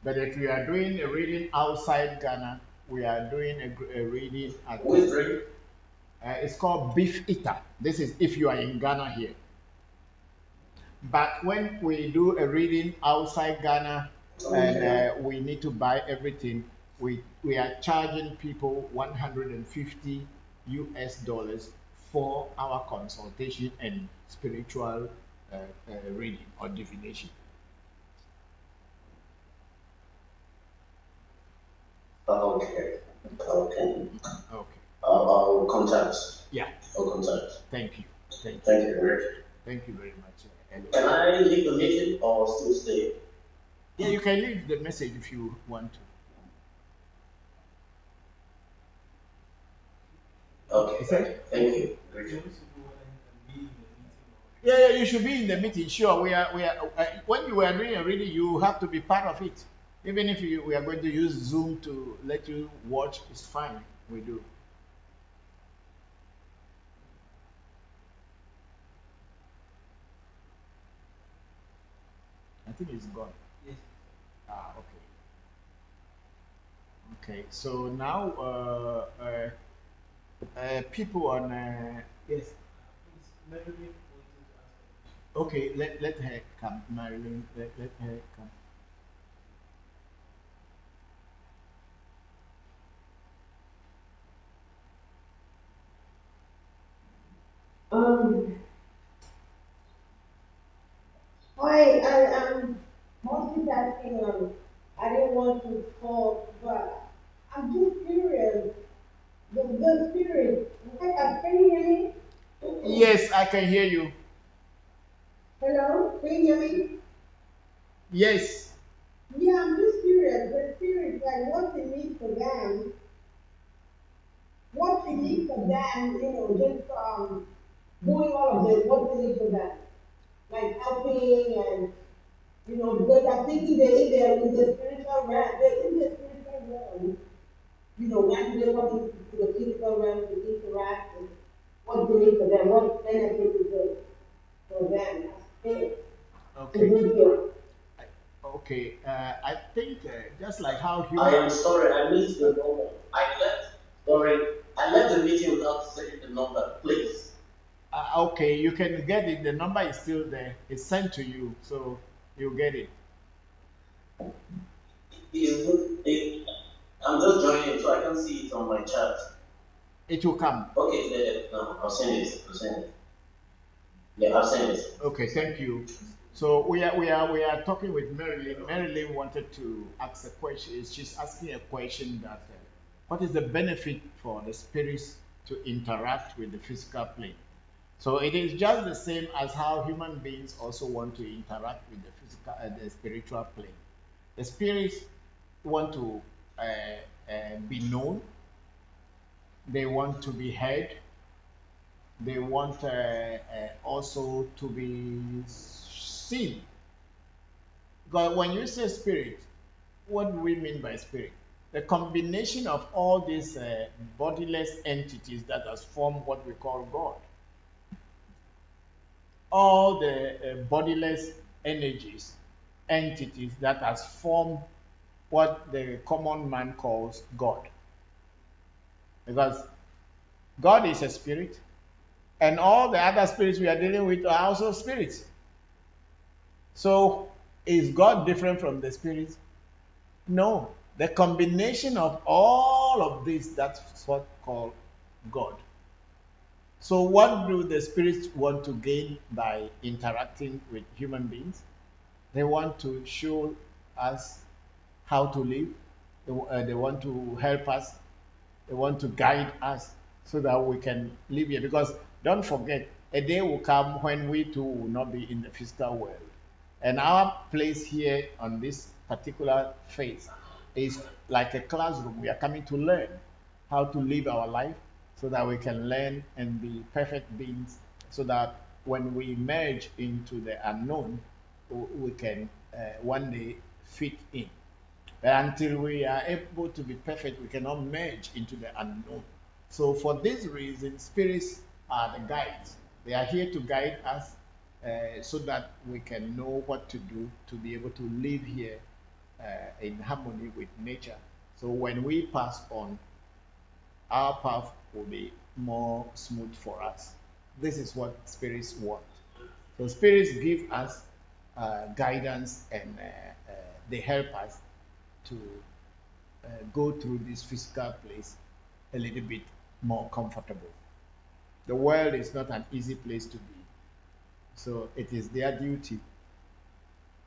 But if we are doing a reading outside Ghana, we are doing a reading at which drink? It's called Beefeater. This is if you are in Ghana here. But when we do a reading outside Ghana, and we need to buy everything. We are charging people $150 US for our consultation and spiritual reading or divination. Okay. Okay. Okay. I'll contact. Yeah. I'll contact. Thank you. Thank you. Thank you, Rick. Thank you very much. Can I leave the meeting or still stay? Yeah, you can leave the message if you want to. Okay. Thank you. Yeah, you should be in the meeting. Sure, we are. When you are doing a reading, you have to be part of it. Even if we are going to use Zoom to let you watch, it's fine. We do. I think it's gone. Yes. Ah, okay. Okay, so now people on. Yes. It's Marilyn wanting to ask a question. Okay, let her come, Marilyn. Let her come. Hi, I am multitasking. I didn't want to talk, but I'm just curious. The spirit, can you hear me? Yes, I can hear you. Hello, can you hear me? Yes. Yeah, I'm just curious. The spirit, like, what's the need for them? What's the need for them? Just doing all of this. What's the need for them? Like helping and because I'm thinking they're in the spiritual realm. They're in the spiritual realm. Why do they come into the physical realm to interact? And what's the need for them? What benefit is it for them? To Okay. be here. Okay. I think just like how I human. am sorry, I missed the number. I left the meeting without saying the number, please. Okay, you can get it. The number is still there. It's sent to you, so you get it. I'm just joining, so I can see it on my chat. It will come. Okay, no, I'll send it. Yeah, I'll send it. Okay, thank you. So we are talking with Marilyn. Marilyn wanted to ask a question. She's asking a question that what is the benefit for the spirits to interact with the physical plane? So it is just the same as how human beings also want to interact with the physical, the spiritual plane. The spirits want to be known. They want to be heard. They want also to be seen. Because when you say spirit, what do we mean by spirit? The combination of all these bodiless entities that has formed what we call God. All the bodiless energies, entities that has formed what the common man calls God. Because God is a spirit, and all the other spirits we are dealing with are also spirits. So, is God different from the spirits? No. The combination of all of this, that's what called God. So what do the spirits want to gain by interacting with human beings? They want to show us how to live. They want to help us. They want to guide us so that we can live here. Because don't forget, a day will come when we too will not be in the physical world. And our place here on this particular phase is like a classroom. We are coming to learn how to live our life so that we can learn and be perfect beings, so that when we merge into the unknown, we can one day fit in. But until we are able to be perfect, we cannot merge into the unknown. So for this reason, spirits are the guides. They are here to guide us so that we can know what to do to be able to live here in harmony with nature. So when we pass on, our path will be more smooth for us. This is what spirits want. So spirits give us guidance and they help us to go through this physical place a little bit more comfortable. The world is not an easy place to be. So it is their duty,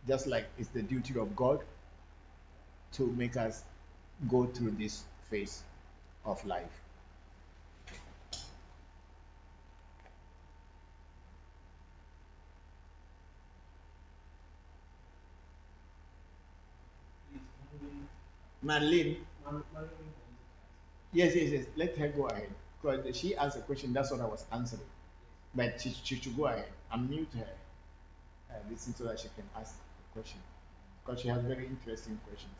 just like it's the duty of God, to make us go through this phase of life. Marlene, yes. Let her go ahead. Because she asked a question, that's what I was answering. But she should go ahead. Unmute her. Listen so that she can ask the question. Because she has very interesting questions.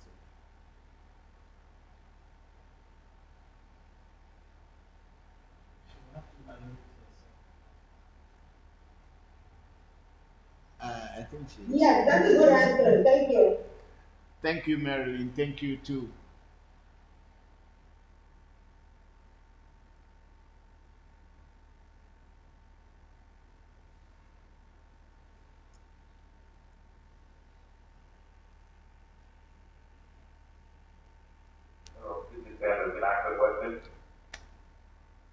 I think she. Yes, that's a good answer. Thank you. Thank you, Marilyn. Thank you too. This is Samuel. Can I ask a question?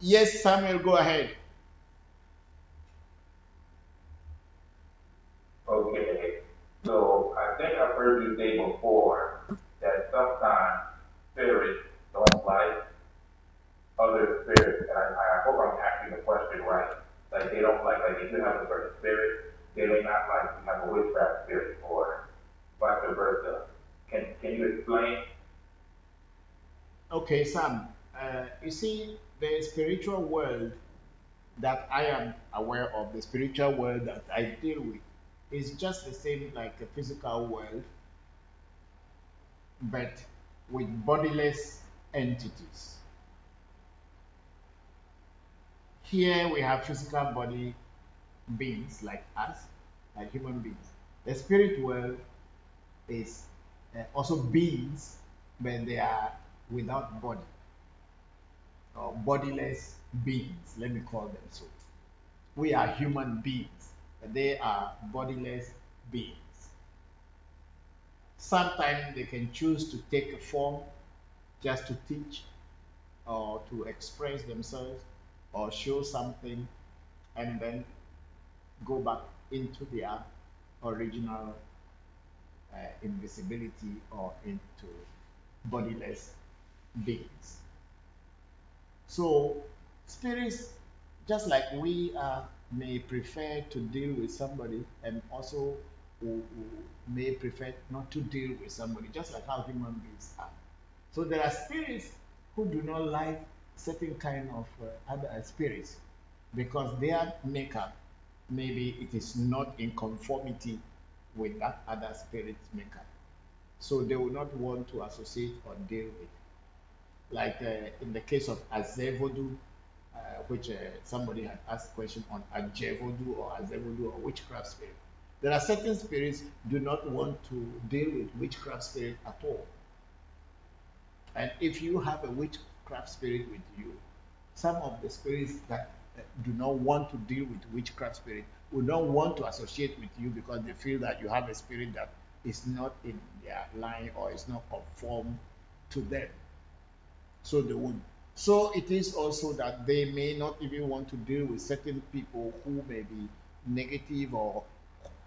Yes, Samuel, go ahead. Okay. So I think I've heard you say before that sometimes spirits don't like other spirits. And I hope I'm asking the question right. Like they don't like if you have a certain spirit, they may not like you have a witchcraft spirit or vice versa. Can you explain? Okay, Sam. You see, the spiritual world that I am aware of, the spiritual world that I deal with, is just the same like a physical world, but with bodiless entities. Here we have physical body beings like us, like human beings. The spirit world is also beings, but they are without body, or bodiless beings, let me call them so. We are human beings, but they are bodiless beings. Sometimes they can choose to take a form just to teach or to express themselves or show something and then go back into their original invisibility or into bodiless beings. So spirits, just like we may prefer to deal with somebody and also who may prefer not to deal with somebody, just like how human beings are. So there are spirits who do not like certain kind of other spirits because their makeup, maybe it is not in conformity with that other spirit's makeup. So they will not want to associate or deal with. Like in the case of Azevodu, which somebody had asked a question on Ajevodu or Azevodu or witchcraft spirit. There are certain spirits do not want to deal with witchcraft spirit at all. And if you have a witchcraft spirit with you, some of the spirits that do not want to deal with witchcraft spirit will not want to associate with you because they feel that you have a spirit that is not in their line or is not conformed to them. So they would. So it is also that they may not even want to deal with certain people who may be negative or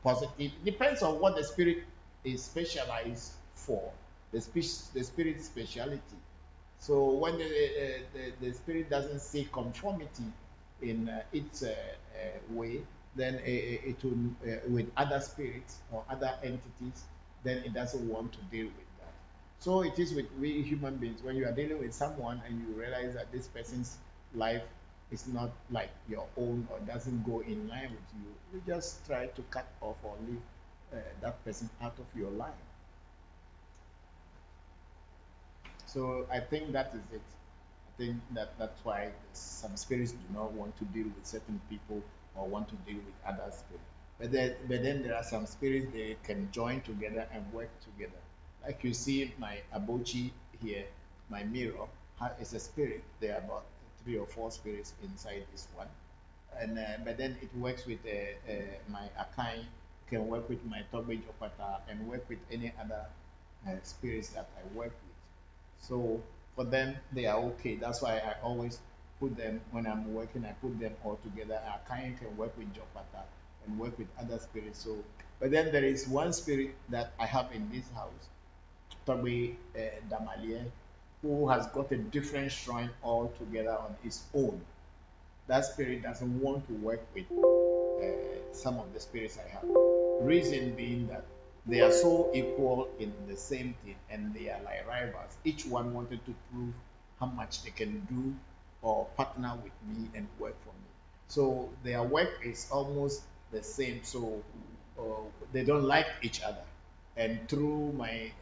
positive. It depends on what the spirit is specialized for, the spirit's speciality. So when the spirit doesn't see conformity in its way, then it will, with other spirits or other entities, then it doesn't want to deal with that. So it is with we human beings. When you are dealing with someone and you realize that this person's life is not like your own or doesn't go in line with you, you just try to cut off or leave that person out of your life. So I think that is it. I think that's why some spirits do not want to deal with certain people or want to deal with other spirits. But then there are some spirits they can join together and work together. Like you see my Abochi here, my mirror is a spirit. There are about 3 or 4 spirits inside this one. And but then it works with my Akai, can work with my Tobe Jopata and work with any other spirits that I work with. So for them, they are okay. That's why I always put them, when I'm working, I put them all together. I can work with Jopata and work with other spirits. So, but then there is one spirit that I have in this house, Tobe Damalie, who has got a different shrine altogether on its own. That spirit doesn't want to work with some of the spirits I have. Reason being that they are so equal in the same thing and they are like rivals. Each one wanted to prove how much they can do or partner with me and work for me. So their work is almost the same. So they don't like each other. And through my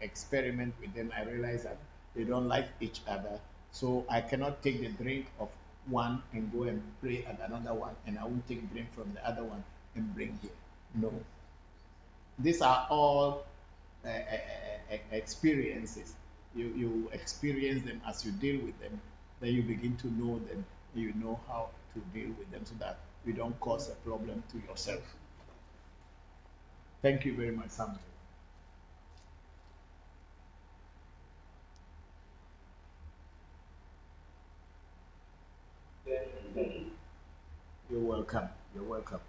experiment with them, I realized that they don't like each other. So I cannot take the drink of one and go and pray at another one, and I won't take drink from the other one and bring here. No. These are all experiences. You experience them as you deal with them, then you begin to know them, you know how to deal with them so that you don't cause a problem to yourself. Thank you very much, Samuel. You're welcome. You're welcome.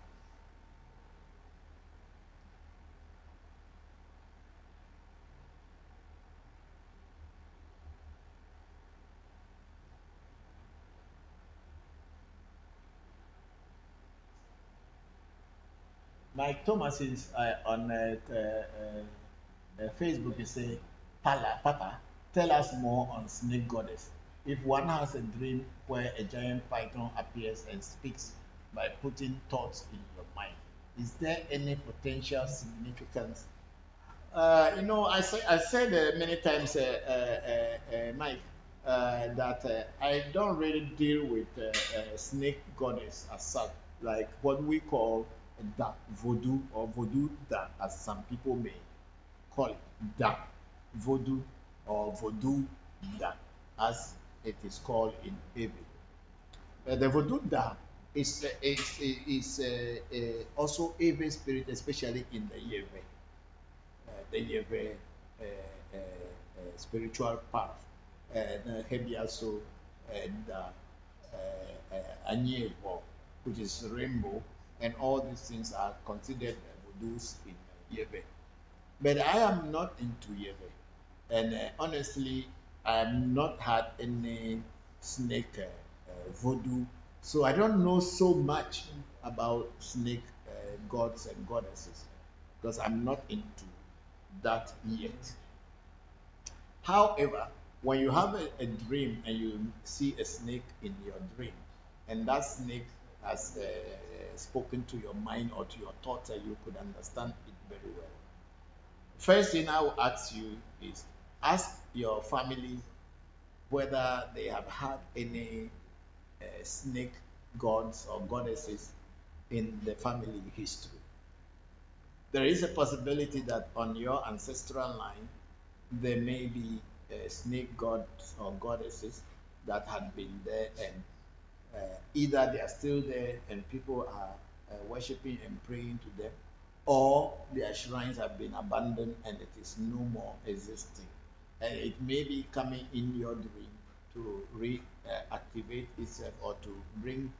Mike Thomas is on Facebook. He say, Papa, tell us more on snake goddess. If one has a dream where a giant python appears and speaks by putting thoughts in your mind, is there any potential significance? I said many times, Mike, that I don't really deal with snake goddess as such, like what we call da voodoo or voodoo da, as some people may call it, da voodoo or voodoo da, as it is called in Ewe. The voodoo da is also Ewe spirit, especially in the Yewe. The Yewe spiritual path. Hebiaso and Anyewo, which is rainbow, and all these things are considered voodoos in Yewe. But I am not into Yewe, and honestly, I have not had any snake voodoo, so I don't know so much about snake gods and goddesses because I'm not into that yet. However, when you have a dream and you see a snake in your dream, and that snake has spoken to your mind or to your thoughts, and you could understand it very well. First thing I will ask you is ask your family whether they have had any snake gods or goddesses in the family history. There is a possibility that on your ancestral line there may be snake gods or goddesses that had been there, and either they are still there and people are worshipping and praying to them, or their shrines have been abandoned and it is no more existing. And it may be coming in your dream to reactivate itself or to bring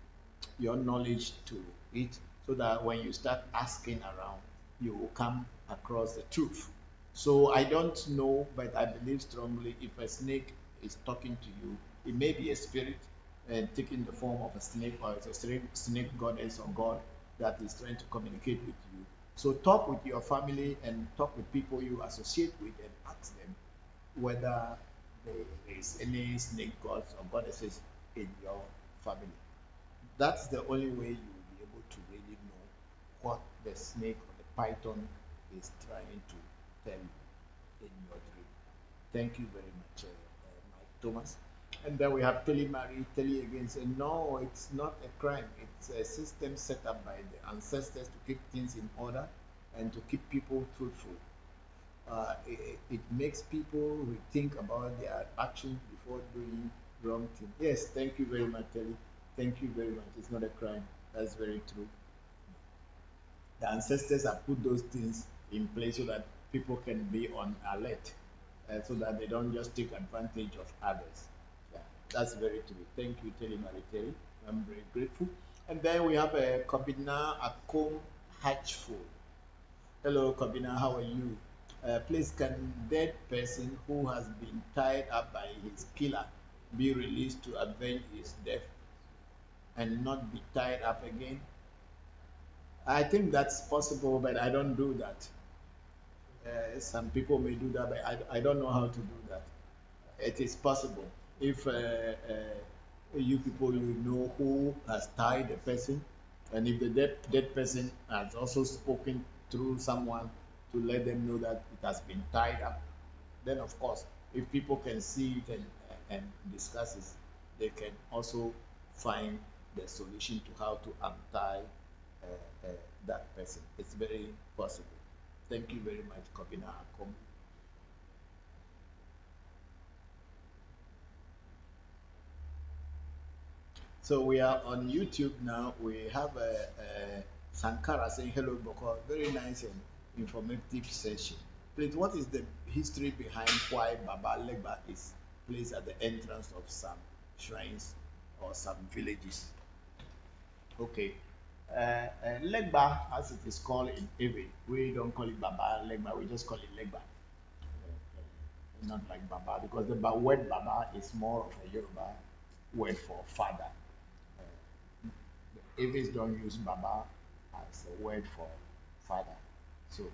your knowledge to it so that when you start asking around, you will come across the truth. So I don't know, but I believe strongly if a snake is talking to you, it may be a spirit taking the form of a snake, or it's a snake goddess or god that is trying to communicate with you. So talk with your family and talk with people you associate with and ask them whether there is any snake gods or goddesses in your family. That's the only way you will be able to really know what the snake or the python is trying to tell you in your dream. Thank you very much, Mike Thomas. And then we have Telly Marie. Telly again said, no, it's not a crime. It's a system set up by the ancestors to keep things in order and to keep people truthful. It makes people rethink about their actions before doing wrong things. Yes, thank you very much, Telly. Thank you very much. It's not a crime. That's very true. The ancestors have put those things in place so that people can be on alert so that they don't just take advantage of others. Yeah, that's very true. Thank you, Terry Mariteri. I'm very grateful. And then we have a Kobina Akom Hatchful. Hello, Kobina, how are you? Please, can dead person who has been tied up by his killer be released to avenge his death and not be tied up again? I think that's possible, but I don't do that. Some people may do that, but I don't know how to do that. It is possible. If you people you know who has tied a person, and if the dead person has also spoken through someone to let them know that it has been tied up, then of course, if people can see it and discuss it, they can also find the solution to how to untie that person. It's very possible. Thank you very much, Kobina Akom. So we are on YouTube now. We have a Sankara saying hello, Bokor. Very nice and informative session. Please, what is the history behind why Baba Legba is placed at the entrance of some shrines or some villages? Okay. Legba, as it is called in Ewe, we don't call it Baba Legba, we just call it Legba. Not like Baba, because the word Baba is more of a Yoruba word for father. The Eves don't use Baba as a word for father. So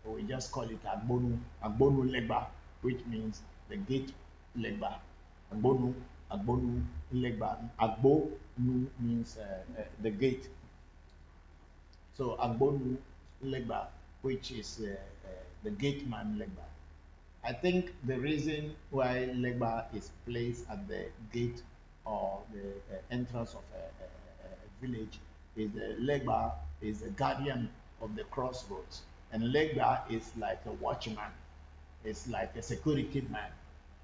we just call it Agbonu, Agbonu Legba, which means the gate Legba. Agbonu, Agbonu Legba. Agbonu means the gate. So Agbonu Legba, which is the gate man Legba. I think the reason why Legba is placed at the gate or the entrance of a village is the Legba is the guardian of the crossroads, and Legba is like a watchman. It's like a security man.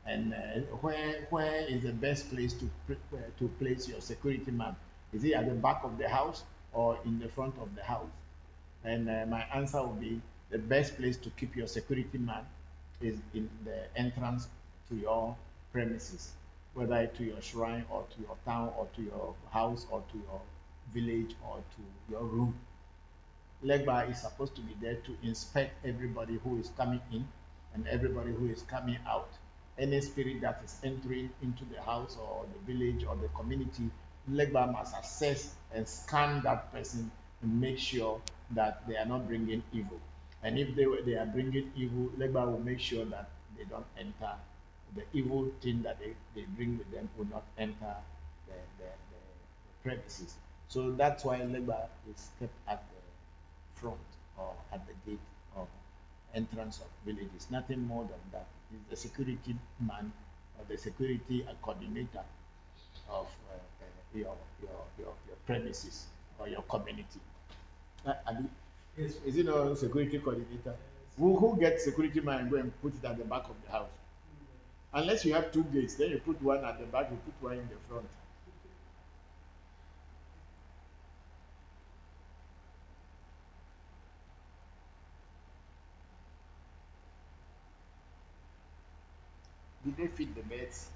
And where is the best place to place your security man? Is it at the back of the house or in the front of the house? And my answer would be the best place to keep your security man is in the entrance to your premises, whether to your shrine or to your town or to your house or to your village or to your room. Legba is supposed to be there to inspect everybody who is coming in and everybody who is coming out. Any spirit that is entering into the house or the village or the community, Legba must assess and scan that person and make sure that they are not bringing evil. And if they are bringing evil, Legba will make sure that they don't enter. The evil thing that they bring with them will not enter the premises. So that's why Legba is kept at the front or at the gate of entrance of villages. Nothing more than that. He's the security man or the security coordinator of your premises or your community. Abi, Yes. is it not security coordinator? Who gets security man and go and put it at the back of the house? Unless you have two gates, then you put one at the back, you put one in the front. Did they feed the birds?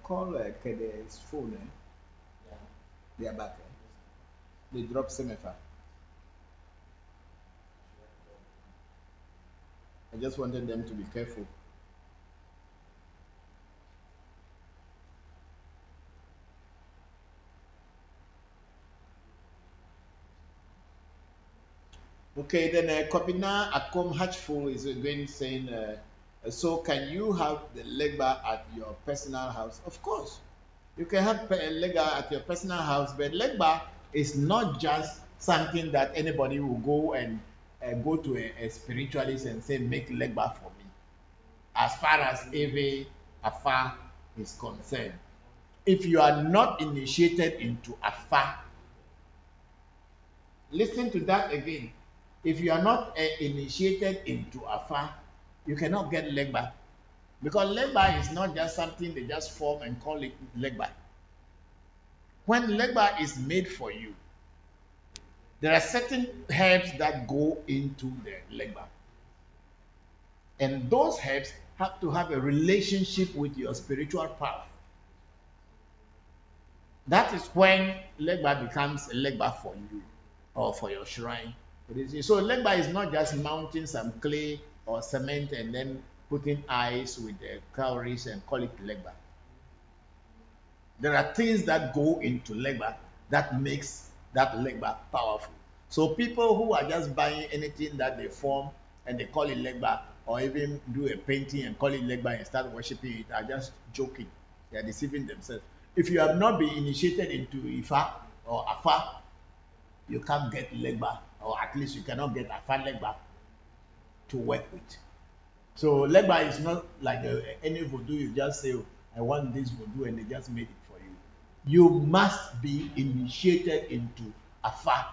Call Kede's phone. They are back. They drop Senefa. I just wanted them to be careful. Okay, then Kobina Akom Hatchful is again saying, so can you have the Legba at your personal house? Of course, you can have Legba at your personal house, but Legba is not just something that anybody will go and go to a spiritualist and say, make Legba for me. As far as every Afar is concerned, if you are not initiated into Afar, listen to that again. If you are not initiated into Afar, you cannot get Legba. Because Legba is not just something they just form and call it Legba. When Legba is made for you, there are certain herbs that go into the Legba. And those herbs have to have a relationship with your spiritual path. That is when Legba becomes a Legba for you or for your shrine. So Legba is not just mounting some clay or cement and then putting eyes with the cowries and call it Legba. There are things that go into Legba that makes that Legba powerful. So people who are just buying anything that they form and they call it Legba, or even do a painting and call it Legba and start worshiping it, are just joking. They are deceiving themselves. If you have not been initiated into Ifa or Afar, you can't get Legba, or at least you cannot get Afar Legba to work with. So Legba is not like any voodoo. You just say, oh, I want this voodoo, and they just made it for you. You must be initiated into Afar.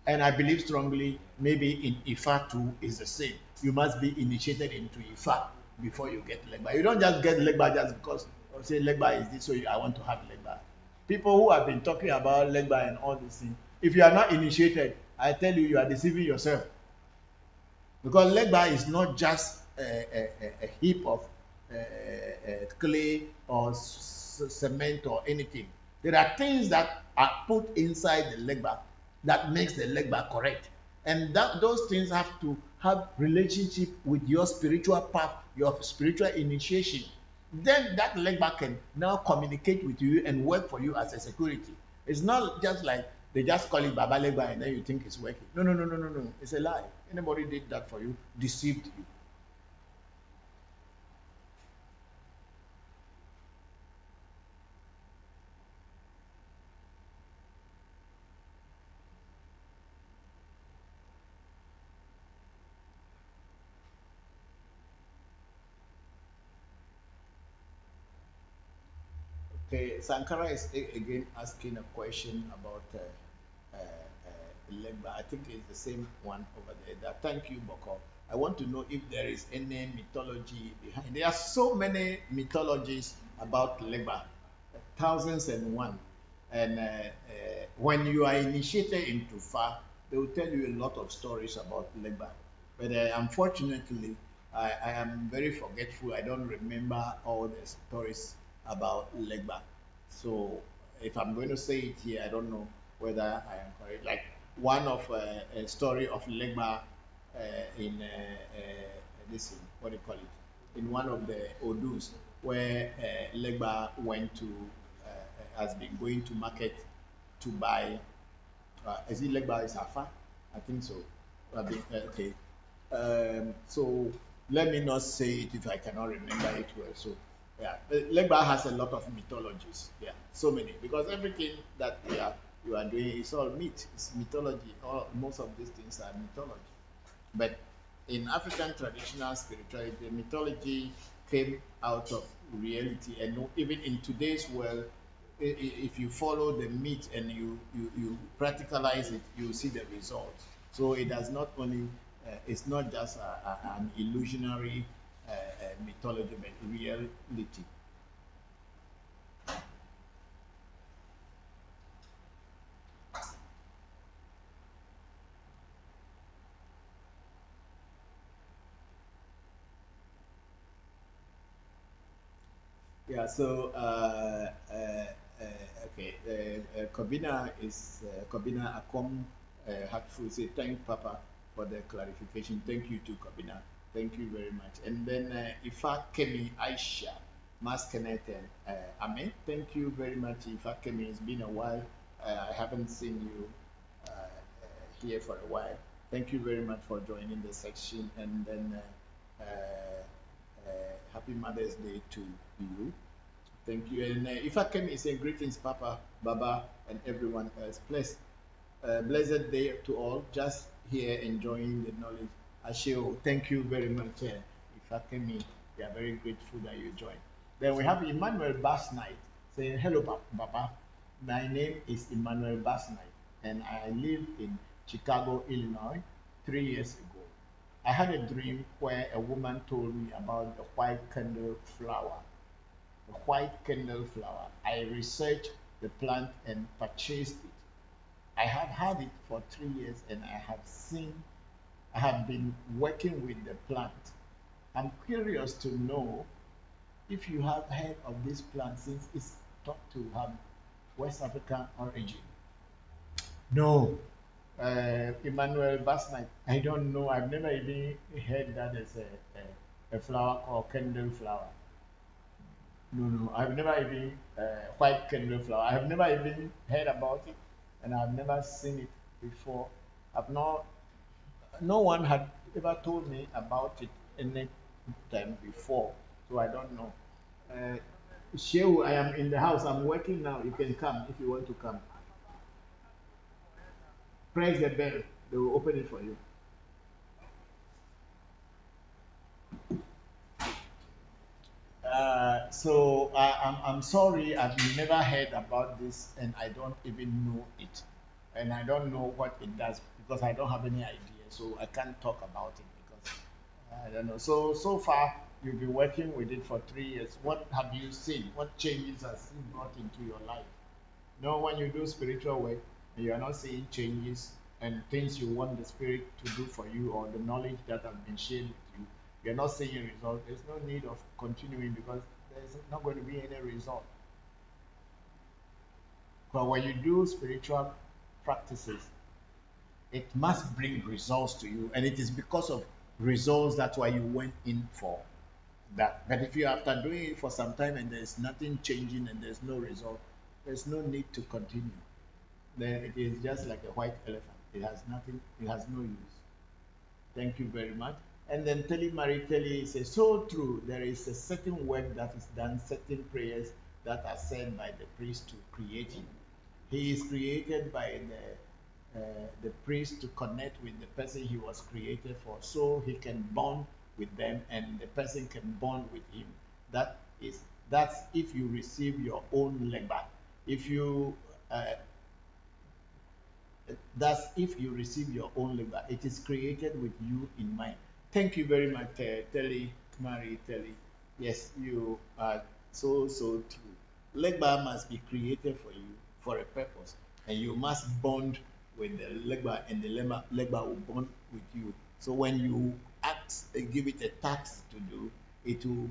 And I believe strongly, maybe in Ifa too is the same. You must be initiated into Ifa before you get Legba. You don't just get Legba just because say Legba is this, so I want to have Legba. People who have been talking about Legba and all these things, if you are not initiated, I tell you, you are deceiving yourself. Because Legba is not just a heap of clay or cement or anything. There are things that are put inside the Legba that makes the Legba correct. And those things have to have relationship with your spiritual path, your spiritual initiation. Then that Legba can now communicate with you and work for you as a security. It's not just like they just call it Baba Legba and then you think it's working. No. It's a lie. Anybody did that for you, deceived you. Okay, Sankara is again asking a question about Legba. I think it's the same one over there. Thank you, Bokor. I want to know if there is any mythology behind. There are so many mythologies about Legba, thousands and one. And when you are initiated into Fa, they will tell you a lot of stories about Legba. But unfortunately, I am very forgetful. I don't remember all the stories about Legba. So if I'm going to say it here, I don't know whether I am correct. Like one of a story of Legba in this, what do you call it? In one of the Odus, where Legba went to, has been going to market to buy, is it Legba is Afar? I think so. Okay. So let me not say it if I cannot remember it well. So yeah, Legba has a lot of mythologies. Yeah, so many, because everything that you are doing is all myth. It's mythology. Most of these things are mythology. But in African traditional spirituality, mythology came out of reality, and even in today's world, if you follow the myth and you practicalize it, you see the results. So it does not only, it's not just an illusionary mythology, but reality. Yeah, so okay, Kobina Akom Hatfu say thank Papa for the clarification. Thank you to Kobina. Thank you very much. And then Ifa Kemi Aisha Maskenet and Ame. Thank you very much, Ifa Kemi. It's been a while. I haven't seen you here for a while. Thank you very much for joining the section, and then happy Mother's Day to you. Thank you. And if I can say greetings, Papa, Baba, and everyone else. Blessed day to all. Just here enjoying the knowledge. Ashio, thank you very much. If I can, we are very grateful that you joined. Then we have Emmanuel Basnight saying, hello, Papa. My name is Emmanuel Basnight, and I live in Chicago, Illinois, 3 years ago. I had a dream where a woman told me about the white candle flower. The white candle flower. I researched the plant and purchased it. I have had it for 3 years, and I have been working with the plant. I'm curious to know if you have heard of this plant, since it's thought to have West African origin. No, Emmanuel Basnight, I don't know. I've never even heard that as a flower called candle flower. No, I've never even white candle flower. I have never even heard about it, and I've never seen it before. No one had ever told me about it any time before, so I don't know. Shehu, I am in the house. I'm working now. You can come if you want to come. Press the bell. They will open it for you. So I'm sorry, I've never heard about this, and I don't even know it, and I don't know what it does because I don't have any idea. So I can't talk about it because I don't know. So far you've been working with it for 3 years. What have you seen? What changes has it brought into your life? You know, when you do spiritual work, you are not seeing changes and things you want the spirit to do for you, or the knowledge that has been shared with you, you're not seeing a result. There's no need of continuing because there's not going to be any result. But when you do spiritual practices, it must bring results to you, and it is because of results that's why you went in for that. But if you after doing it for some time and there's nothing changing and there's no result, there's no need to continue. Then it is just like a white elephant. It has nothing, it has no use. Thank you very much. And then Telly Marie Telly says, so true, there is a certain work that is done, certain prayers that are said by the priest to create him. He is created by the priest to connect with the person he was created for, so he can bond with them and the person can bond with him. That's if you receive your own Legba. If you that's if you receive your own Legba. It is created with you in mind. Thank you very much, Telly Marie Telly. Yes, you are so true. Legba must be created for you for a purpose, and you must bond with the Legba, and the Legba will bond with you. So when you give it a task to do, it will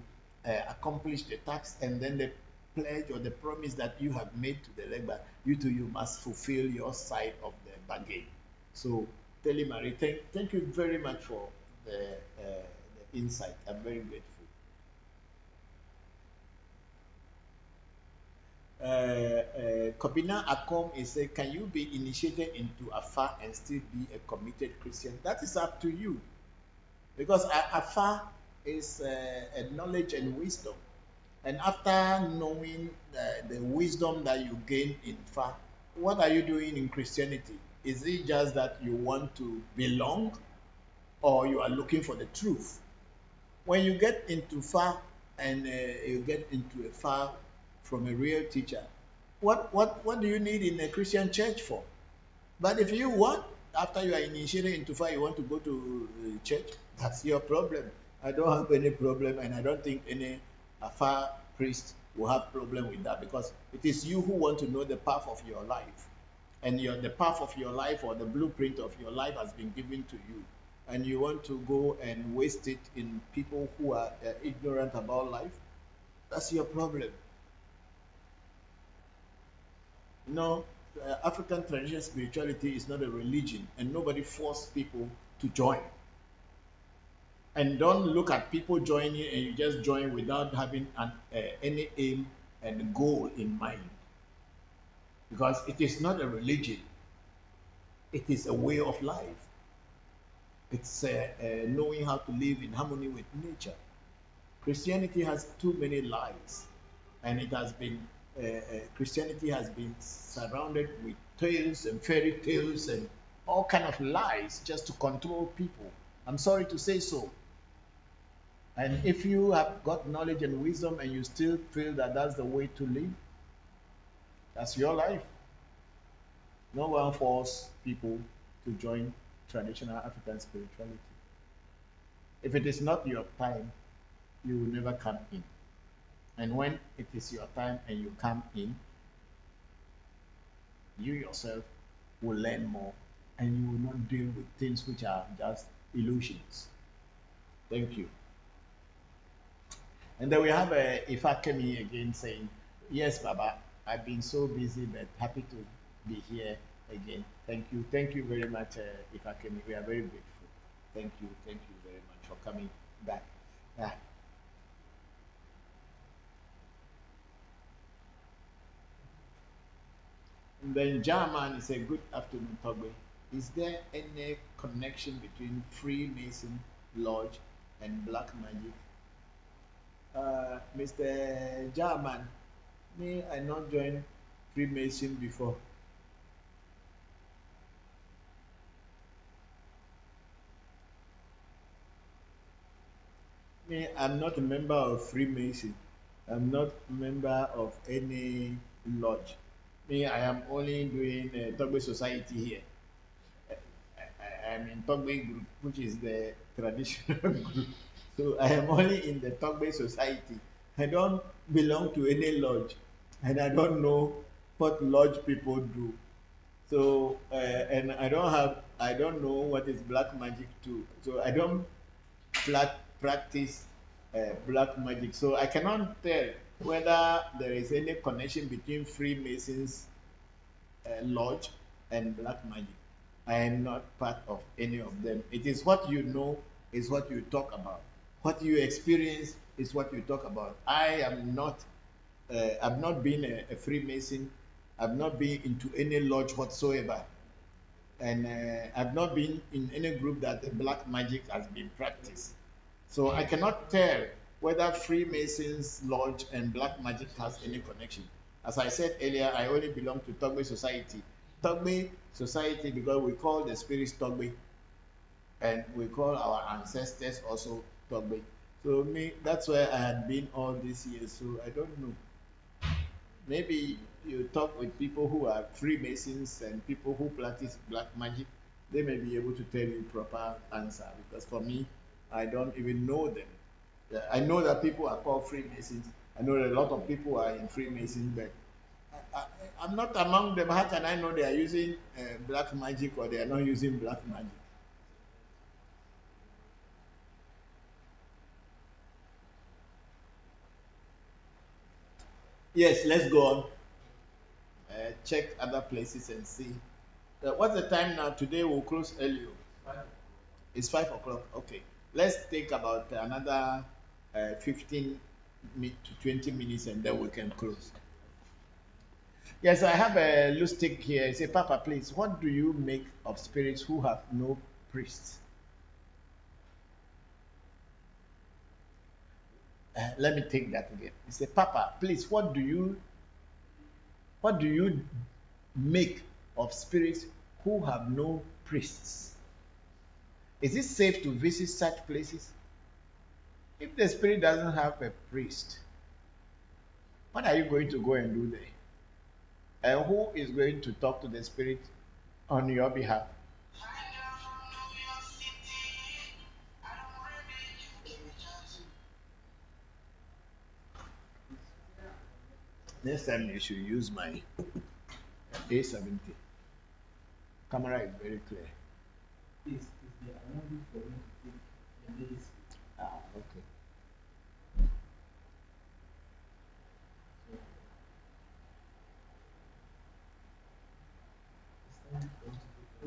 accomplish the task, and then the pledge or the promise that you have made to the Legba, you must fulfill your side of the bargain. So, Telly Marie, thank you very much for the insight. I'm very grateful. Kobina Akom is saying, can you be initiated into Afar and still be a committed Christian? That is up to you. Because Afar is a knowledge and wisdom. And after knowing the wisdom that you gain in Afar, what are you doing in Christianity? Is it just that you want to belong, or you are looking for the truth? When you get into Afar and you get into a Afar from a real teacher, what do you need in a Christian church for? But if you want, after you are initiated into Afar, you want to go to church, that's your problem. I don't have any problem, and I don't think any Afar priest will have problem with that, because it is you who want to know the path of your life, and the path of your life, or the blueprint of your life, has been given to you, and you want to go and waste it in people who are ignorant about life. That's your problem. No, African traditional spirituality is not a religion, and nobody forced people to join. And don't look at people joining and you just join without having any aim and goal in mind, because it is not a religion. It is a way of life. It's knowing how to live in harmony with nature. Christianity has too many lies, and it has been Christianity has been surrounded with tales and fairy tales and all kind of lies just to control people. I'm sorry to say so. And if you have got knowledge and wisdom and you still feel that that's the way to live, that's your life. No one forces people to join traditional African spirituality. If it is not your time, you will never come in. And when it is your time and you come in, you yourself will learn more and you will not deal with things which are just illusions. Thank you. And then we have Ifa Kemi again saying, yes, Baba, I've been so busy, but happy to be here again. Thank you. Thank you very much, Ifa Kemi. We are very grateful. Thank you. Thank you very much for coming back. Yeah. And then German is a good afternoon, Togbe. Is there any connection between Freemason Lodge and black magic? Mr. German, me, I not joined Freemason before. Me, I'm not a member of Freemason. I'm not a member of any lodge. Me, I am only doing Togbe Society here. I'm in Togbe group, which is the traditional group. So I am only in the Togbe Society. I don't belong to any lodge, and I don't know what lodge people do. So and I don't know what is black magic too. So I don't practice black magic. So I cannot tell whether there is any connection between Freemasons lodge and black magic. I am not part of any of them. It is what you know is what you talk about. What you experience is what you talk about. I am not. I've not been a Freemason. I've not been into any lodge whatsoever, and I've not been in any group that the black magic has been practiced. So I cannot tell whether Freemasons lodge and black magic has any connection. As I said earlier, I only belong to Togbe Society. Togbe Society because we call the spirits Togbe, and we call our ancestors also Togbe. So me, that's where I had been all these years. So I don't know. Maybe you talk with people who are Freemasons and people who practice black magic. They may be able to tell you proper answer. Because for me, I don't even know them. I know that people are called Freemasons. I know that a lot of people are in Freemasons, but I'm not among them. How can I know they are using black magic or they are not using black magic? Yes, let's go on. Check other places and see. What's the time now? Today we'll close early. It's 5 o'clock. Okay. Let's take about another 15 to 20 minutes and then we can close. Yes, I have a loose stick here. Say, Papa, please, what do you make of spirits who have no priests? Let me take that again. He said, Papa, please, what do you make of spirits who have no priests? Is it safe to visit such places? If the spirit doesn't have a priest, what are you going to go and do there? And who is going to talk to the spirit on your behalf? Next time you should use my A70. Camera is very clear. Is the allowing for me to take the medicine. Okay.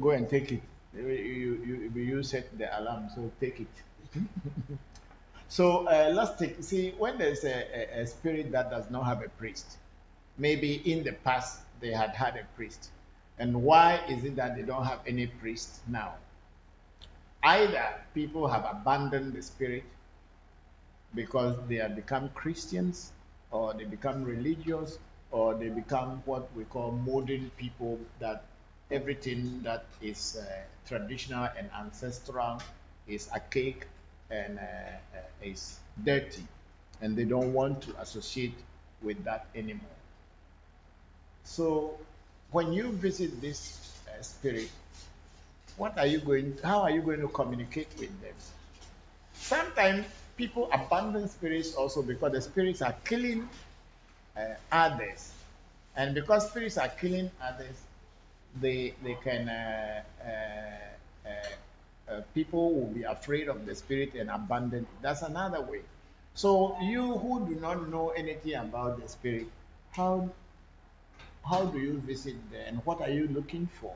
Go and take it. You set the alarm, so take it. So let's take. See, when there's a spirit that does not have a priest, maybe in the past they had a priest, And why is it that they don't have any priest now? Either people have abandoned the spirit because they have become Christians, or they become religious, or they become what we call modern people, that everything that is traditional and ancestral is archaic and is dirty, and they don't want to associate with that anymore. So when you visit this spirit, how are you going to communicate with them? Sometimes people abandon spirits also because the spirits are killing others, and because spirits are killing others, they can people will be afraid of the spirit and abandon it. That's another way. So you who do not know anything about the spirit, how do you visit there, and what are you looking for?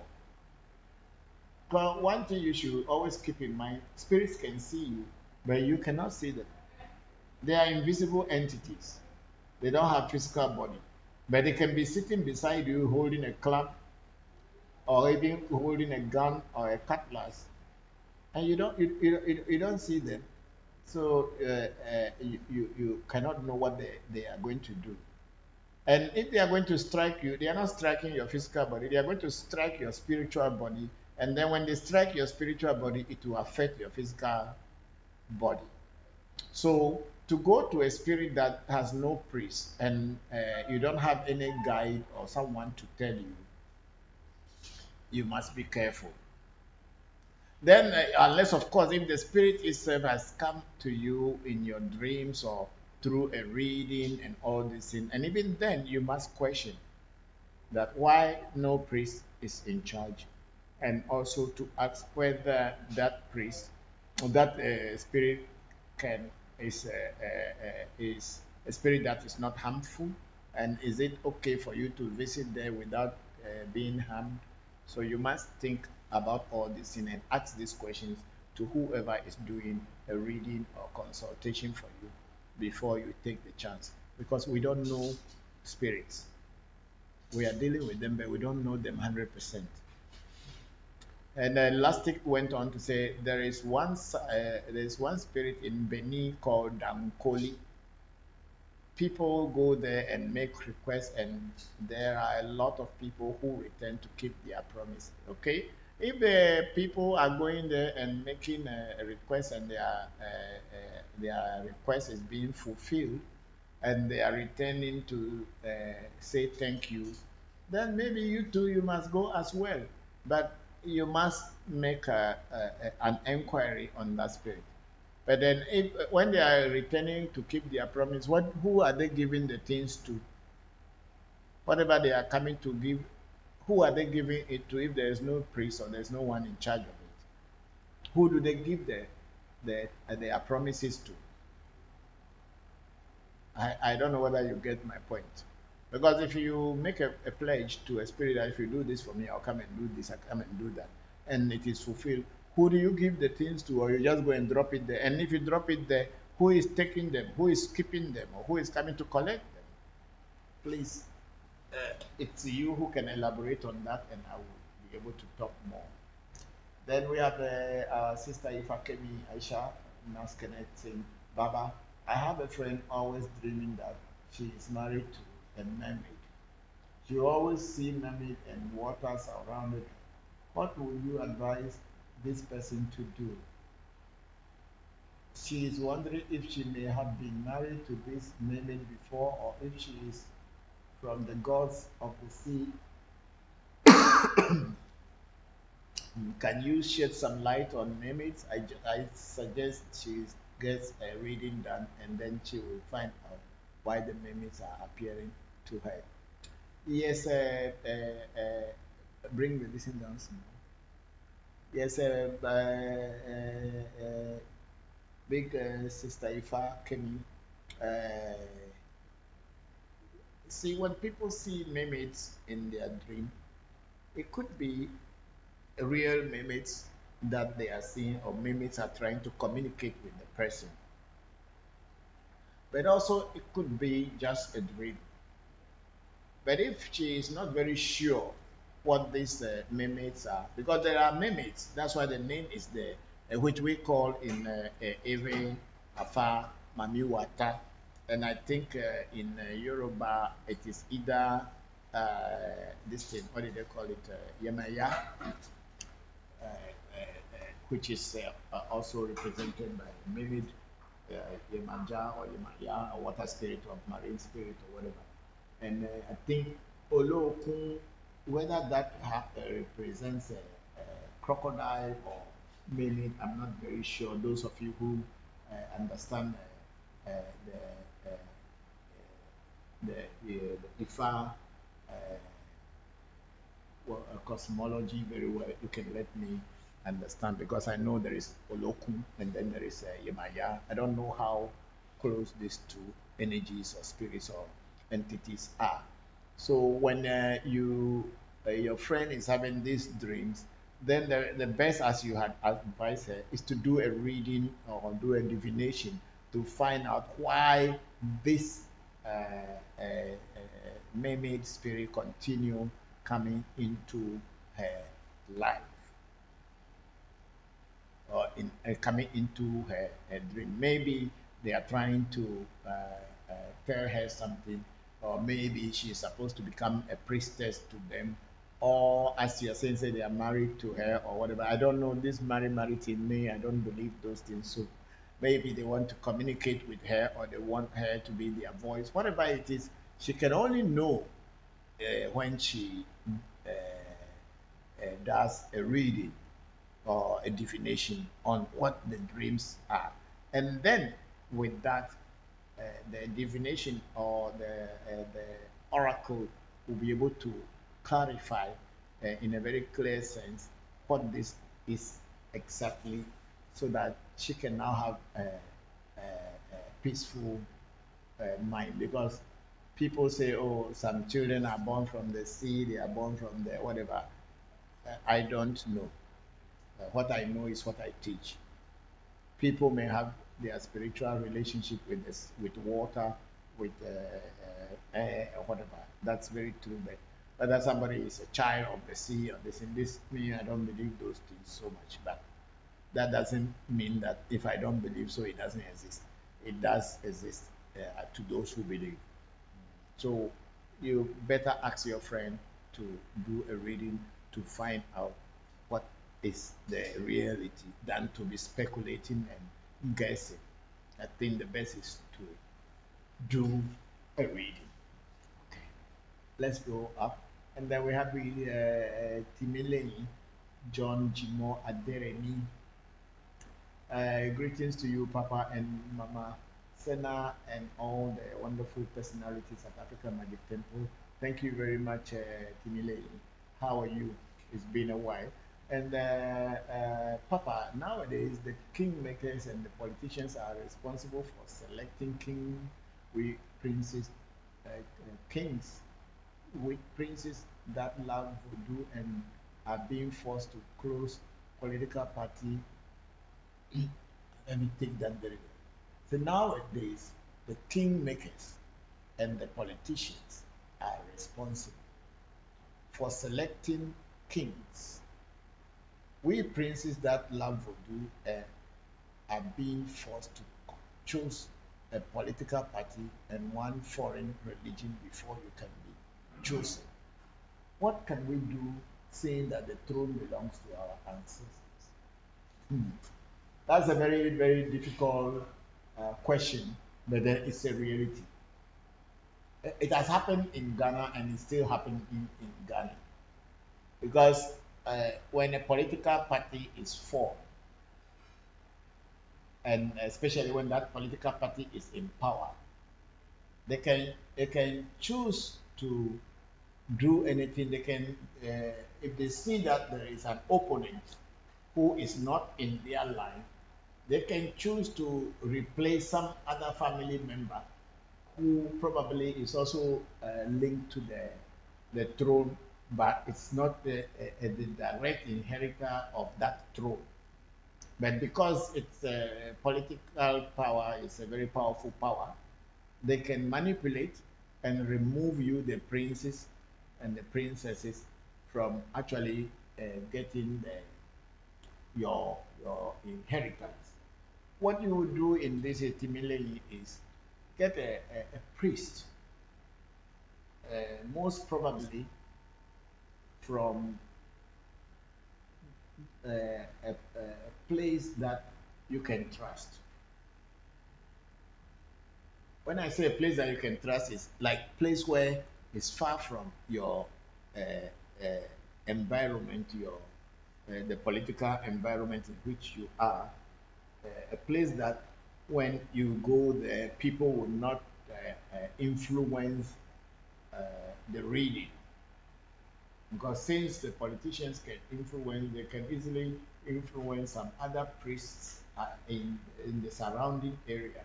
Well, one thing you should always keep in mind: spirits can see you, but you cannot see them. They are invisible entities. They don't have physical body, but they can be sitting beside you holding a club, or even holding a gun or a cutlass, and you don't see them. So you cannot know what they are going to do. And if they are going to strike you, they are not striking your physical body, they are going to strike your spiritual body. And then when they strike your spiritual body, it will affect your physical body. So to go to a spirit that has no priest, and you don't have any guide or someone to tell you, you must be careful. Then, unless of course, if the spirit itself has come to you in your dreams or through a reading and all these things, and even then you must question that why no priest is in charge, and also to ask whether that priest or that spirit can is a spirit that is not harmful, and is it okay for you to visit there without being harmed. So you must think about all this and ask these questions to whoever is doing a reading or consultation for you before you take the chance, because we don't know spirits. We are dealing with them, but we don't know them 100%. And then Lastic went on to say there is one spirit in Benin called Dankoli. People go there and make requests, and there are a lot of people who return to keep their promise. Okay, if the people are going there and making a request, and their request is being fulfilled, and they are returning to say thank you, then maybe you must go as well. But you must make an inquiry on that spirit. But then, when they are returning to keep their promise, who are they giving the things to? Whatever they are coming to give, who are they giving it to if there is no priest or there is no one in charge of it? Who do they give their promises to? I don't know whether you get my point. Because if you make a pledge to a spirit that if you do this for me, I'll come and do this, I'll come and do that, and it is fulfilled, who do you give the things to? Or you just go and drop it there? And if you drop it there, who is taking them? Who is keeping them? Or who is coming to collect them? Please, it's you who can elaborate on that, and I will be able to talk more. Then we have our sister Ifakemi Aisha Naskenet saying, Baba, I have a friend always dreaming that she is married to a mermaid. She always see mermaid and waters around it. What would you advise this person to do? She is wondering if she may have been married to this mermaid before, or if she is from the gods of the sea. Can you shed some light on mermaids? I suggest she gets a reading done, and then she will find out why the mermaids are appearing to her. Yes, bring the listen down small. Yes, big sister Ifa Kemi. See, when people see mermaids in their dream, it could be real mermaids that they are seeing, or mermaids are trying to communicate with the person. But also, it could be just a dream. But if she is not very sure what these mermaids are, because there are mermaids. That's why the name is there, which we call in Ewe, Afar, Mamiwata, and I think in Yoruba it is either this thing. What do they call it? Yemaya, which is also represented by mermaid, Yemaja or Yemaya, or water spirit or marine spirit or whatever. And I think Olokun, whether that represents a crocodile or mermaid, I'm not very sure. Those of you who understand the, the Ifa cosmology very well, you can let me understand, because I know there is Olokun and then there is Yemaya. I don't know how close these two energies or spirits or entities are. So when your friend is having these dreams, then the best, as you had advised her, is to do a reading or do a divination to find out why this mermaid spirit continue coming into her life, or coming into her dream. Maybe they are trying to tell her something, or maybe she is supposed to become a priestess to them, or as you are saying, say they are married to her or whatever. I don't know this married thing. Me, I don't believe those things. So maybe they want to communicate with her, or they want her to be their voice. Whatever it is, she can only know when she does a reading or a divination on what the dreams are. And then with that, the divination or the oracle will be able to clarify in a very clear sense what this is exactly, so that she can now have a peaceful mind. Because people say, oh, some children are born from the sea, they are born from the whatever. I don't know. What I know is what I teach. People may have their spiritual relationship with this, with water, with air, or whatever. That's very true. But whether somebody is a child of the sea or this, in this, me, I don't believe those things so much. But that doesn't mean that if I don't believe so, it doesn't exist. It does exist to those who believe. So you better ask your friend to do a reading to find out what is the reality than to be speculating and guessing. I think the best is to do a reading. Okay, let's go up. And then we have Timileni, John Jimo Aderemi. Greetings to you, Papa and Mama Sena, and all the wonderful personalities at African Magic Temple. Thank you very much, Timileni. How are you? It's been a while. And Papa, nowadays the kingmakers and the politicians are responsible for selecting princes, kings with princes that love voodoo and are being forced to close political party. Let me take that very well. So nowadays, the kingmakers and the politicians are responsible for selecting kings. We princes that love voodoo are being forced to choose a political party and one foreign religion before you can be chosen. What can we do saying that the throne belongs to our ancestors? That's a very, very difficult question, but then it's a reality. It has happened in Ghana and it's still happening in Ghana. Because when a political party is formed, and especially when that political party is in power, they can choose to do anything. They can, if they see that there is an opponent who is not in their line, they can choose to replace some other family member who probably is also linked to the throne, but it's not the direct inheritor of that throne. But because it's political power, it's a very powerful power, they can manipulate and remove you, the princes and the princesses, from actually getting your inheritance. What you would do in this Timile is get a priest, most probably from a place that you can trust. When I say a place that you can trust, it's like place where it's far from your environment, your the political environment in which you are. A place that when you go there, people will not influence the reading. Because since the politicians can influence, they can easily influence some other priests in the surrounding area.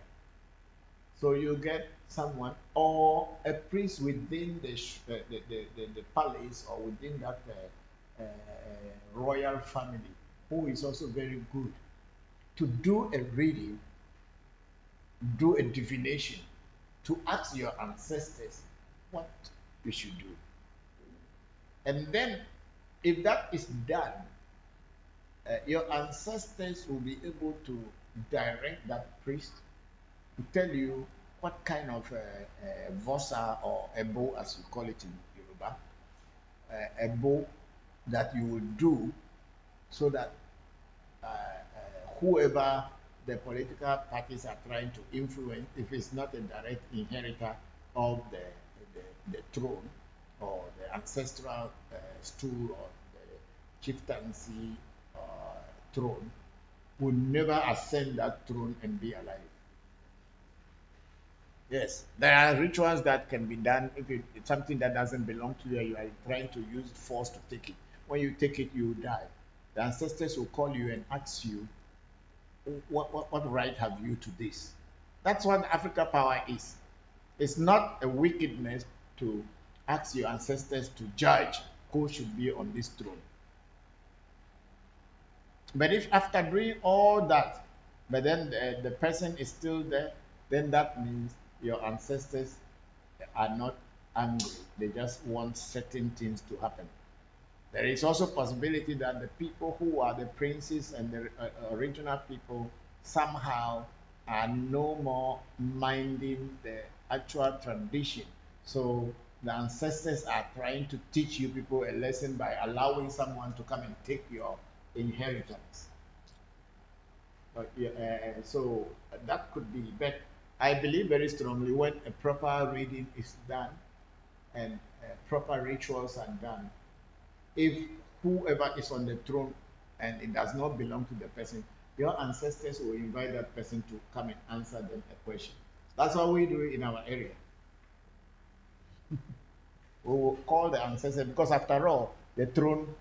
So you get someone or a priest within the palace or within that royal family who is also very good to do a reading, do a divination, to ask your ancestors what you should do. And then, if that is done, your ancestors will be able to direct that priest to tell you what kind of vosa or ebo, as you call it in Yoruba, ebo that you will do so that whoever the political parties are trying to influence, if it's not a direct inheritor of the throne or the ancestral stool or the chieftaincy throne, would never ascend that throne and be alive. Yes, there are rituals that can be done if it's something that doesn't belong to you. You are trying to use force to take it. When you take it, you die. The ancestors will call you and ask you, what right have you to this? That's what Africa power is. It's not a wickedness to ask your ancestors to judge who should be on this throne. But if after doing all that, but then the person is still there, then that means your ancestors are not angry. They just want certain things to happen. There is also possibility that the people who are the princes and the original people somehow are no more minding the actual tradition. So the ancestors are trying to teach you people a lesson by allowing someone to come and take your inheritance. So that could be, but I believe very strongly when a proper reading is done and proper rituals are done, if whoever is on the throne and it does not belong to the person, your ancestors will invite that person to come and answer them a question. That's what we do in our area. We will call the ancestors because after all, the throne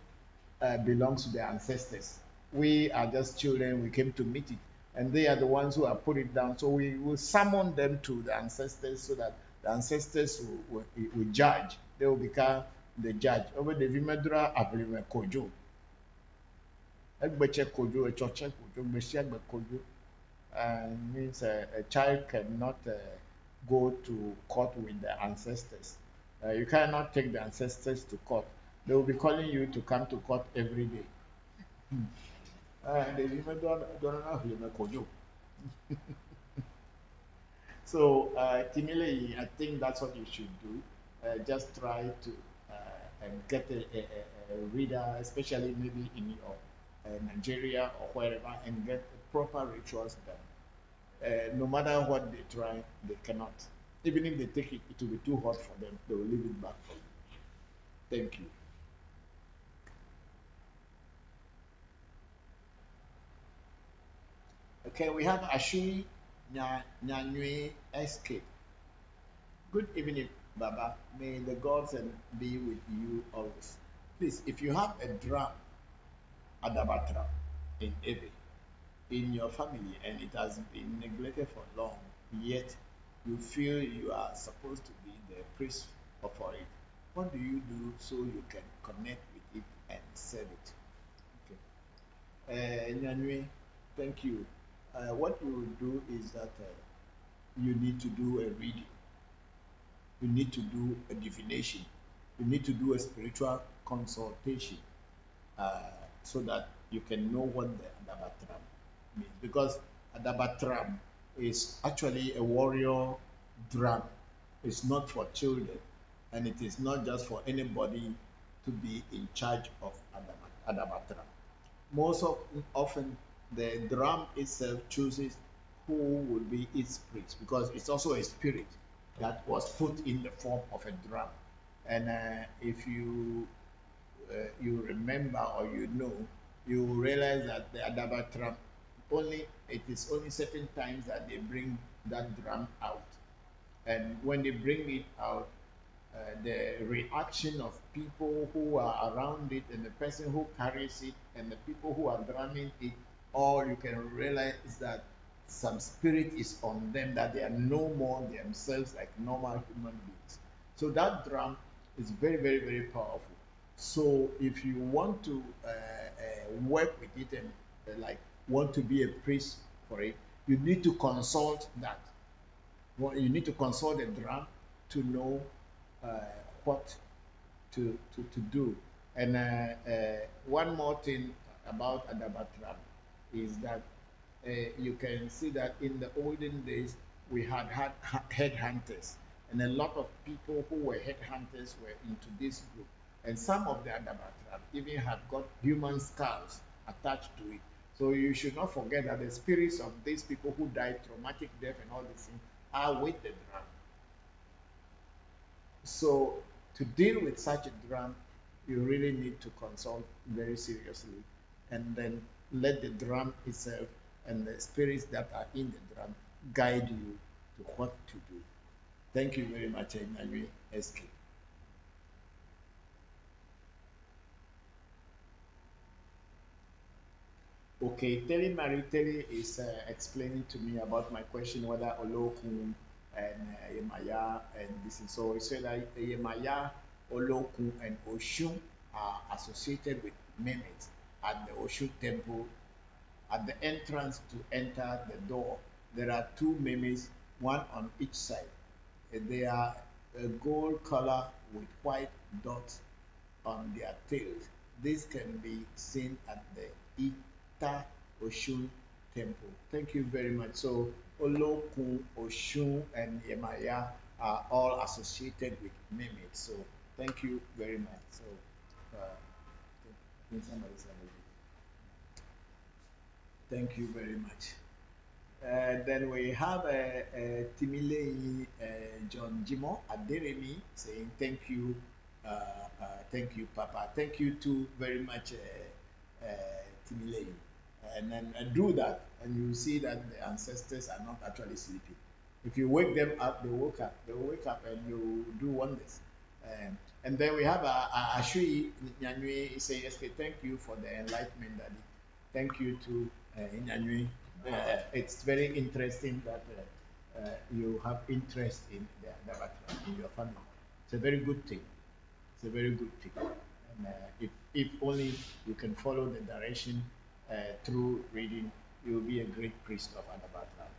belongs to the ancestors. We are just children, we came to meet it. And they are the ones who have put it down. So we will summon them to the ancestors so that the ancestors will judge. They will become the judge. Over the Vimedra Ablime Kojo. Egbeche Kojo, a choche Kojo, Meshiagbe Kojo. Means a child cannot go to court with the ancestors. You cannot take the ancestors to court. They will be calling you to come to court every day. So, Timile, I think that's what you should do. Just try to get a reader, especially maybe in your Nigeria or wherever, and get proper rituals done. No matter what they try, they cannot. Even if they take it, it will be too hot for them. They will leave it back for you. Thank you. Okay, we have Ashui Nyanyue SK. Good evening, Baba. May the gods be with you always. Please, if you have a drum, Adabatra, in Ebe, in your family, and it has been neglected for long, yet you feel you are supposed to be the priest for it, what do you do so you can connect with it and serve it? Okay. Nyanyue, thank you. What you will do is that you need to do a reading. You need to do a divination. you need to do a spiritual consultation so that you can know what the Adabatram means. Because Adabatram is actually a warrior drum. It's not for children, and it is not just for anybody to be in charge of Adabatram. Most often, the drum itself chooses who will be its priest, because it's also a spirit that was put in the form of a drum. And if you remember or you know, you realize that the Adabatram it is only certain times that they bring that drum out. And when they bring it out, the reaction of people who are around it and the person who carries it and the people who are drumming it, all you can realize is that some spirit is on them, that they are no more themselves like normal human beings. So that drum is very, very, very powerful. So if you want to work with it and like want to be a priest for it, you need to consult that. Well, you need to consult the drum to know what to do. And one more thing about Adabatram is that you can see that in the olden days we had headhunters, and a lot of people who were headhunters were into this group. And some of the Adabatram even have got human skulls attached to it. So you should not forget that the spirits of these people who died traumatic death and all these things are with the drum. So to deal with such a drum, you really need to consult very seriously, and then let the drum itself and the spirits that are in the drum guide you to what to do. Thank you very much, Emmanuel SK. Okay, Terry is explaining to me about my question whether Olokun and Yemaya and this is so. He said that Yemaya, Olokun, and Oshun are associated with mermaids at the Oshun temple. At the entrance to enter the door, there are two mermaids, one on each side. They are a gold color with white dots on their tails. This can be seen at the Ita Oshun temple. Thank you very much. So Olokun, Oshun, and Yemaya are all associated with mermaids. So thank you very much. So thank you very much. Then we have Timilei John Jimo Aderemi saying thank you, Papa. Thank you too very much, Timilei. And then do that, and you see that the ancestors are not actually sleeping. If you wake them up, they woke up. They will wake up, and you do wonders. And then we have Ashui Nyanyue saying, "Okay, thank you for the enlightenment, Daddy. Thank you to Nyanyue. It's very interesting that you have interest in the Adabatram in your family. It's a very good thing. It's a very good thing. And if only you can follow the direction through reading, you will be a great priest of Adabatram."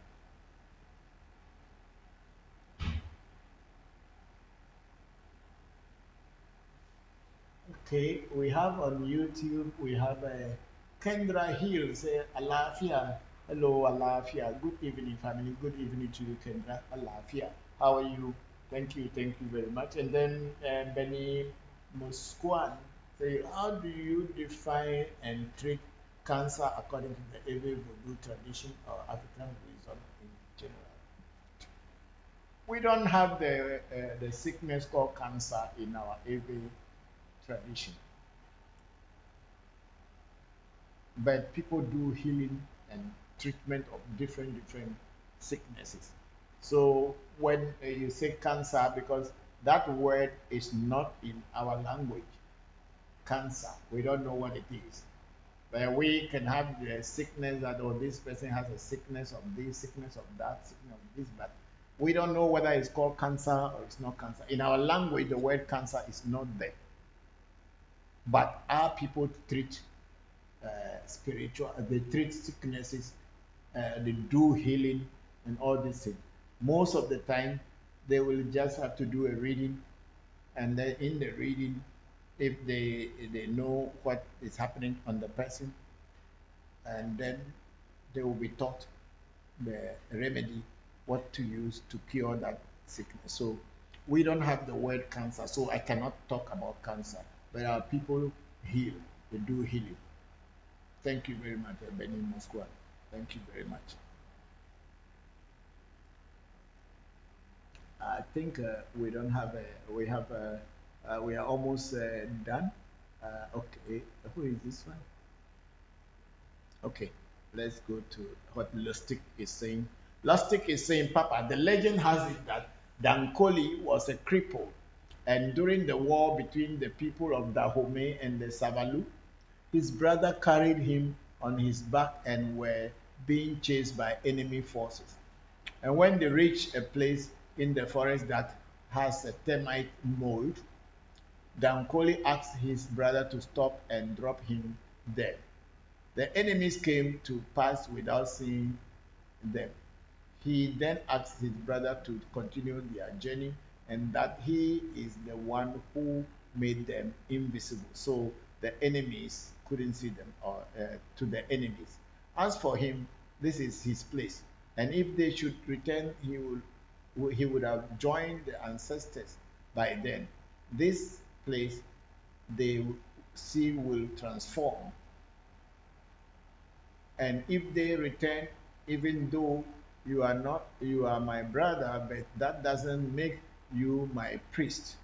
Okay, we have on YouTube, we have Kendra Hill say, Alafia. Hello, Alafia. Good evening, family. Good evening to you, Kendra. Alafia. How are you? Thank you very much. And then Benny Musquan say, how do you define and treat cancer according to the Ewe Voodoo tradition or African wisdom in general? We don't have the sickness called cancer in our Ewe tradition, but people do healing and treatment of different sicknesses. So when you say cancer, because that word is not in our language, cancer, we don't know what it is, but we can have the sickness that, or this person has a sickness of this, sickness of that, sickness of this, but we don't know whether it's called cancer or it's not cancer. In our language, the word cancer is not there. But our people treat they treat sicknesses, they do healing and all these things. Most of the time, they will just have to do a reading and then in the reading, if they know what is happening on the person, and then they will be taught the remedy, what to use to cure that sickness. So we don't have the word cancer, so I cannot talk about cancer. But our people heal, they do healing. Thank you very much, Benny Moscow. Thank you very much. I think we don't have a, we are almost done. Okay, who is this one? Okay, let's go to what Lustig is saying. Lustig is saying, Papa, the legend has it that Dankoli was a cripple, and during the war between the people of Dahomey and the Savalu, his brother carried him on his back and were being chased by enemy forces. And when they reached a place in the forest that has a termite mold, Dankoli asked his brother to stop and drop him there. The enemies came to pass without seeing them. He then asked his brother to continue their journey and that he is the one who made them invisible. So the enemies couldn't see them, or to the enemies. As for him, this is his place. And if they should return, he would have joined the ancestors by then. This place they see will transform. And if they return, even though you are my brother, but that doesn't make you my priest.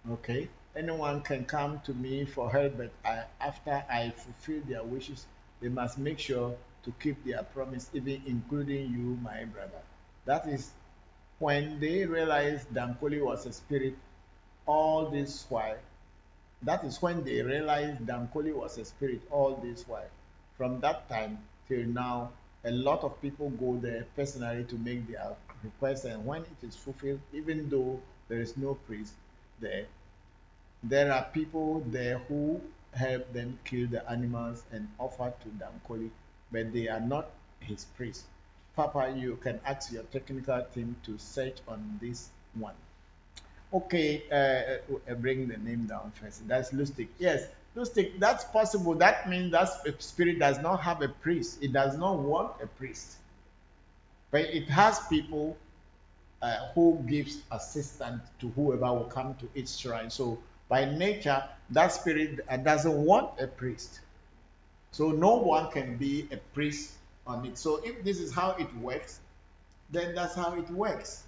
Okay? Anyone can come to me for help, but after I fulfill their wishes, they must make sure to keep their promise, even including you, my brother. That is when they realized Dankoli was a spirit all this while. That is when they realized Dankoli was a spirit all this while. From that time till now, a lot of people go there personally to make their request, and when it is fulfilled, even though there is no priest there are people there who help them kill the animals and offer to Dankoli, but they are not his priests. Papa, you can ask your technical team to search on this one. Okay, bring the name down first. That's Lustig. Yes, Lustig, that's possible. That means that spirit does not have a priest. It does not want a priest. But it has people who gives assistance to whoever will come to its shrine. So by nature, that spirit doesn't want a priest. So no one can be a priest on it. So if this is how it works, then that's how it works.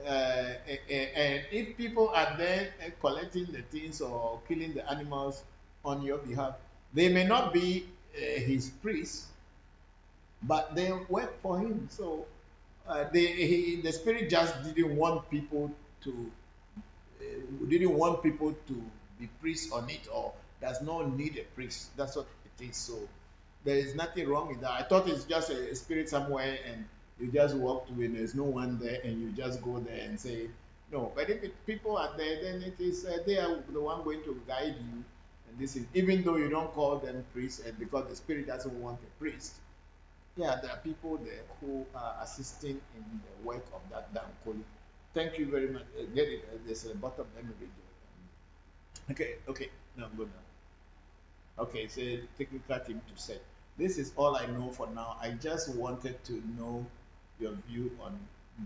And if people are there collecting the things or killing the animals on your behalf, they may not be his priests, but they work for him. So the spirit just didn't want people to be priests on it, or does not need a priest. That's what it is. So there is nothing wrong with that. I thought it's just a spirit somewhere and you just walk to it, there's no one there, and you just go there and say no. But if people are there, then it is they are the one going to guide you. And this is even though you don't call them priests, and because the spirit doesn't want a priest. Yeah, there are people there who are assisting in the work of that Dankoli. Thank you very much. Get it? There's a bottom. Let me read it. Okay. Now go now. Okay, it's a technical team to say. This is all I know for now. I just wanted to know your view on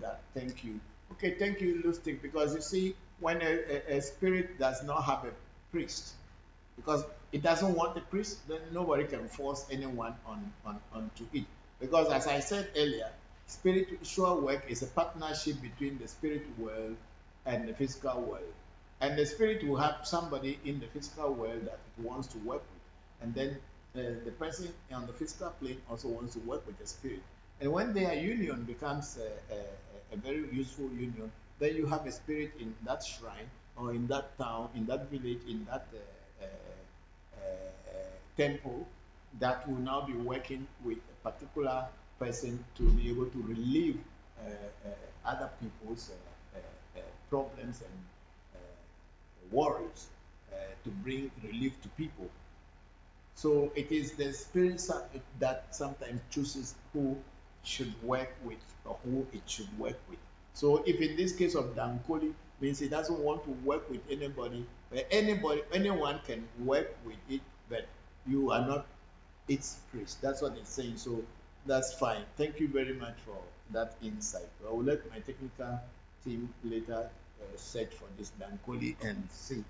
that. Thank you. Okay, thank you, Lustig, because you see, when a spirit does not have a priest, because it doesn't want a priest, then nobody can force anyone onto it. Because as I said earlier, spiritual work is a partnership between the spirit world and the physical world. And the spirit will have somebody in the physical world that it wants to work with. And then the person on the physical plane also wants to work with the spirit. And when their union becomes a very useful union, then you have a spirit in that shrine, or in that town, in that village, in that temple, that will now be working with a particular person to be able to relieve other people's problems and worries, to bring relief to people. So it is the spirit that sometimes chooses who should work with or who it should work with. So if in this case of Dankoli, means he doesn't want to work with anybody, anyone can work with it, but you are not its priest. That's what it's saying. So that's fine. Thank you very much for that insight. I will let my technical team later search for this Dankoli and see.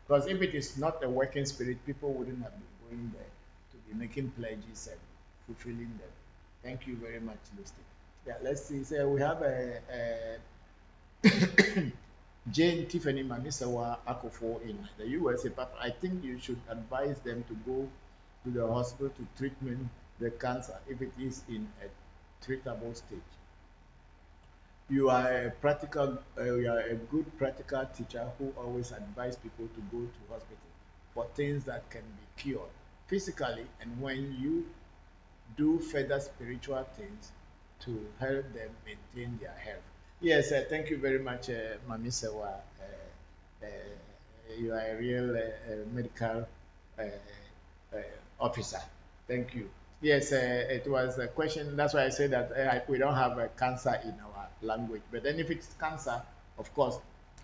Because if it is not a working spirit, people wouldn't have been going there to be making pledges and fulfilling them. Thank you very much, Lucy. Yeah, let's see. So we have a Jane Tiffany Mamisawa Akofo in the USA. Papa, I think you should advise them to go to the hospital to treatment the cancer if it is in a treatable stage. You are a good practical teacher who always advise people to go to hospital for things that can be cured physically, and when you do further spiritual things to help them maintain their health. Yes, thank you very much, Mami Sewa. You are a real medical officer. Thank you. Yes, it was a question. That's why I said that we don't have cancer in our language. But then if it's cancer, of course,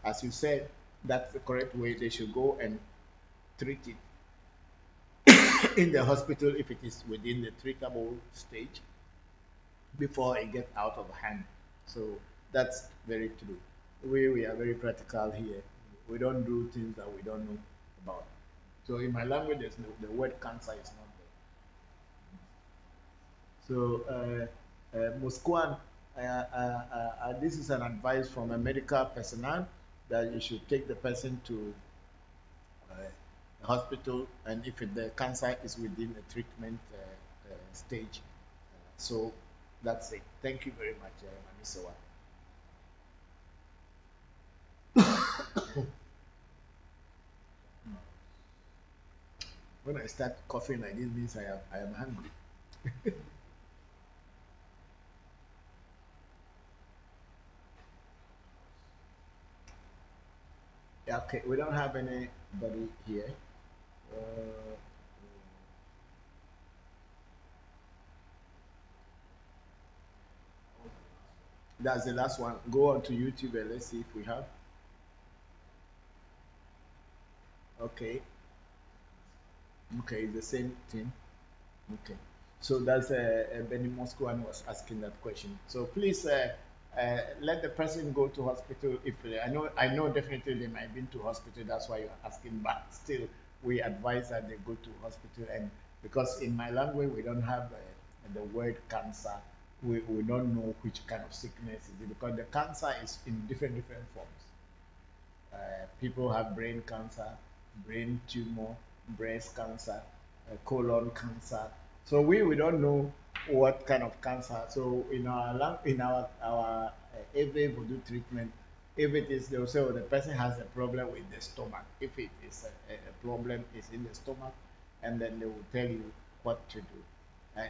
as you said, that's the correct way. They should go and treat it in the hospital if it is within the treatable stage before it gets out of hand. So that's very true. We are very practical here. We don't do things that we don't know about. So in my language, there's no, the word cancer is not there. So Musquan, this is an advice from a medical personnel that you should take the person to the hospital, and if the cancer is within the treatment stage. So that's it. Thank you very much, Mamisawa. When I start coughing like this, means I am hungry. Yeah, okay, we don't have anybody here. That's the last one. Go on to YouTube and let's see if we have. Okay. Okay, the same thing. Okay. So that's Benny Moscow was asking that question. So please let the person go to hospital. If I know definitely they might have been to hospital. That's why you're asking. But still, we advise that they go to hospital. And because in my language we don't have the word cancer, we don't know which kind of sickness is it, because the cancer is in different forms. People have brain cancer, brain tumor, breast cancer, colon cancer. So we don't know what kind of cancer. So in our every voodoo treatment, if it is, they'll say, oh, the person has a problem with the stomach. If it is a problem is in the stomach, and then they will tell you what to do.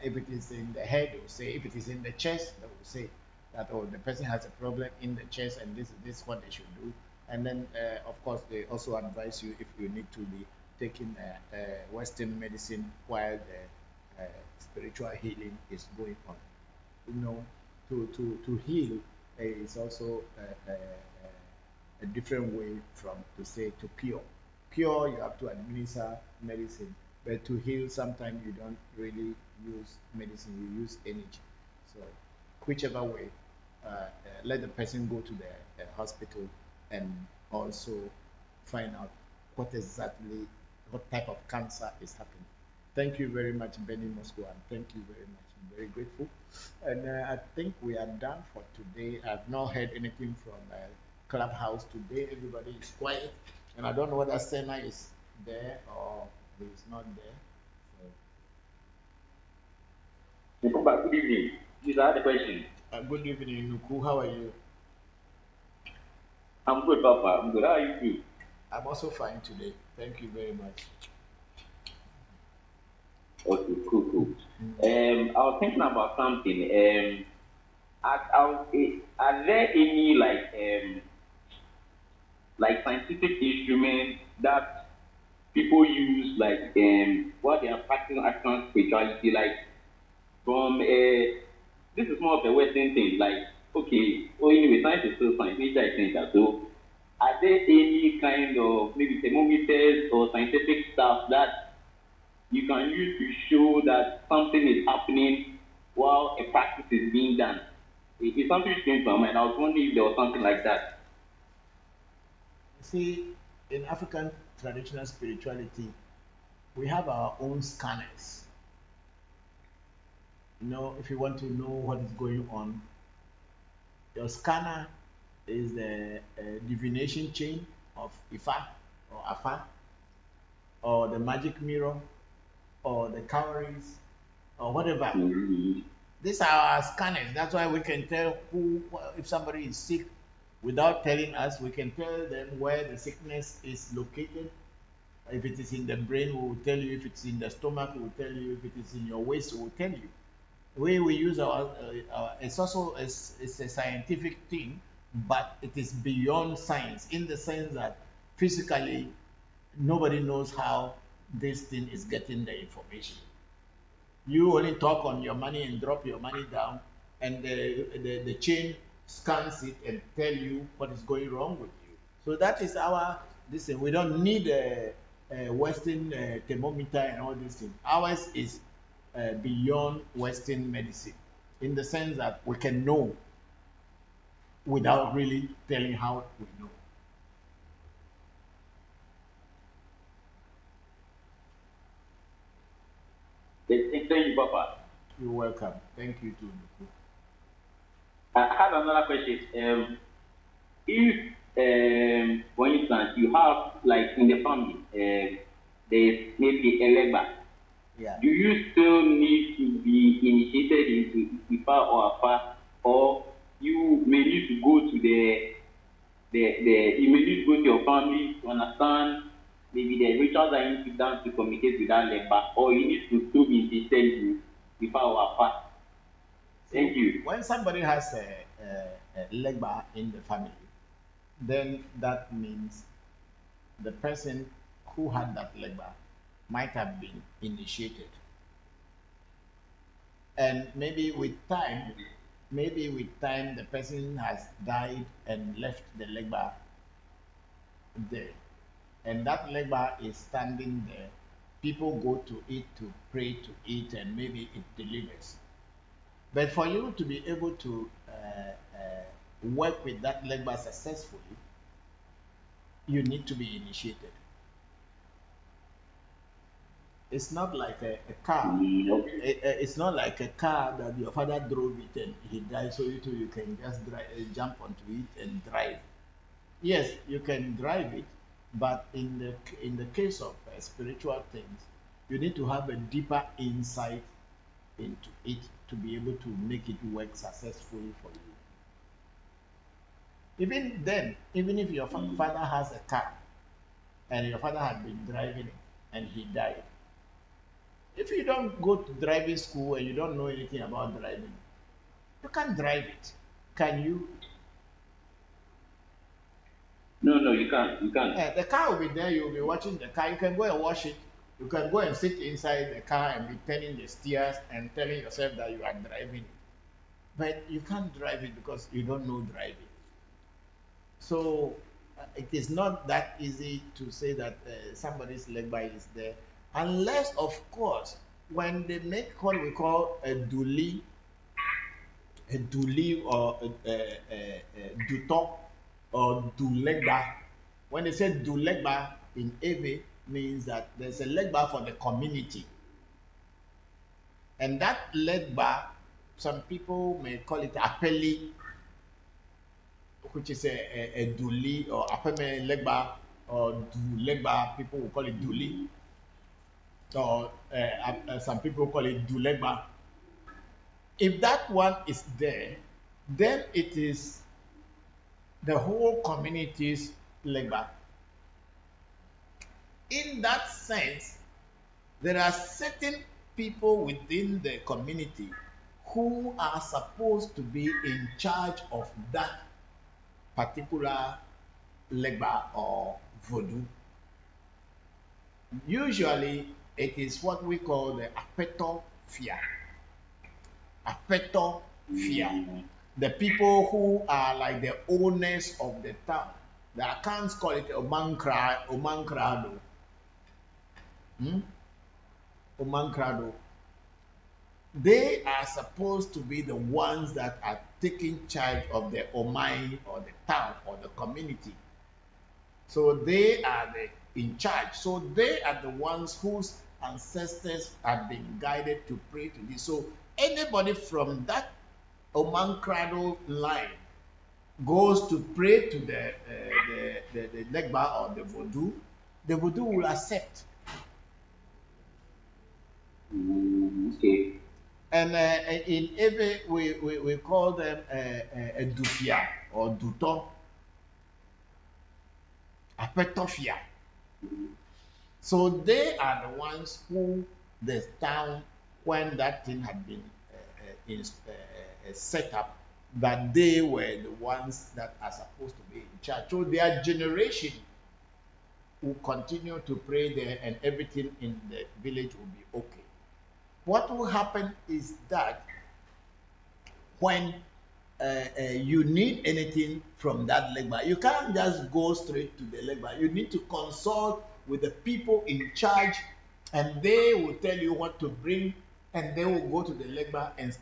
If it is in the head, they will say. If it is in the chest, they will say that, oh, the person has a problem in the chest, and this is what they should do. And then, of course, they also advise you if you need to be taking Western medicine while the spiritual healing is going on. You know, to heal is also a different way from to say to cure. Cure, you have to administer medicine, but to heal, sometimes you don't really use medicine, you use energy. So, whichever way, let the person go to the hospital and also find out what type of cancer is happening. Thank you very much, Benny Moscow, and thank you very much. I'm very grateful. And I think we are done for today. I've not heard anything from Clubhouse today. Everybody is quiet, and I don't know whether Senna is there or he is not there. So. Good evening. These are the questions. Good evening, Nuku. How are you? I'm good, Papa. I'm good. How are you doing? I'm also fine today. Thank you very much. Okay, cool. I was thinking about something. Are there any like scientific instruments that people use while they are practicing African spirituality? Like from this is more of a Western thing. Like Okay, well, anyway, science is still science, nature is nature. So, are there any kind of maybe thermometers or scientific stuff that you can use to show that something is happening while a practice is being done? It's something which came to my mind. I was wondering if there was something like that. See, in African traditional spirituality, we have our own scanners. If you want to know what is going on, your scanner is the divination chain of Ifa or Afar, or the magic mirror, or the cowries, or whatever. Mm-hmm. These are our scanners. That's why we can tell if somebody is sick without telling us. We can tell them where the sickness is located. If it is in the brain, we will tell you. If it's in the stomach, we will tell you. If it is in your waist, we will tell you. The way we use it's also it's a scientific thing, but it is beyond science in the sense that physically nobody knows how this thing is getting the information. You only talk on your money and drop your money down, and the chain scans it and tell you what is going wrong with you. So that is our this thing. We don't need a Western thermometer and all these things. Ours is beyond Western medicine, in the sense that we can know without really telling how we know. Thank you, Papa. You're welcome. Thank you too. I have another question. If, for instance, you have, like in the family, there's maybe a Legba, Yeah. do you still need to be initiated into Ifa or Afar, or you may need to go to you may need to go to your family to understand maybe the rituals that you need to done to communicate with that Legba, or you need to still be initiated into Ifa or Afar? Thank you. When somebody has a Legba in the family, then that means the person who had that Legba might have been initiated. And maybe with time, the person has died and left the Legba there. And that Legba is standing there. People go to it to pray to it, and maybe it delivers. But for you to be able to work with that Legba successfully, you need to be initiated. It's not like a car. It's not like a car that your father drove it and he died, so you can just jump onto it and drive. Yes, you can drive it, but in the case of spiritual things, you need to have a deeper insight into it to be able to make it work successfully for you. Even then, even if your father has a car and your father had been driving it and he died, if you don't go to driving school and you don't know anything about driving, you can't drive it. Can you? No, you can't. You can't. The car will be there. You will be watching the car. You can go and wash it. You can go and sit inside the car and be turning the steers and telling yourself that you are driving it. But you can't drive it because you don't know driving. So it is not that easy to say that somebody's Legba is there, unless, of course, when they make what we call a duli or a duto or dulegba. When they say dulegba in Ewe, means that there's a legba for the community, and that legba, some people may call it apeli, which is a duli, or apeme legba or dulegba. People will call it duli, or some people call it dulegba. If that one is there, then it is the whole community's legba. In that sense, there are certain people within the community who are supposed to be in charge of that particular legba or voodoo. Usually, it is what we call the apeto fear. Apeto fear. the people who are like the owners of the town. The accounts call it Omankrado. Omankrado. They are supposed to be the ones that are taking charge of the Omai or the town or the community. So they are in charge. So they are the ones whose ancestors have been guided to pray to this. So anybody from that Omankrado line goes to pray to the Legba or the Voodoo will accept. Okay. And in Ebe, we call them a Dufia or Duto, a Petofia. So they are the ones who the town, when that thing had been set up, that they were the ones that are supposed to be in charge. So their generation will continue to pray there and everything in the village will be okay. What will happen is that when you need anything from that Legba, you can't just go straight to the Legba. You need to consult with the people in charge and they will tell you what to bring and they will go to the Legba and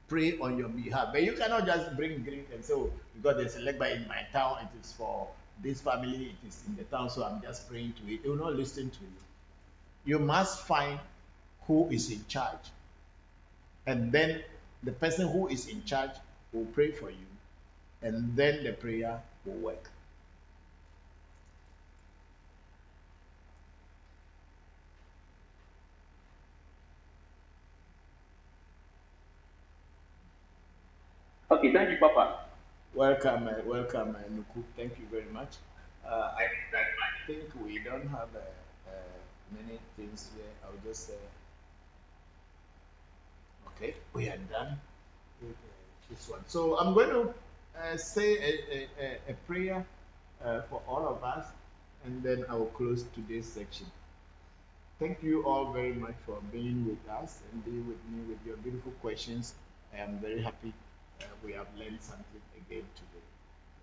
pray on your behalf. But you cannot just bring drink and say, oh, because there's a Legba in my town, it is for this family, it is in the town, so I'm just praying to it. They will not listen to you. You must find who is in charge. And then the person who is in charge will pray for you. And then the prayer will work. Okay, thank you, Papa. Welcome, Nuku. Thank you very much. I think we don't have many things here. I'll just say, okay, we are done with this one. So I'm going to say a prayer for all of us, and then I will close today's section. Thank you all very much for being with us and being with me with your beautiful questions. I am very happy we have learned something again today.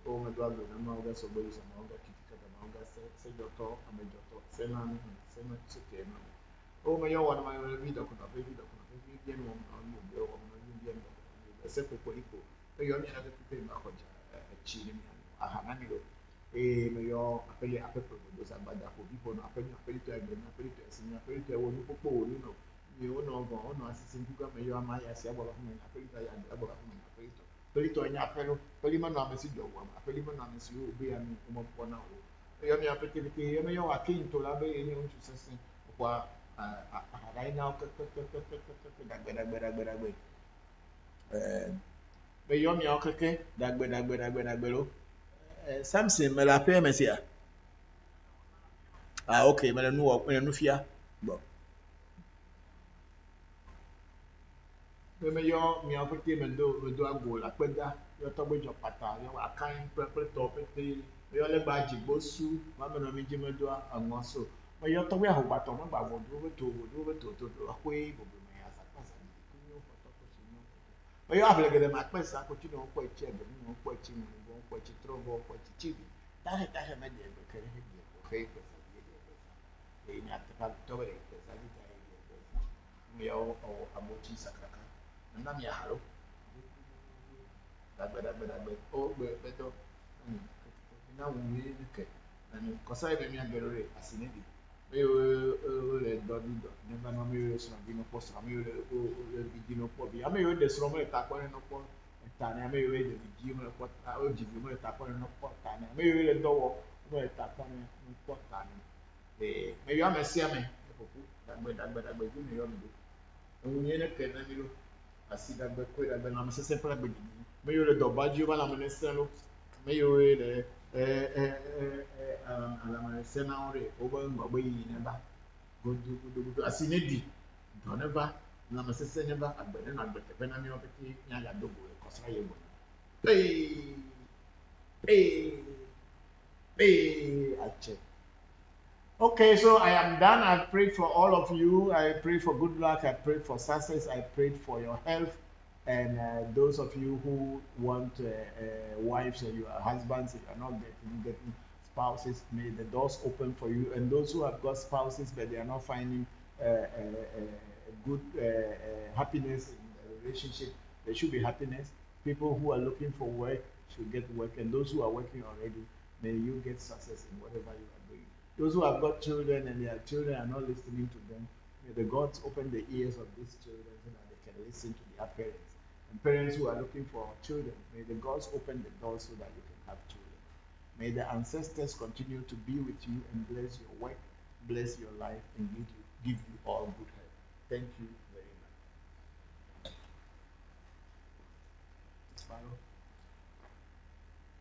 Oh my God, I'm not going to be some longer critical among us. Say your talk, I'm a doctor, say no, say no, it's okay. Oh my God, one of my video could have been Indian woman on your Indian except for Polico. You only have to pay back a chin. I have any go. Mayor, I pay a pepper with those about that for people. I pay to a senior, I pay to a woman who know. You know, no assistant who got mayor, my as a government, I pay to a government. Pelito nya pelo pelima na mesi do wa pelima na mesi o be an mo pona o yo mi apete yo me yo akin to la be ni on sese kwa right now dagbe be yo mi okeke dagbe lo Samson me la pe mesia okay me nu fia bo me yo mi apete me do agbo la peda yo to gbejo pata yo akan pepe to pete yo le gba jigbo su ma me no mi ji me do anwo so me yo to we ahogba to mo gba wo do to akwe bobo me ya sa pasa ni ku yo foto ko si no me yo ablegede ma pesa ko ti no ko echi ebe mi no ko echi mi bo ko echi trobo ko echi chibi ta he me de be kere he de ko he pesa de ni ataka to be pesa di ta he de me yo o amochi sakaka na mi ahalo dagbe o gbe beto na wo mi ke na ni kosa ebe mi agbero asine di me o le do ne ba no mi o so bi no posto mi o le bi no po bi ame o de so mo ta ko no po ta ne ame o de bi mo po o ji bi mo ta ko no po ta ne ame o le do mo ta ko no po ta ne me yo ame si ame poku dagbe bi me yo mi do o ni ne ke na mi lo asi dagbe ko dagbe na me se pra gbe di me yo le do ba ji ba na me ne se lo me yo le ala ma se na ore o ba ngba yi ne ba godu asi ne di do ne ba na me se ne ba agbe ne na agbe te na mi o peti nya ya do bo ko sa ye bo ache. Okay, so I am done. I've prayed for all of you. I pray for good luck. I prayed for success. I prayed for your health. And those of you who want wives or your husbands, if you are not getting spouses, may the doors open for you. And those who have got spouses but they are not finding good happiness in the relationship, there should be happiness. People who are looking for work should get work, and those who are working already, may you get success in whatever you are doing. Those who have got children and their children are not listening to them, may the gods open the ears of these children so that they can listen to their parents. And parents who are looking for children, may the gods open the doors so that you can have children. May the ancestors continue to be with you and bless your work, bless your life, and give you all good health. Thank you.